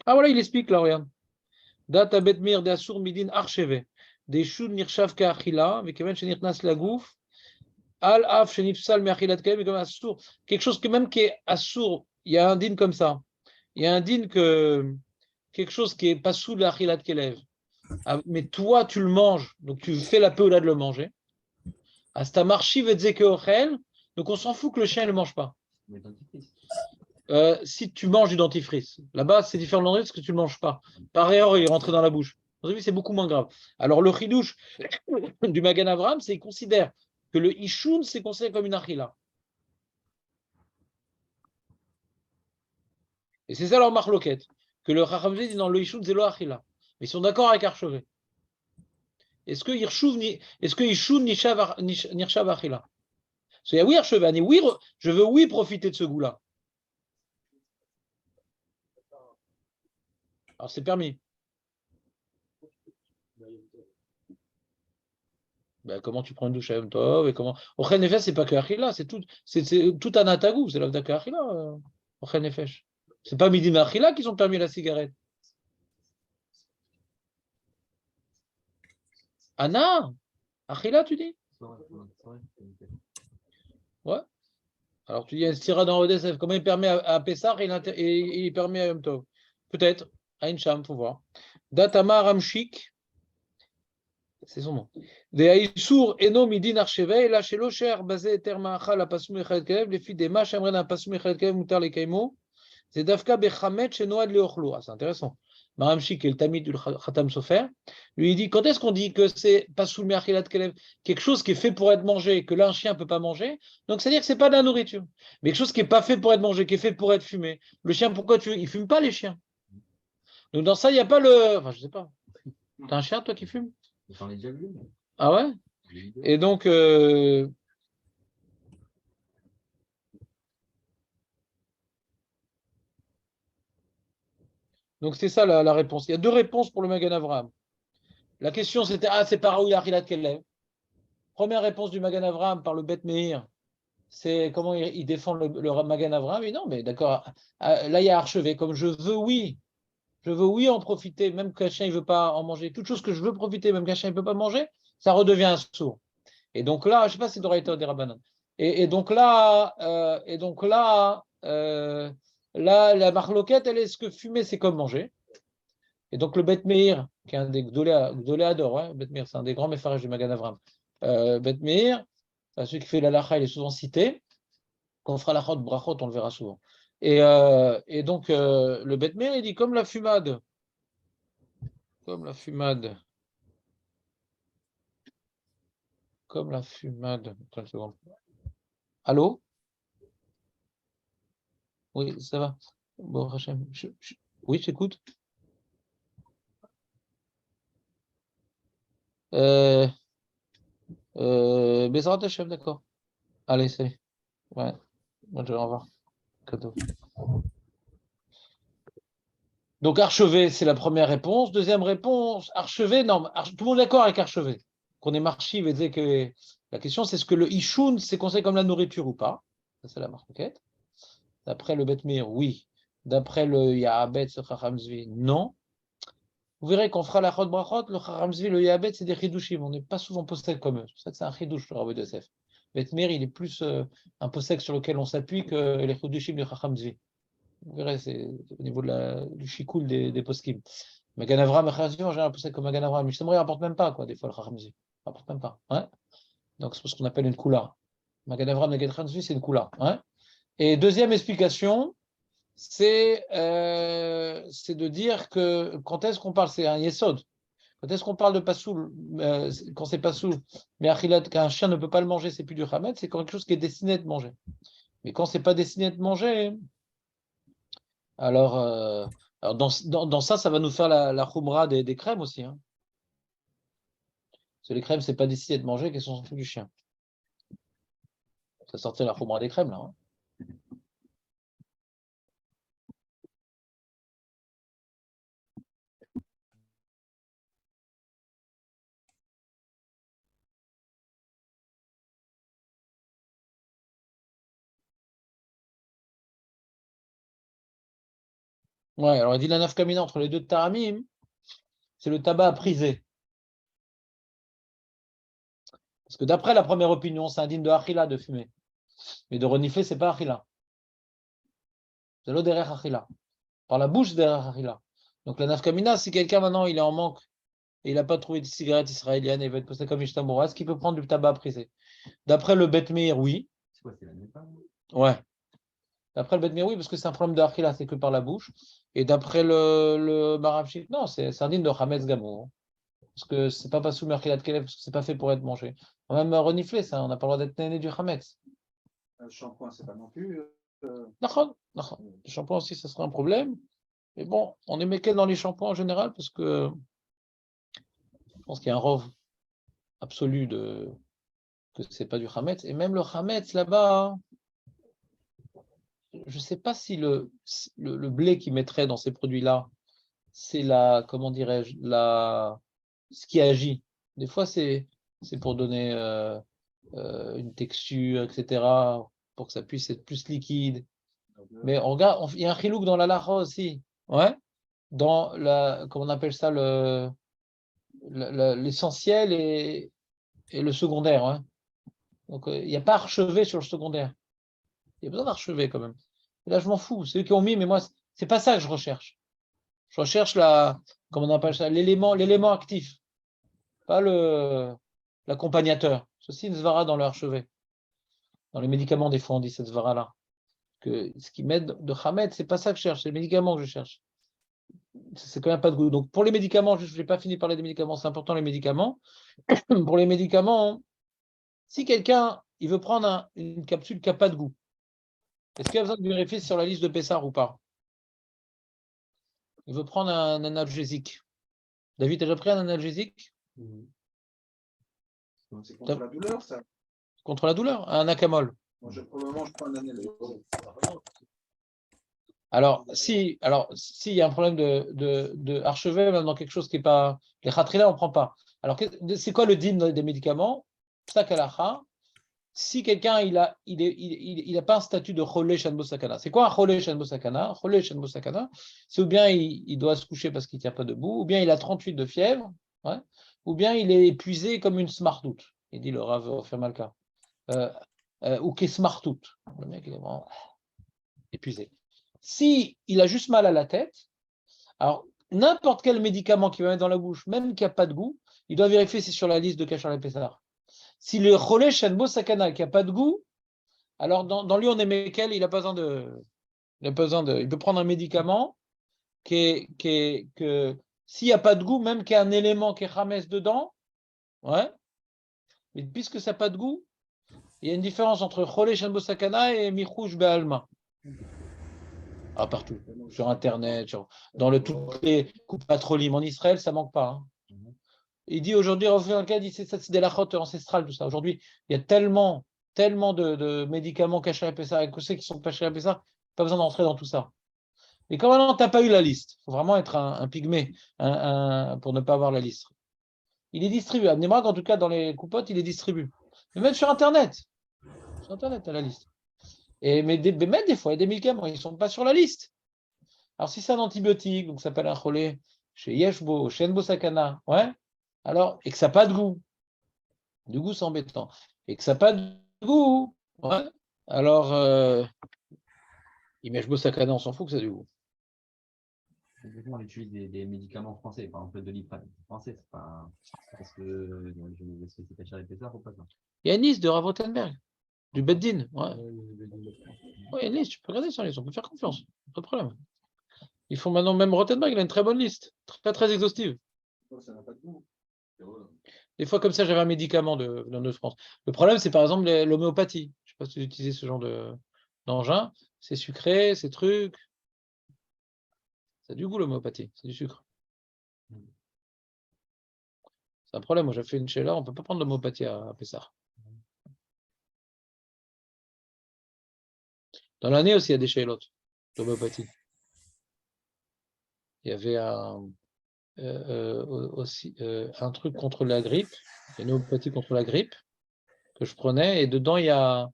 Ah voilà, il explique là, regarde. Data Bet Mir de Asur Midin Archeve. Des Shud Nirshav Ka'achila, Vekemen Shenirnas Lagouf, Al Af Shenipsal Meachilat Kalem, comme Asur. Quelque chose que même qui est Asur, il y a un din comme ça. Il y a un din que quelque chose qui est pas sous l'achilat kelev. Mais toi, tu le manges, donc tu fais la paix au-delà de le manger. Astamarchi vetzeke ochel, donc on s'en fout que le chien ne le mange pas. Si tu manges du dentifrice, là-bas c'est différent de dentifrice parce que tu ne le manges pas. Par erreur, il est rentré dans la bouche. C'est beaucoup moins grave. Alors le chidouche du Magan Avraham, c'est qu'il considère que le ishoun, c'est considéré comme une achila. Et c'est ça leur marloquette, que le Chacham dit dans le ishoun, c'est lo achila. Mais ils sont d'accord avec Archové. Est-ce que ishoun nirshav achila? C'est oui, Archové, oui, je veux oui profiter de ce goût-là. Alors c'est permis. Ben, comment tu prends une douche à Yom Tov et comment. Ochel Nefesh, c'est pas que Achila, c'est tout un atagou, c'est l'avda que Achila. Ochel Nefesh. C'est pas Midi Achila qui sont permis la cigarette. Anna, Achila, tu dis? Ouais. Alors tu dis un stira dans Odessa, comment il permet à Pessah et il permet à Yom Tov? Peut-être, à Incham, il faut voir. Datama Ramchik. C'est son nom. De'aïsour eno midin archevei, la shelo sher bazé ter ma'achal apasum echad kelev, lefi dema shamren apasum echad kelev mutar lekaymo, c'est dafka bechamet shenoad leochlo. Ah, c'est intéressant. Maramchi, qui est le tamid du Khatam Sofer, lui il dit quand est-ce qu'on dit que c'est pasoul me'achilat kelev, quelque chose qui est fait pour être mangé, que là un chien ne peut pas manger, donc c'est-à-dire que c'est pas de la nourriture. Mais quelque chose qui n'est pas fait pour être mangé, qui est fait pour être fumé. Le chien, pourquoi tu veux? Il fume pas les chiens. Donc dans ça, il n'y a pas le. Enfin, je sais pas. T'as un chien, toi, qui fume? J'en ai déjà vu. Mais Ah ouais? j'ai vu deux. Et donc, c'est ça la réponse. Il y a deux réponses pour le Magan Avraham. La question c'était c'est par où il a Achilat Kelev. Première réponse du Magan Avraham par le Bet Meir, c'est comment il défend le Magan Avraham. Et non, mais d'accord, là il y a archevé. Comme je veux oui en profiter, même qu'un chien ne veut pas en manger. Toute chose que je veux profiter, même qu'un chien ne peut pas manger, ça redevient un sourd. Et donc là, je ne sais pas si c'est Doraïta ou des Rabbanan. Et donc là, là, la marloquette, elle est ce que fumer, c'est comme manger. Et donc le Bet Meir, qui est un des Gdolé Ador, hein, Bet Meir, c'est un des grands mépharages du Magan Avram. Bet Meir, celui qui fait la lacha, il est souvent cité. Quand on fera la chod brachot, on le verra souvent. Et donc le Bet Meir, il dit comme la fumade. Comme la fumade. Attends une seconde. Allô? Oui, ça va. Bon, Hachem. Oui, j'écoute. Bezrat Hachem, d'accord. Allez, salut. Ouais. Bonne journée, au revoir. Cadeau. Donc, archevé, c'est la première réponse. Deuxième réponse, archevé, non, tout le monde est d'accord avec archevé. Qu'on est marchive et disait que la question, c'est ce que le ishoun, c'est considéré comme la nourriture ou pas. Ça, c'est la marquette. D'après le Bet Meir, oui. D'après le Yahabet, ce Chacham Zvi, non. Vous verrez qu'on fera la Chod Brachot, le Chacham Zvi, le Yahabet, c'est des chidushim. On n'est pas souvent possède comme eux. C'est pour ça que c'est un chidush, le Rabbi Yosef. Bet Meir, il est plus un possède sur lequel on s'appuie que les chidushim du Chacham Zvi. Vous verrez, c'est au niveau du chikoul des poskim. Magan Avram, en général, possède comme Magan Avram. Mishnah ne rapporte même pas, quoi, des fois, le Chacham Zvi. Il ne rapporte même pas. Hein. Donc, c'est ce qu'on appelle une kula. Magan Avram, Magan Zvi, c'est une kula. Hein. Et deuxième explication, c'est de dire que quand est-ce qu'on parle, c'est un yesod. Quand est-ce qu'on parle de pasoul, quand c'est pasoul, mais achilat, qu'un chien ne peut pas le manger, c'est plus du chamet, c'est quelque chose qui est destiné à être mangé. Mais quand c'est pas destiné à être mangé, alors dans ça, ça va nous faire la khumra des crèmes aussi. Hein. Parce que les crèmes, c'est pas destiné à être mangé, qu'elles sont du chien. Ça sortait la khumra des crèmes là. Hein. Ouais, alors il dit la nafkamina entre les deux taramim, c'est le tabac prisé. Parce que d'après la première opinion, c'est indigne de achila de fumer. Mais de renifler, c'est pas achila. C'est l'eau derrière achila. Par la bouche derrière achila. Donc la nafkamina, si quelqu'un maintenant il est en manque et il n'a pas trouvé de cigarette israélienne et il va être posté comme Ishtamura, est-ce qu'il peut prendre du tabac prisé? D'après le Bet Meir, oui. C'est quoi, c'est la Népal? Ouais. D'après le Bet Meir, oui, parce que c'est un problème de achila, c'est que par la bouche. Et d'après le Maramchik, non, c'est indigne de Hametz Gamo. Hein. Parce que c'est pas sous Merkilat Kelev, parce que c'est pas fait pour être mangé. Même renifler, ça, on n'a pas le droit d'être néné du Hametz. Le shampoing, c'est pas non plus. D'accord. Le shampoing aussi, ça serait un problème. Mais bon, on est méquel dans les shampoings en général, parce que je pense qu'il y a un rov absolu que c'est pas du Hametz. Et même le Hametz là-bas, je ne sais pas si le blé qu'ils mettraient dans ces produits-là, c'est comment dirais-je, ce qui agit. Des fois, c'est pour donner une texture, etc., pour que ça puisse être plus liquide. Mais on regarde, il y a un chilouk dans la lacha aussi. Ouais. Dans comment on appelle ça, l'essentiel et le secondaire. Ouais. Donc, il n'y a pas archevé sur le secondaire. Il y a besoin d'archever quand même. Et là, je m'en fous. C'est eux qui ont mis, mais moi, c'est pas ça que je recherche. Je recherche comment on appelle ça, l'élément actif. pas l'accompagnateur. Ceci une svara dans le archevet. Dans les médicaments, des fois, on dit cette svara-là. Que ce qui m'aide de Hamed, c'est pas ça que je cherche, c'est les médicaments que je cherche. C'est quand même pas de goût. Donc pour les médicaments, je n'ai pas fini de parler des médicaments, c'est important les médicaments. Pour les médicaments, si quelqu'un il veut prendre une capsule qui n'a pas de goût, est-ce qu'il a besoin de vérifier sur la liste de Pessar ou pas? Il veut prendre un analgésique. David, tu as déjà pris un analgésique? C'est contre la douleur, ça. Contre la douleur? Un acamol. Moi, pour le moment, je prends un analgésique. Alors, s'il y a un problème de archevet, même dans quelque chose qui n'est pas. Les khatrila, on ne prend pas. Alors, c'est quoi le din des médicaments? Sakalacha. Si quelqu'un il a pas un statut de cholé shanbo sakana. C'est quoi un cholé shanbo sakana? Cholé shanbo sakana, c'est ou bien il doit se coucher parce qu'il ne tient pas debout, ou bien il a 38 de fièvre, ouais, ou bien il est épuisé comme une smartout. Il dit le Rav Fermalka. Ou qui est smartout. Le mec il est vraiment épuisé. Si il a juste mal à la tête, alors n'importe quel médicament qu'il va mettre dans la bouche, même qui n'a pas de goût, il doit vérifier si c'est sur la liste de Kachar et Pessar. Si le cholé shanbo sakana qui n'a pas de goût, alors dans lui on est Mekel, il peut prendre un médicament que s'il n'y a pas de goût, même qu'il y a un élément qui est Hametz dedans, ouais, mais puisque ça n'a pas de goût, il y a une différence entre cholé shanbo sakana et michouj be'alma. Ah, partout, sur Internet, toutes les coupes patrolim en Israël, ça manque pas. Hein. Il dit aujourd'hui, c'est des lachotes ancestrales, tout ça. Aujourd'hui, il y a tellement de médicaments cachés à Pessah et que ceux qui sont cachés à Pessah, pas besoin d'entrer dans tout ça. Mais quand maintenant, tu n'as pas eu la liste, il faut vraiment être un pygmée pour ne pas avoir la liste. Il est distribué. À Mnemrak, en tout cas, dans les coupotes, il est distribué. Mais même sur Internet. Sur Internet, tu as la liste. Mais des fois, il y a des médicaments, ils ne sont pas sur la liste. Alors, si c'est un antibiotique, donc ça s'appelle un cholé, chez Yeshbo, chez Enbo Sakana, ouais, alors, et que ça n'a pas de goût. Du goût, c'est embêtant. Et que ça n'a pas de goût, ouais, alors, Yeshbo Sakana, on s'en fout que ça a du goût. On utilise des médicaments français, par exemple le Doliprane. Français, c'est pas. Est-ce que c'est Kachar et Pessar ou pas ça? Il y a une liste de Rav Rothenberg, du Beddin. Ouais. Ouais, il y a une liste, tu peux regarder sur la liste, on peut faire confiance, pas de problème. Ils font maintenant, même Rothenberg, il a une très bonne liste, très, très exhaustive. Ça n'a pas de goût. Des fois, comme ça, j'avais un médicament de France. Le problème, c'est par exemple l'homéopathie. Je ne sais pas si vous utilisez ce genre d'engin. C'est sucré, c'est truc. Ça a du goût, l'homéopathie, c'est du sucre. C'est un problème. Moi, j'ai fait une chéla, on ne peut pas prendre l'homéopathie à Pessah. Dans l'année aussi, il y a des chélotes d'homéopathie. Il y avait aussi un truc contre la grippe, une homéopathie contre la grippe que je prenais, et dedans, il y a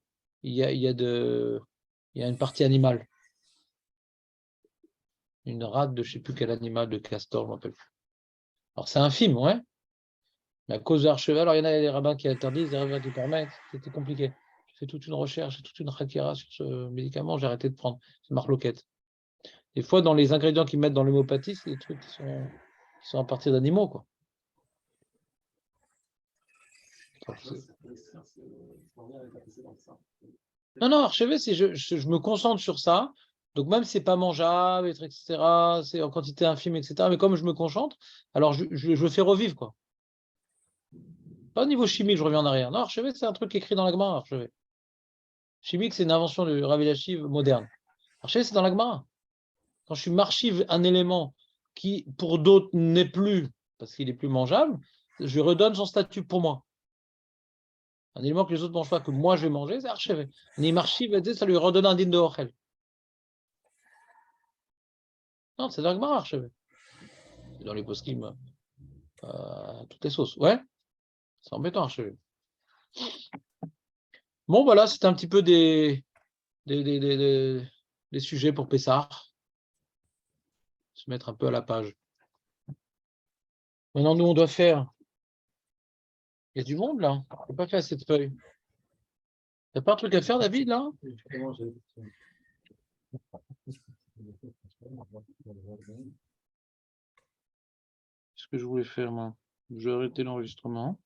une partie animale. Une rate de je ne sais plus quel animal, de castor, je ne me rappelle plus. Alors c'est infime, ouais. Mais à cause de l'archevet, alors il y en a des rabbins qui interdisent, des rabbins qui permettent, c'était compliqué. J'ai fait toute une recherche, toute une hakira sur ce médicament, j'ai arrêté de prendre. C'est marloquette. Des fois, dans les ingrédients qu'ils mettent dans l'homéopathie, c'est des trucs qui sont à partir d'animaux, quoi. Non, archevet, c'est je me concentre sur ça. Donc même si c'est pas mangeable, etc., c'est en quantité infime, etc. Mais comme je me concentre, alors je le fais revivre, quoi. Pas au niveau chimique, je reviens en arrière. Non, archevet, c'est un truc écrit dans la Gemara, archevet. Chimique, c'est une invention du Rav Eliashiv moderne. Archevet, c'est dans la Gemara. Quand je m'archive un élément qui, pour d'autres, n'est plus, parce qu'il est plus mangeable, je redonne son statut pour moi. Un élément que les autres ne mangent pas, que moi je vais manger, c'est archevet. Ni m'archive, ça lui redonne un din de Ochel. Non, c'est dans la Gemara, archevet. C'est dans les poskim, toutes les sauces. Ouais, c'est embêtant, archevet. Bon, voilà, c'était un petit peu des sujets pour Pessah. Se mettre un peu à la page. Maintenant, nous, on doit faire. Il y a du monde, là. On n'a pas fait cette feuille. T'as pas un truc à faire, David, là? Qu'est-ce que je voulais faire, moi? Je vais arrêter l'enregistrement.